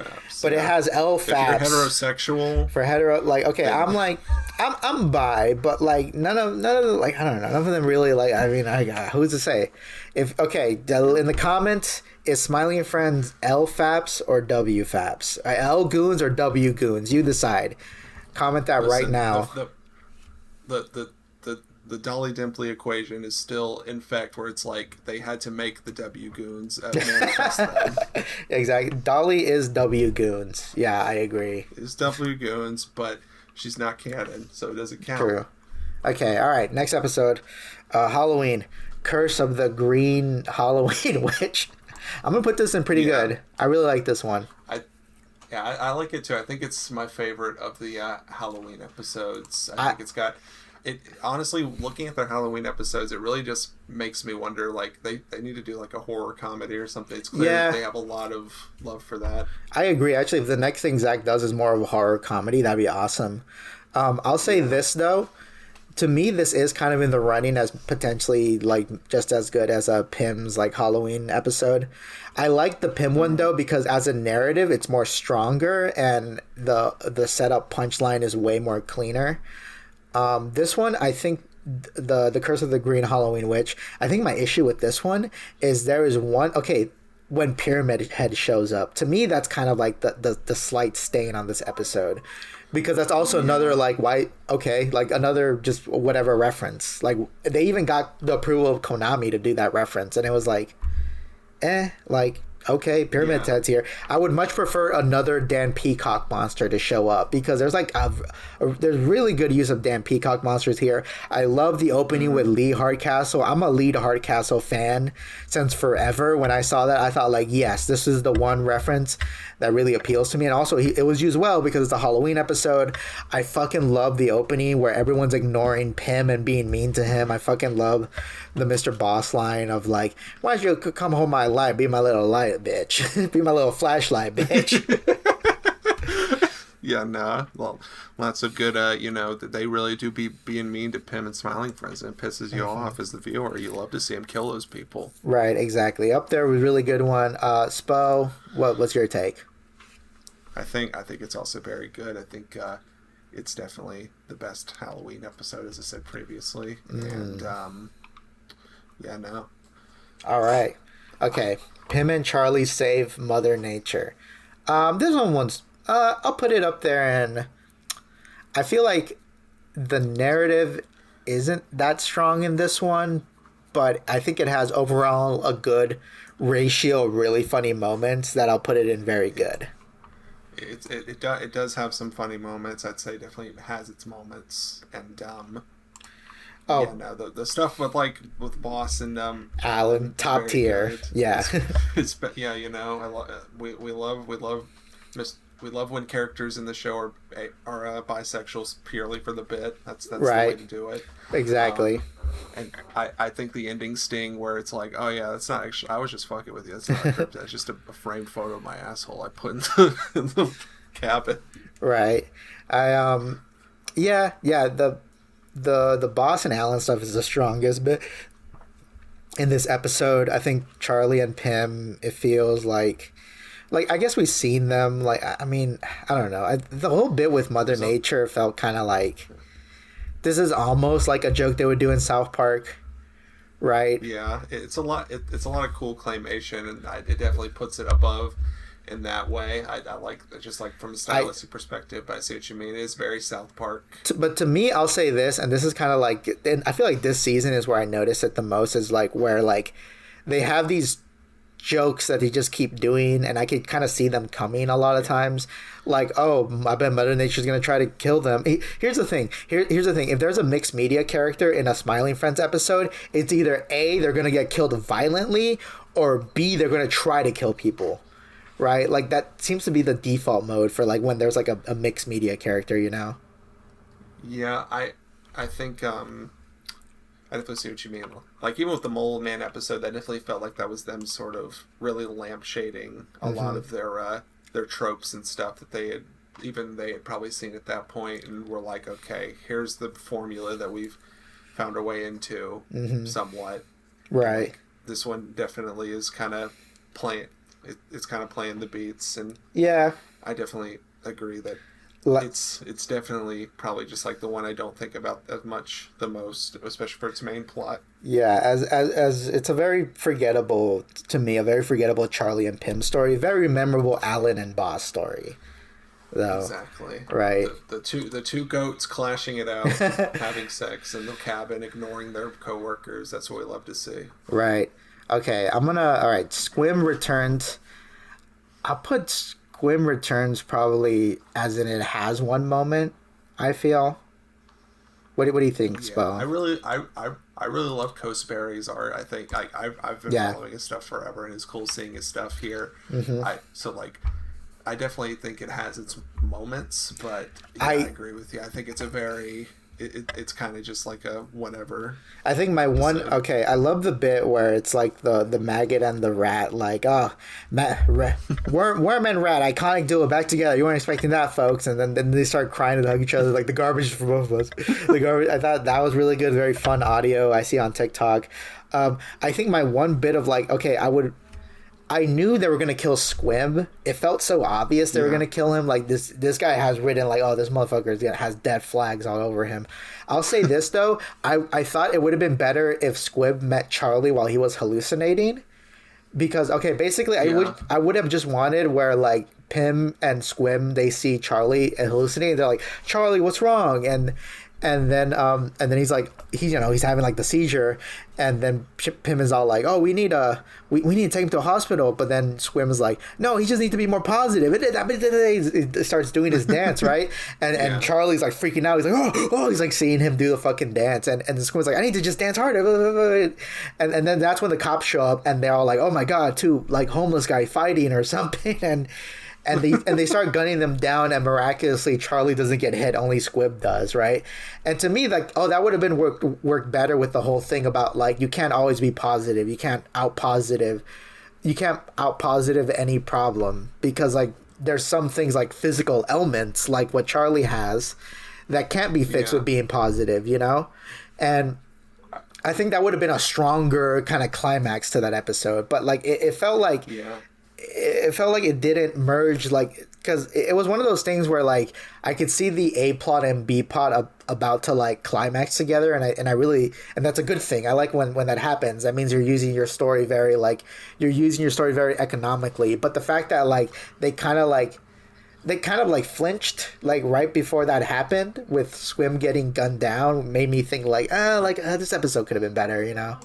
Speaker 1: has L Faps.
Speaker 2: If you're heterosexual.
Speaker 1: For hetero, like, okay, I'm bi, but like none of like, I don't know, none of them really, like, I mean, who's to say? In the comments, is Smiling Friends L Faps or W Faps? L Goons or W Goons? You decide. Comment that right now.
Speaker 2: The Dolly Dimpley equation is still in fact where it's like they had to make the W Goons manifest them.
Speaker 1: Exactly. Dolly is W Goons. Yeah, I agree.
Speaker 2: It's W Goons, but she's not canon, so it doesn't count.
Speaker 1: True. Okay, all right. Next episode, Halloween, Curse of the Green Halloween Witch. I'm gonna put this in pretty good. I really like this one.
Speaker 2: I like it too. I think it's my favorite of the Halloween episodes. I think it's got. It honestly, looking at their Halloween episodes, it really just makes me wonder, like, they need to do like a horror comedy or something. It's clear that they have a lot of love for that.
Speaker 1: I agree. Actually, if the next thing Zach does is more of a horror comedy, that'd be awesome. I'll say this though, to me, this is kind of in the running as potentially like just as good as a Pim's like Halloween episode. I like the Pim one though because as a narrative, it's more stronger and the setup punchline is way more cleaner. This one, I think the Curse of the Green Halloween Witch, I think my issue with this one is there is one, when Pyramid Head shows up, to me, that's kind of like the slight stain on this episode. Because that's also another, like, another just whatever reference. Like, they even got the approval of Konami to do that reference. And it was like, okay, Pyramid Head's here. I would much prefer another Dan Peacock monster to show up because there's there's really good use of Dan Peacock monsters here. I love the opening with Lee Hardcastle. I'm a Lee Hardcastle fan since forever. When I saw that, I thought like, yes, this is the one reference that really appeals to me. And also, it was used well because it's a Halloween episode. I fucking love the opening where everyone's ignoring Pim and being mean to him. I fucking love the Mr. Boss line of like, why don't you come home my light, be my little light, bitch. Be my little flashlight, bitch.
Speaker 2: Yeah, no. Well, lots of good, that they really do be being mean to Pim and Smiling Friends, and it pisses you off as the viewer. You love to see him kill those people.
Speaker 1: Right, exactly. Up there was a really good one. Spo, what's your take?
Speaker 2: I think it's also very good. I think it's definitely the best Halloween episode, as I said previously. And yeah, no.
Speaker 1: All right. Okay. Pim and Charlie save Mother Nature. This one's. I'll put it up there, and I feel like the narrative isn't that strong in this one, but I think it has overall a good ratio of really funny moments that I'll put it in very good.
Speaker 2: It does have some funny moments. I'd say definitely has its moments, and yeah, no, the stuff with Boss and
Speaker 1: Alan, top tier.
Speaker 2: Good.
Speaker 1: Yeah.
Speaker 2: Yeah, we love when characters in the show are bisexuals purely for the bit. That's
Speaker 1: right.
Speaker 2: The way to do it.
Speaker 1: Exactly.
Speaker 2: And I think the ending sting where it's like, oh yeah, that's not actually, I was just fucking with you. That's not a crypt. That's just a framed photo of my asshole I put in the cabin.
Speaker 1: Right. Yeah. The Boss and Alan stuff is the strongest, but in this episode, I think Charlie and Pim, it feels like I guess we've seen them. I mean, I don't know. The whole bit with Mother Nature felt kind of like this is almost like a joke they would do in South Park, right?
Speaker 2: Yeah, it's a lot. It's a lot of cool claymation, and it definitely puts it above in that way. I like just like from a stylistic perspective, but I see what you mean. It is very South Park.
Speaker 1: But to me, I'll say this, and this is kind of like, and I feel like this season is where I notice it the most, is like where like they have these jokes that they just keep doing, and I could kind of see them coming a lot of times. Like, oh, I bet Mother Nature's gonna try to kill them. Here's the thing. Here's the thing. If there's a mixed media character in a Smiling Friends episode, it's either A, they're gonna get killed violently, or B, they're gonna try to kill people. Right? Like that seems to be the default mode for like when there's like a mixed media character, you know?
Speaker 2: Yeah, I think I definitely see what you mean. Like even with the Mole Man episode, that definitely felt like that was them sort of really lampshading a lot of their tropes and stuff that they had probably seen at that point, and were like, okay, here's the formula that we've found our way into somewhat.
Speaker 1: Right.
Speaker 2: Like, this one definitely is kind of playing. It's kind of playing the beats, and
Speaker 1: yeah,
Speaker 2: I definitely agree that it's definitely probably just like the one I don't think about as much the most, especially for its main plot.
Speaker 1: Yeah, as it's a very forgettable Charlie and Pim story, very memorable Alan and Boss story, though.
Speaker 2: Exactly.
Speaker 1: Right.
Speaker 2: The two goats clashing it out, having sex in the cabin, ignoring their coworkers. That's what we love to see.
Speaker 1: Right. Okay, all right, Squim Returns. I'll put Squim Returns probably as in it has one moment, I feel. What do you think, Spo?
Speaker 2: I really love Coast Berry's art. I think I've been following his stuff forever, and it's cool seeing his stuff here. I definitely think it has its moments, but I agree with you. I think it's a very... It's kind of just like a whatever.
Speaker 1: I think I love the bit where it's like the maggot and the rat, like, worm and rat, iconic duo back together. You weren't expecting that, folks. And then they start crying and hug each other, like the garbage for both of us. The garbage. I thought that was really good, very fun audio I see on TikTok. I think my one bit of like, okay, I knew they were going to kill Squim. It felt so obvious they were going to kill him. Like, this guy has written, like, oh, this motherfucker has dead flags all over him. I'll say this, though. I thought it would have been better if Squib met Charlie while he was hallucinating. Because, okay, basically, I would have just wanted where, like, Pim and Squim, they see Charlie and hallucinate. They're like, Charlie, what's wrong? And then he's like, he's having like the seizure, and then Pim is all like, oh, we need to take him to a hospital. But then Squim is like, no, he just needs to be more positive. It starts doing his dance, right? And Charlie's like freaking out. He's like, oh, he's like seeing him do the fucking dance, and Squim's like, I need to just dance harder. And then that's when the cops show up, and they're all like, oh my god, two like homeless guy fighting or something, and they start gunning them down, and miraculously Charlie doesn't get hit, only Squib does, right? And to me, like, oh, that would have been worked better with the whole thing about like you can't always be positive, you can't out positive any problem, because like there's some things like physical ailments, like what Charlie has, that can't be fixed with being positive, you know? And I think that would have been a stronger kind of climax to that episode. But like it felt like it felt like it didn't merge, like, because it was one of those things where like I could see the A plot and B plot about to like climax together, and I really, and that's a good thing. I like when that happens. That means you're using your story very economically. But the fact that like they kind of like flinched like right before that happened with Swim getting gunned down made me think like this episode could have been better, you know.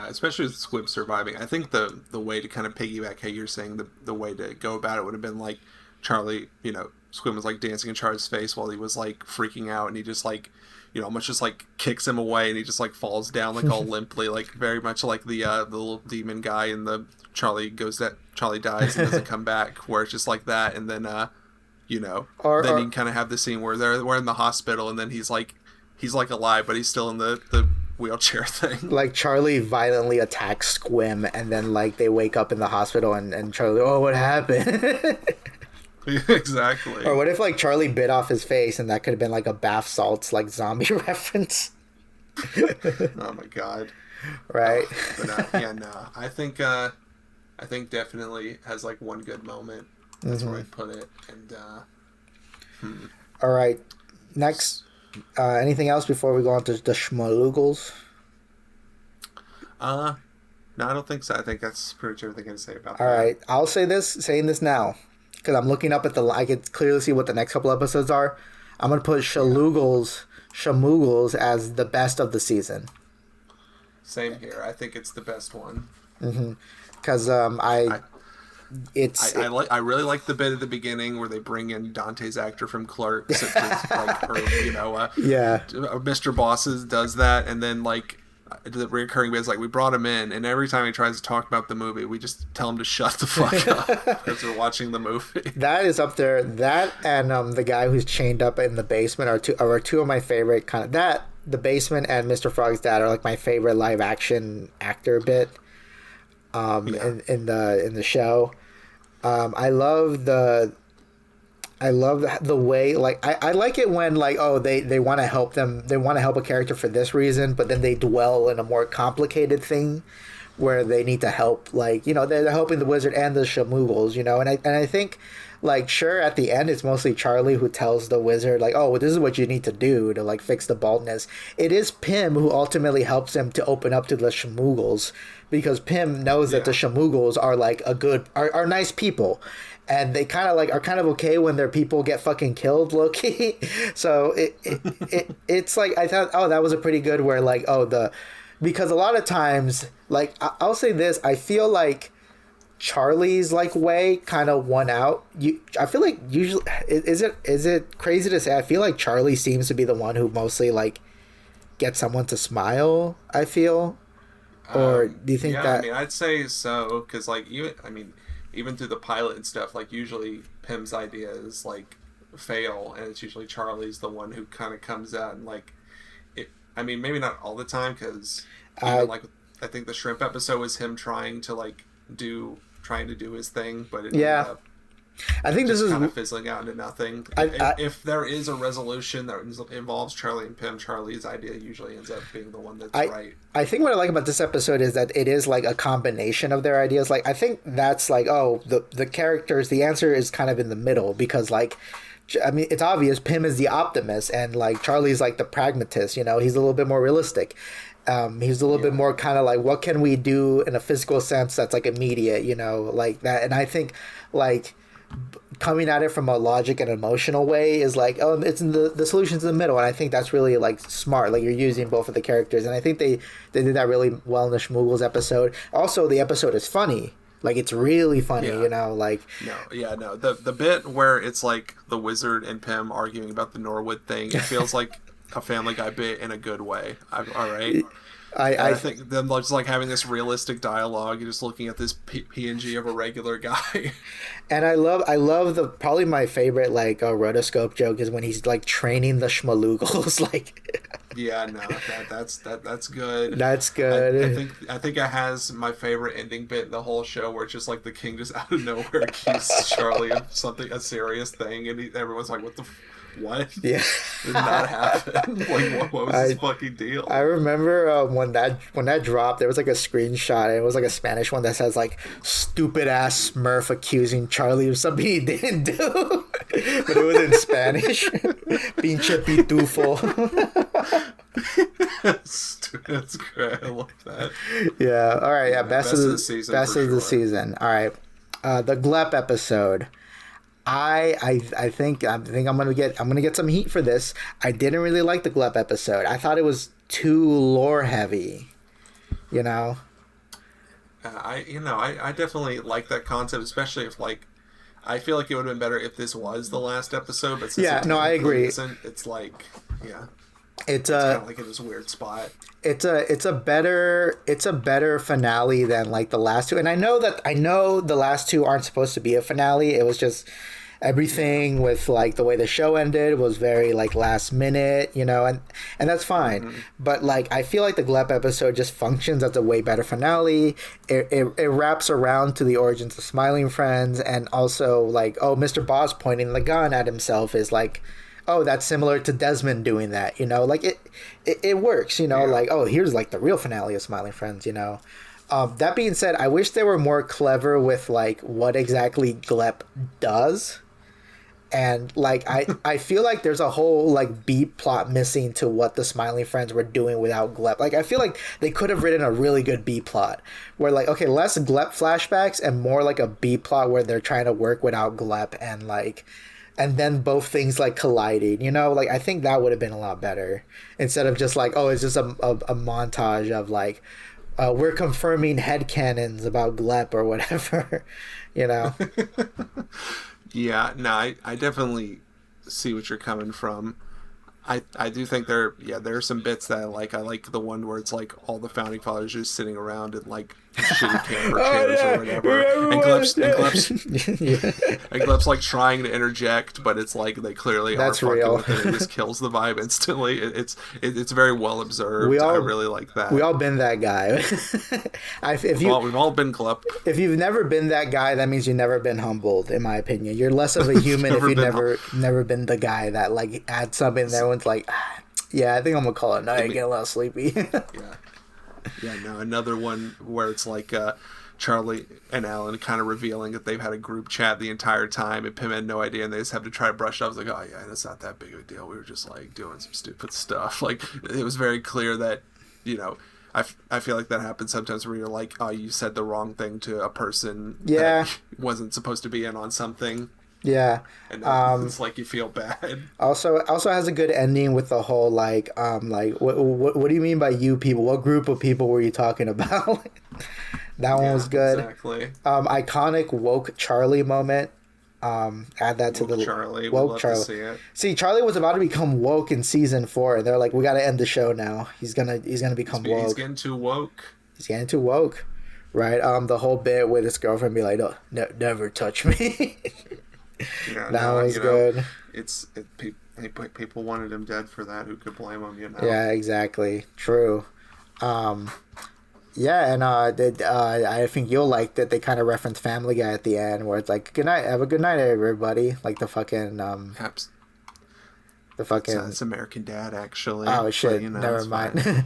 Speaker 2: Especially with Squib surviving. I think the way to kind of piggyback how you're saying, the way to go about it would have been like Charlie, you know, Squib was like dancing in Charlie's face while he was like freaking out, and he just like, you know, almost just like kicks him away, and he just like falls down like all limply, like very much like the little demon guy in the Charlie dies and doesn't come back, where it's just like that, and then you know, then you kind of have the scene where we're in the hospital, and then he's like alive, but he's still in the wheelchair thing.
Speaker 1: Like Charlie violently attacks Squim, and then like they wake up in the hospital, and Charlie, oh, what happened?
Speaker 2: Exactly.
Speaker 1: Or what if like Charlie bit off his face, and that could have been like a bath salts like zombie reference?
Speaker 2: Oh my god.
Speaker 1: Right.
Speaker 2: I think definitely has like one good moment. That's where I put it. And
Speaker 1: all right, next. Anything else before we go on to the Schmalugels?
Speaker 2: No, I don't think so. I think that's pretty much everything I can say about that.
Speaker 1: All right, I'll saying this now, because I'm looking up at I can clearly see what the next couple episodes are. I'm going to put Schmoogles as the best of the season.
Speaker 2: Same here. I think it's the best one.
Speaker 1: Because I
Speaker 2: really like the bit at the beginning where they bring in Dante's actor from Clerks, Mr. Bosses does that, and then like the recurring bit is like we brought him in, and every time he tries to talk about the movie, we just tell him to shut the fuck up because we're watching the movie.
Speaker 1: That is up there. That and the guy who's chained up in the basement are two of my favorite kind of that. The basement and Mr. Frog's dad are like my favorite live action actor bit. In the show. I love the way, like I like it when like, oh, they want to help a character for this reason, but then they dwell in a more complicated thing where they need to help, like, you know, they're helping the wizard and the Schmoogles, you know, and I think like, sure, at the end it's mostly Charlie who tells the wizard like, oh, this is what you need to do to like fix the baldness. It is Pym who ultimately helps him to open up to the Schmoogles, because Pym knows that the Schmoogles are like are nice people, and they kind of like are kind of okay when their people get fucking killed, low-key. So it's like, I thought, oh, that was a pretty good where like, because a lot of times, like, I'll say this, I feel like Charlie's like way kind of won out. I feel like usually is it crazy to say, I feel like Charlie seems to be the one who mostly like gets someone to smile, I feel. Or do you think that?
Speaker 2: I mean, I'd say so, because like even through the pilot and stuff, like usually Pym's ideas like fail, and it's usually Charlie's the one who kind of comes out and like it. I mean, maybe not all the time, because like I think the shrimp episode was him trying to do his thing, but it ended up
Speaker 1: I think this is
Speaker 2: kind of fizzling out into nothing. If there is a resolution that involves Charlie and Pym, Charlie's idea usually ends up being the one that's right.
Speaker 1: I think what I like about this episode is that it is like a combination of their ideas. Like, I think that's like, oh, the characters, the answer is kind of in the middle, because like, I mean, it's obvious Pym is the optimist, and like Charlie's like the pragmatist, you know, he's a little bit more realistic. He's a little bit more kind of like, what can we do in a physical sense that's like immediate, you know, like that. And I think like coming at it from a logic and emotional way is like, oh, it's in the solution's in the middle. And I think that's really like smart. Like, you're using both of the characters, and I think they did that really well in the Schmoogles episode. Also, the episode is funny. Like, it's really funny, you know, like...
Speaker 2: No. The bit where it's like the wizard and Pym arguing about the Norwood thing, it feels like a Family Guy bit in a good way. All right? I think them just like having this realistic dialogue, you're just looking at this PNG of a regular guy.
Speaker 1: And I love the, probably my favorite like rotoscope joke is when he's like training the Schmalugles, like
Speaker 2: Yeah, no, that's good.
Speaker 1: That's good.
Speaker 2: I think it has my favorite ending bit in the whole show, where it's just like the king just out of nowhere accuses Charlie of something, a serious thing, and everyone's like, "What the, what?
Speaker 1: Yeah,
Speaker 2: Did not happen? Like, what was his fucking deal?"
Speaker 1: I remember when that dropped, there was like a screenshot. And it was like a Spanish one that says like "stupid ass Smurf accusing Charlie of something he didn't do," but it was in Spanish. Pinche pitufo.
Speaker 2: That's great. I love that.
Speaker 1: Yeah. All right. Yeah. Best of the
Speaker 2: season.
Speaker 1: Best of the season. All right. The Glep episode. I think I'm gonna get some heat for this. I didn't really like the Glep episode. I thought it was too lore heavy. You know.
Speaker 2: I definitely like that concept, especially if like. I feel like it would have been better if this was the last episode, but since
Speaker 1: I agree.
Speaker 2: It's like, yeah,
Speaker 1: it's
Speaker 2: kind of like in this weird spot.
Speaker 1: It's a better finale than like the last two, and I know the last two aren't supposed to be a finale. It was just everything with like the way the show ended was very like last minute, you know, and that's fine. Mm-hmm. But like I feel like the Glep episode just functions as a way better finale. It wraps around to the origins of Smiling Friends, and also like, oh, Mr. Boss pointing the gun at himself is like, oh, that's similar to Desmond doing that, you know, like it works, you know, like, oh, here's like the real finale of Smiling Friends, you know. That being said, I wish they were more clever with like what exactly Glep does. And like I feel like there's a whole like B plot missing to what the Smiling Friends were doing without Glep. Like I feel like they could have written a really good B plot where like, okay, less Glep flashbacks and more like a B plot where they're trying to work without Glep, and then both things like colliding, you know, like I think that would have been a lot better instead of just like, oh, it's just a montage of like we're confirming headcanons about Glep or whatever, you know.
Speaker 2: Yeah, no, I definitely see what you're coming from. I do think there are some bits that I like. I like the one where it's like all the founding fathers just sitting around in like shitty camper chairs or whatever. And Glep's like trying to interject, but it's like they clearly
Speaker 1: That's
Speaker 2: are
Speaker 1: real.
Speaker 2: fucking with it. It just kills the vibe instantly. It's very well observed. I really like that.
Speaker 1: We all been that guy.
Speaker 2: We've all been Glep.
Speaker 1: If you've never been that guy, that means you've never been humbled, in my opinion. You're less of a human if you've never been the guy that like adds something that everyone's like, yeah, I think I'm gonna call it night. I get a little sleepy.
Speaker 2: Yeah, no, another one where it's like Charlie and Alan kind of revealing that they've had a group chat the entire time, and Pim had no idea, and they just have to try to brush it off. I was like, oh yeah, that's not that big of a deal. We were just like doing some stupid stuff. Like it was very clear that, you know, I feel like that happens sometimes where you're like, oh, you said the wrong thing to a person that wasn't supposed to be in on something.
Speaker 1: Yeah.
Speaker 2: And it's like you feel bad.
Speaker 1: Also has a good ending with the whole like what do you mean by you people? What group of people were you talking about? That one was good.
Speaker 2: Exactly.
Speaker 1: Iconic woke Charlie moment. Add that to the
Speaker 2: Charlie.
Speaker 1: Woke Charlie. To see it. See, Charlie was about to become woke in season 4, and they're like, we got to end the show now. He's gonna become woke.
Speaker 2: He's getting too woke.
Speaker 1: Right. The whole bit with his girlfriend be like, no, never touch me.
Speaker 2: Yeah,
Speaker 1: that was good.
Speaker 2: People wanted him dead for that. Who could blame him? You know.
Speaker 1: Yeah, exactly. True. Yeah, and I think you'll like that they kind of reference Family Guy at the end, where it's like, "Good night, have a good night, everybody." Like the fucking
Speaker 2: It's American Dad, actually.
Speaker 1: Oh shit! But, you know, never mind.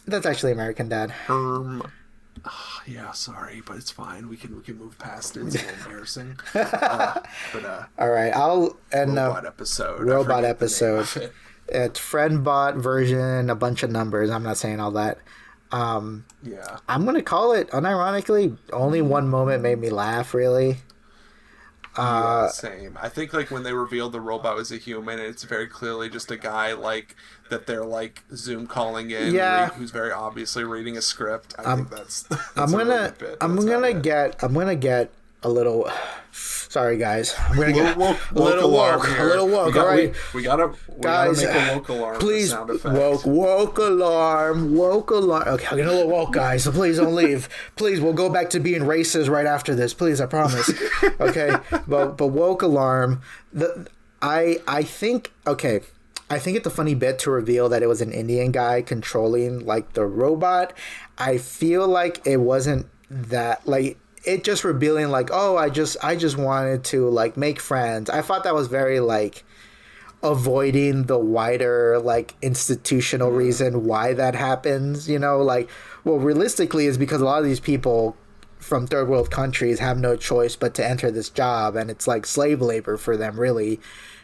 Speaker 1: That's actually American Dad.
Speaker 2: Yeah, sorry, but it's fine. We can move past it. It's a little embarrassing.
Speaker 1: All right,
Speaker 2: robot episode.
Speaker 1: It's friend-bot version, a bunch of numbers. I'm not saying all that.
Speaker 2: Yeah.
Speaker 1: I'm gonna call it unironically. Only one moment made me laugh. Really.
Speaker 2: Yeah, same. I think like when they revealed the robot was a human, it's very clearly just a guy like that they're like Zoom calling in, who's very obviously reading a script. I think that's
Speaker 1: I'm gonna get a little. Sorry, guys. I'm gonna get a little woke. All right,
Speaker 2: we gotta make a woke alarm.
Speaker 1: Please,
Speaker 2: sound effect.
Speaker 1: woke alarm. Okay, I'm getting a little woke, guys. So please don't leave. Please, we'll go back to being racist right after this. Please, I promise. Okay, but woke alarm. I think okay. I think it's a funny bit to reveal that it was an Indian guy controlling like the robot. I feel like it wasn't that like it just revealing like, oh, I just wanted to like make friends. I thought that was very like avoiding the wider like institutional reason why that happens, you know, like well realistically is because a lot of these people from third world countries have no choice but to enter this job, and it's like slave labor for them really,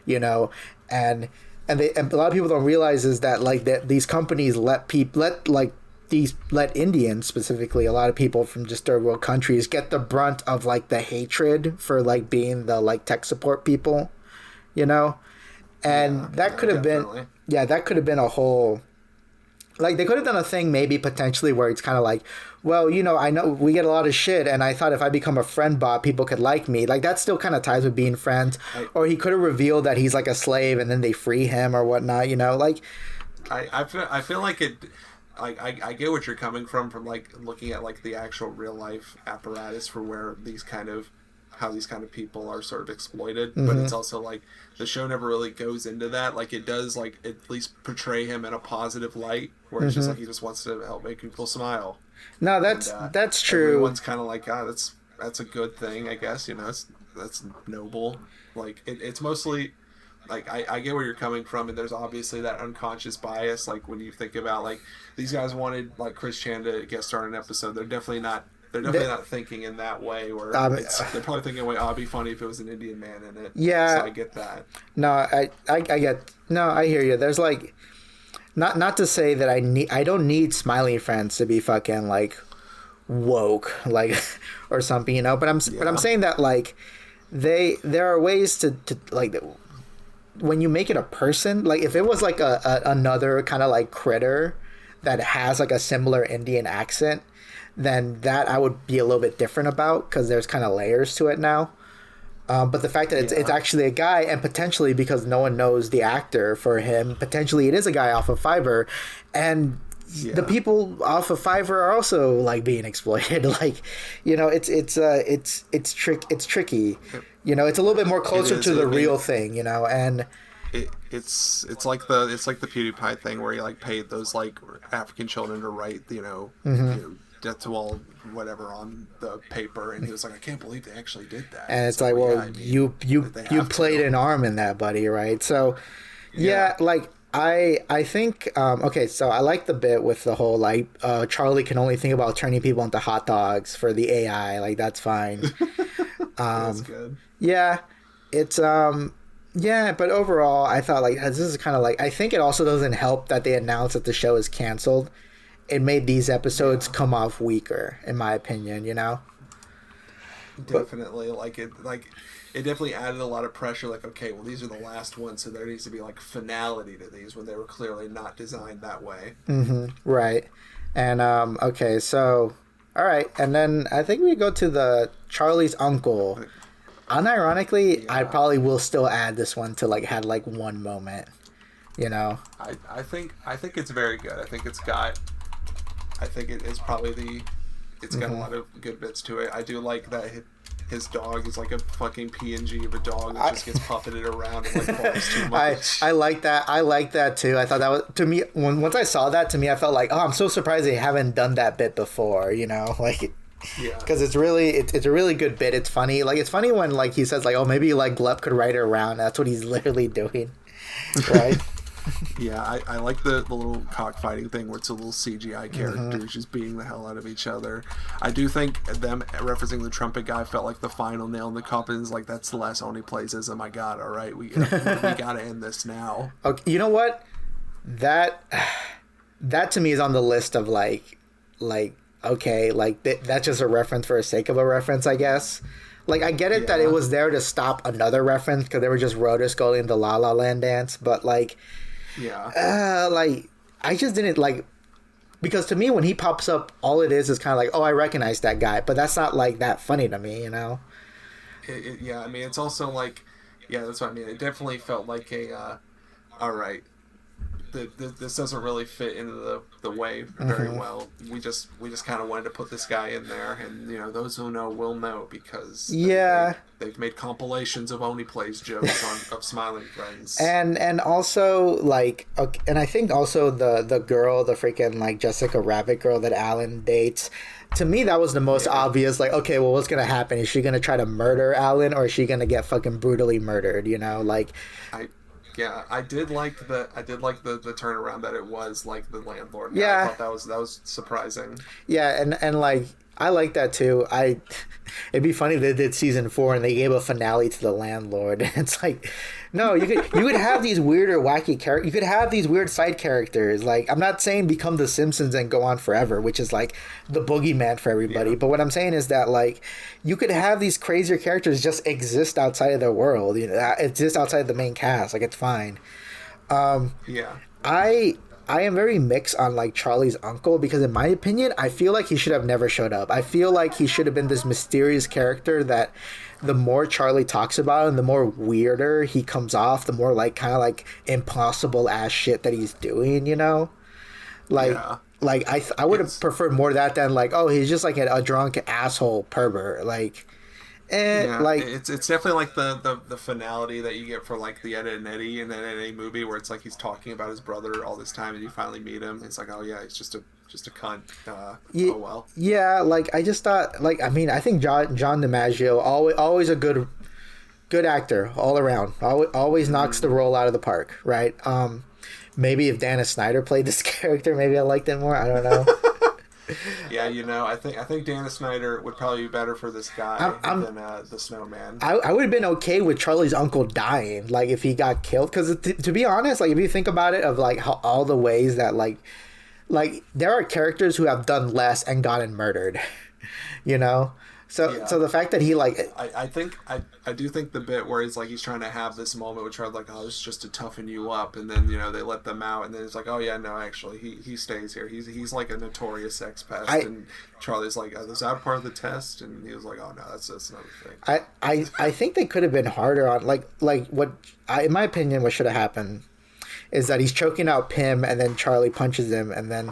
Speaker 1: you know. And a lot of people don't realize is that like that these companies let Indians specifically, a lot of people from just third world countries get the brunt of like the hatred for like being the like tech support people, you know. And that could have been that could have been a whole like they could have done a thing maybe potentially where it's kind of like, well, you know, I know we get a lot of shit, and I thought if I become a friend bot, people could like me. Like that still kind of ties with being friends. Or he could have revealed that he's like a slave, and then they free him or whatnot. You know, like
Speaker 2: I feel like it. I get what you're coming from like looking at like the actual real life apparatus for where these kind of how these kind of people are sort of exploited, but it's also like the show never really goes into that. Like it does like at least portray him in a positive light where it's just like he just wants to help make people smile.
Speaker 1: No, that's true.
Speaker 2: Everyone's kind of like, that's a good thing, I guess, you know. That's noble. Like it's mostly like I get where you're coming from, and there's obviously that unconscious bias. Like when you think about like these guys wanted like Chris Chan to guest star in an episode, they're definitely not thinking in that way. Where they're probably thinking, "Wait, it'd be funny if it was an Indian man in it."
Speaker 1: Yeah,
Speaker 2: so I get that.
Speaker 1: No, I get. No, I hear you. There's like, not to say that I don't need Smiley Friends to be fucking like woke, like or something, you know. But I'm saying that like there are ways to like when you make it a person, like if it was like another kind of like critter that has like a similar Indian accent, then that I would be a little bit different about because there's kind of layers to it now. But the fact that it's actually a guy, and potentially because no one knows the actor for him, potentially it is a guy off of Fiverr, and the people off of Fiverr are also like being exploited. Like, you know, it's tricky. You know, it's a little bit more closer to the real thing. You know, and
Speaker 2: it's like the PewDiePie thing where he like paid those like African children to write you know death to all whatever on the paper, and he was like, I can't believe they actually did that.
Speaker 1: And it's like, well, yeah, I mean, you played an arm in that, buddy, right? So like I think okay, so I like the bit with the whole like Charlie can only think about turning people into hot dogs for the AI, like that's fine.
Speaker 2: That's good.
Speaker 1: Yeah, it's yeah, but overall I thought like this is kind of like, I think it also doesn't help that they announced that the show is canceled. It made these episodes come off weaker, in my opinion, you know?
Speaker 2: Definitely. It definitely added a lot of pressure. Like, okay, well, these are the last ones, so there needs to be, like, finality to these when they were clearly not designed that way.
Speaker 1: Right. And, okay, so, all right. And then I think we go to the Charlie's uncle. Unironically, I probably will still add this one to, like, had, like, one moment, you know?
Speaker 2: I think it's very good. I think it's got a lot of good bits to it. I do like that his dog is like a fucking PNG of a dog that just gets puppeted around and like barks too much.
Speaker 1: I like that. I like that too. I thought that was, to me, once I saw that, to me, I felt like, oh, I'm so surprised they haven't done that bit before, you know? Like, because it's a really good bit. It's funny. Like, it's funny when like he says like, oh, maybe like Glep could ride it around. That's what he's literally doing, right?
Speaker 2: Yeah, I like the little cockfighting thing where it's a little CGI characters just beating the hell out of each other. I do think them referencing the trumpet guy felt like the final nail in the coffin. Is like, that's the last Oni plays as him. I got all right. We gotta end this now.
Speaker 1: Okay, you know what? That to me is on the list of like okay, like that's just a reference for the sake of a reference, I guess. Like, I get it that it was there to stop another reference because they were just rotor sculling the La La Land dance, but like. Yeah. Like, I just didn't like, because to me when he pops up, all it is kind of like, oh, I recognize that guy, but that's not like that funny to me, you know.
Speaker 2: Yeah, I mean, it's also like, yeah, that's what I mean. It definitely felt like a, all right, this doesn't really fit into the wave very well. We just kind of wanted to put this guy in there, and those who know will know because they've made compilations of Only Plays jokes of Smiling Friends,
Speaker 1: and also like, okay, and I think also the girl, the freaking like Jessica Rabbit girl that Alan dates. To me, that was the most obvious. Like, okay, well, what's gonna happen? Is she gonna try to murder Alan, or is she gonna get fucking brutally murdered? Like.
Speaker 2: I did like the turnaround that it was like the landlord guy.
Speaker 1: Yeah,
Speaker 2: I thought that was surprising.
Speaker 1: Yeah, and like I like that too. It'd be funny if they did season 4 and they gave a finale to the landlord. It's like, no, you could have these weird or wacky characters. You could have these weird side characters. Like, I'm not saying become the Simpsons and go on forever, which is like the boogeyman for everybody. But what I'm saying is that like you could have these crazier characters just exist outside of their world. Exist outside of the main cast. Like, it's fine. I am very mixed on like Charlie's uncle because in my opinion, I feel like he should have never showed up. I feel like he should have been this mysterious character that the more Charlie talks about him, the more weirder he comes off, the more like kind of like impossible ass shit that he's doing, Like I would have preferred more of that than like, oh, he's just like a drunk asshole pervert. Like like
Speaker 2: it's definitely like the finality that you get for like the Ed and Eddie in that Eddie movie where it's like he's talking about his brother all this time and you finally meet him. It's like, oh yeah, he's just a cunt. Oh well.
Speaker 1: Yeah, like I just thought, like, I mean, I think John DiMaggio always a good actor all around. Always knocks the role out of the park, right? Maybe if Dana Snyder played this character, maybe I liked it more. I don't know.
Speaker 2: Yeah, I think Dana Snyder would probably be better for this guy than the Snowman.
Speaker 1: I would have been okay with Charlie's uncle dying, like if he got killed. Because to be honest, like if you think about it, of like how all the ways that like there are characters who have done less and gotten murdered, So the fact that he like
Speaker 2: I do think the bit where he's trying to have this moment with Charlie, like, oh, this is just to toughen you up, and then they let them out, and then it's like, oh yeah, no, actually he stays here. He's like a notorious sex pest, and Charlie's like, oh, is that part of the test? And he was like, oh no, that's another thing.
Speaker 1: I think they could have been harder on like what in my opinion what should have happened is that he's choking out Pim, and then Charlie punches him, and then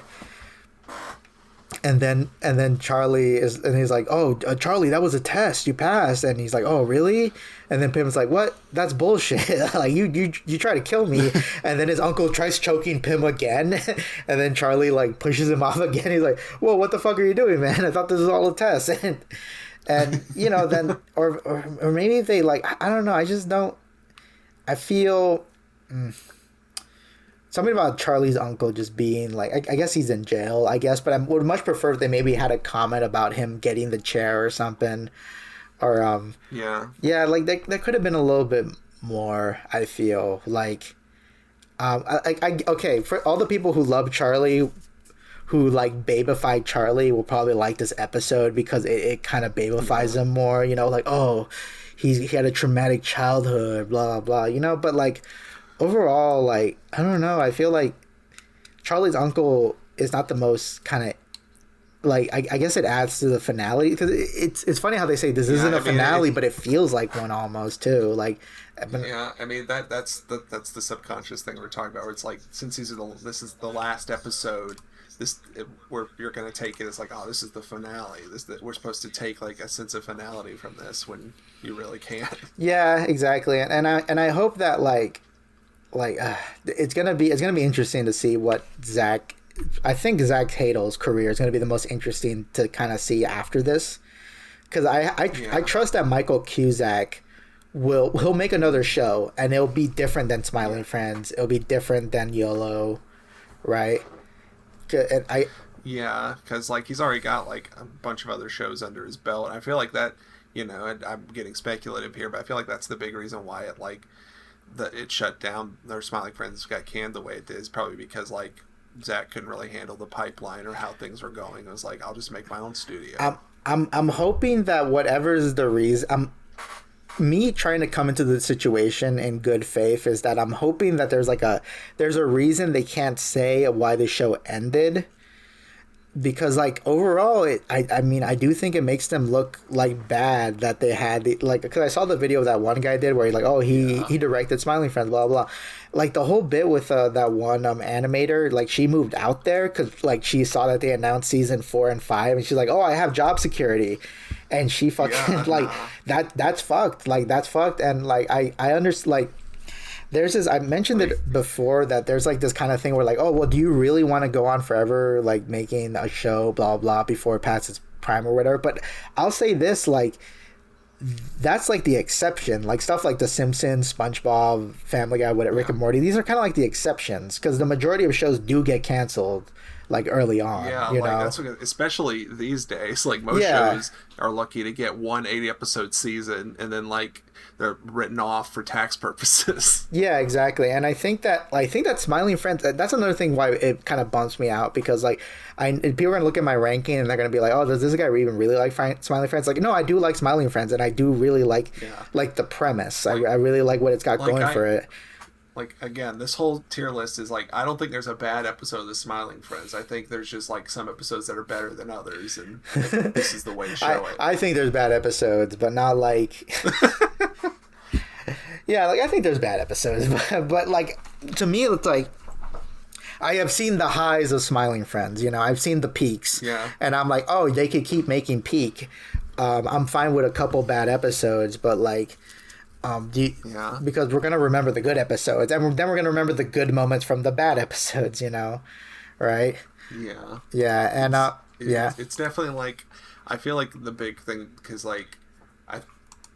Speaker 1: Charlie he's like, oh, Charlie, that was a test, you passed, and he's like, oh really? And then Pim's like, what? That's bullshit. Like you try to kill me. And then his uncle tries choking Pim again, and then Charlie like pushes him off again. He's like, whoa, what the fuck are you doing, man? I thought this was all a test. And then or maybe they like, I don't know, I just don't, I feel something about Charlie's uncle just being like, I guess he's in jail, I guess, but I would much prefer if they maybe had a comment about him getting the chair or something, or like that could have been a little bit more. I feel like, okay, for all the people who love Charlie, who like babified Charlie, will probably like this episode because it kind of babifies him more, like, oh, he had a traumatic childhood, blah blah blah, but like overall, like, I don't know, I feel like Charlie's uncle is not the most kind of like, I guess it adds to the finale because it's funny how they say this isn't a finale, but it feels like one almost too. Like,
Speaker 2: I mean that's the subconscious thing we're talking about. Where it's like, since this is the last episode, where you're gonna take it as like, oh, this is the finale. We're supposed to take like a sense of finality from this when you really can't.
Speaker 1: Yeah, exactly, and I hope that like it's gonna be interesting to see what Zach. I think Zach Hadel's career is gonna be the most interesting to kind of see after this, because I trust that Michael Cusack he'll make another show and it'll be different than Smiling Friends. It'll be different than YOLO, right? And
Speaker 2: because like he's already got like a bunch of other shows under his belt. And I feel like that, and I'm getting speculative here, but I feel like that's the big reason why it shut down. Their Smiling Friends got canned the way it did, is probably because like Zach couldn't really handle the pipeline or how things were going. It was like, I'll just make my own studio.
Speaker 1: I'm hoping that whatever is the reason, me trying to come into the situation in good faith, is that I'm hoping that there's a reason they can't say why the show ended, because like overall I mean I do think it makes them look like bad that they had like, because I saw the video that one guy did where he's like, oh, he directed Smiling Friends, blah blah, like the whole bit with that one animator, like she moved out there because like she saw that they announced season 4 and 5 and she's like, oh, I have job security, and she fucking like that's fucked, like that's fucked. And like I understand, like there's this, I mentioned it before, that there's like this kind of thing where like, oh, well, do you really want to go on forever like making a show blah blah before it passes prime or whatever? But I'll say this, like that's like the exception. Like stuff like The Simpsons, SpongeBob, Family Guy, whatever, Rick and Morty, these are kind of like the exceptions, because the majority of shows do get canceled like early on.
Speaker 2: Yeah,
Speaker 1: you
Speaker 2: like
Speaker 1: know?
Speaker 2: that's what, especially these days. Like most shows are lucky to get one 80-episode season, and then like they're written off for tax purposes.
Speaker 1: Yeah, exactly. And I think that Smiling Friends, that's another thing why it kind of bumps me out, because like people are gonna look at my ranking and they're gonna be like, oh, does this guy even really like Smiling Friends? Like, no, I do like Smiling Friends, and I do really like the premise. Like, I really like what it's got going for it.
Speaker 2: Like, again, this whole tier list is like, I don't think there's a bad episode of The Smiling Friends. I think there's just like some episodes that are better than others, and this is the way to show it.
Speaker 1: I think there's bad episodes, but not like yeah, like I think there's bad episodes, but like to me it's like I have seen the highs of Smiling Friends, you know, I've seen the peaks, and I'm like, oh, they could keep making peak. I'm fine with a couple bad episodes, but like because we're gonna remember the good episodes, and then we're gonna remember the good moments from the bad episodes, you know, right? Yeah, and
Speaker 2: it's definitely like, I feel like the big thing, because like I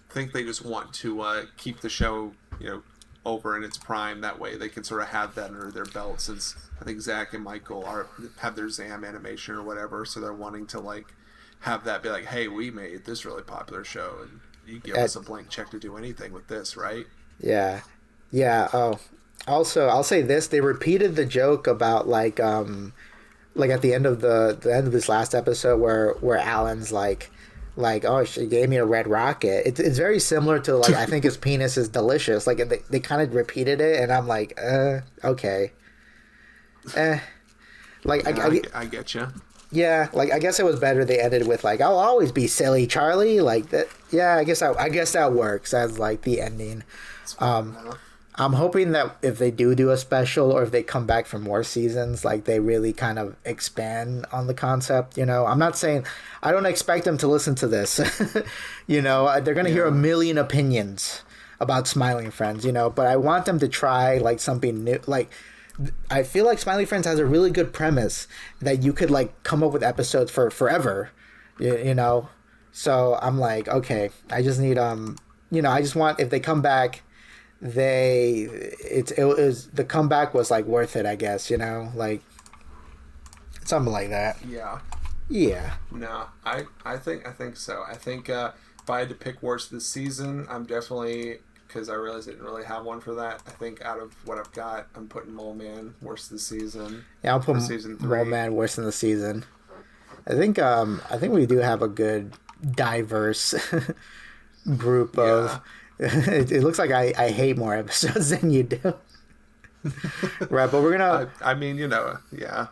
Speaker 2: think they just want to keep the show, you know, over in its prime. That way they can sort of have that under their belt, since I think Zach and Michael have their Zam animation or whatever, so they're wanting to like have that be like, hey, we made this really popular show, and you give us a blank check to do anything with this, right?
Speaker 1: Yeah. Oh, also, I'll say this: they repeated the joke about like at the end of the end of this last episode where Alan's like, oh, she gave me a red rocket. It's very similar to like, I think his penis is delicious. Like they kind of repeated it, and I'm like, okay, like
Speaker 2: I get you.
Speaker 1: Yeah, like I guess it was better they ended with like, I'll always be silly, Charlie. Like that. Yeah, I guess that works as like the ending. I'm hoping that if they do a special, or if they come back for more seasons, like they really kind of expand on the concept. You know, I'm not saying I don't expect them to listen to this. You know, they're gonna hear a million opinions about Smiling Friends. You know, but I want them to try like something new, like. I feel like Smiley Friends has a really good premise that you could like come up with episodes for forever, you know. So I'm like, okay, I just need you know, I just want, if they come back, it was the comeback was like worth it, I guess, you know, like something like that. Yeah.
Speaker 2: No, I think so. I think if I had to pick worst this season, I'm definitely, because I realized I didn't really have one for that. I think out of what I've got, I'm putting Mole Man worst of the season.
Speaker 1: Yeah, I'll put
Speaker 2: season 3.
Speaker 1: Mole Man worst in the season. I think we do have a good diverse group of. It looks like I hate more episodes than you do. Right, but we're gonna.
Speaker 2: I mean, you know, yeah,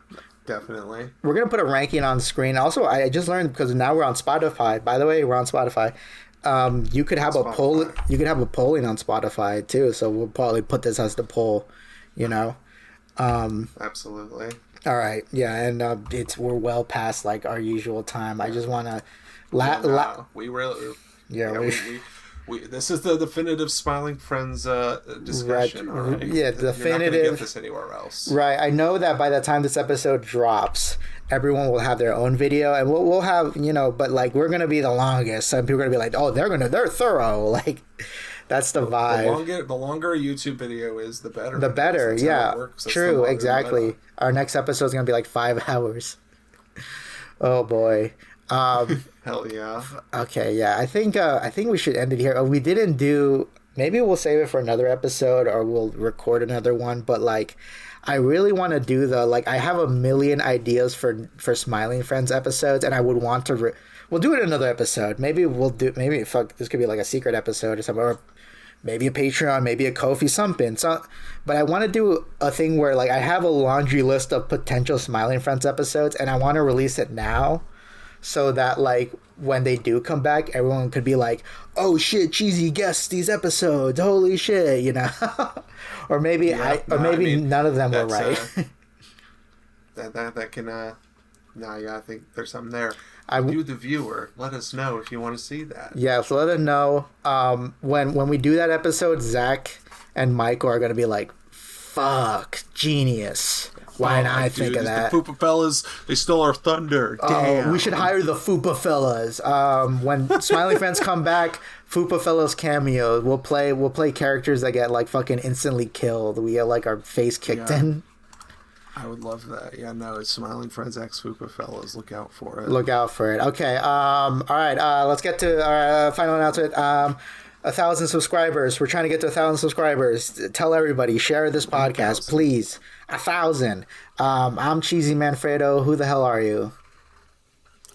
Speaker 2: definitely.
Speaker 1: We're gonna put a ranking on screen. Also, I just learned, because now we're on Spotify. By the way, we're on Spotify. You could have a poll. You could have a polling on Spotify too. So we'll probably put this as the poll. You know.
Speaker 2: Absolutely.
Speaker 1: All right. Yeah, and we're well past like our usual time. I just want to.
Speaker 2: We really. Yeah. We this is the definitive Smiling Friends discussion.
Speaker 1: Right.
Speaker 2: All right?
Speaker 1: Yeah, definitive.
Speaker 2: You're not going to get this anywhere else.
Speaker 1: Right. I know that by the time this episode drops, everyone will have their own video, and we'll have, you know, but like we're gonna be the longest. Some people are gonna be like, oh, they're thorough. Like that's the vibe.
Speaker 2: The longer a YouTube video is, the better.
Speaker 1: The better. Yeah. True. Exactly. Our next episode is gonna be like 5 hours. Oh boy.
Speaker 2: Hell yeah.
Speaker 1: Okay, yeah. I think we should end it here. We didn't do. Maybe we'll save it for another episode, or we'll record another one. But like, I really want to do I have a million ideas for Smiling Friends episodes, and I would want to. We'll do it in another episode. Maybe this could be like a secret episode or something. Or maybe a Patreon, maybe a Ko-fi, something. So, but I want to do a thing where like I have a laundry list of potential Smiling Friends episodes, and I want to release it now, so that like when they do come back, everyone could be like, "Oh shit, Cheesy guessed these episodes! Holy shit!" You know, or maybe none of them were right.
Speaker 2: That can I think there's something there.
Speaker 1: I
Speaker 2: You, the viewer, let us know if you want to see that.
Speaker 1: Yeah, so let us know. When we do that episode, Zach and Michael are gonna be like, "Fuck, genius! Why didn't I think of that?"
Speaker 2: The Fupa Fellas, they stole our thunder. Damn.
Speaker 1: We should hire the Fupa Fellas. When Smiling Friends come back, Fupa Fellas cameo. We'll play characters that get like fucking instantly killed. We get like our face kicked in.
Speaker 2: I would love that. Yeah, no, it's Smiling Friends X Fupa Fellas. Look out for it.
Speaker 1: Look out for it. Okay. All right. Let's get to our final announcement. 1,000 subscribers. We're trying to get to 1,000 subscribers. Tell everybody. Share this podcast, please. 1,000. I'm Cheesy Manfredo. Who the hell are you?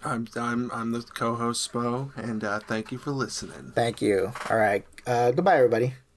Speaker 2: I'm the co-host Spo, and thank you for listening.
Speaker 1: Thank you. All right. Goodbye, everybody.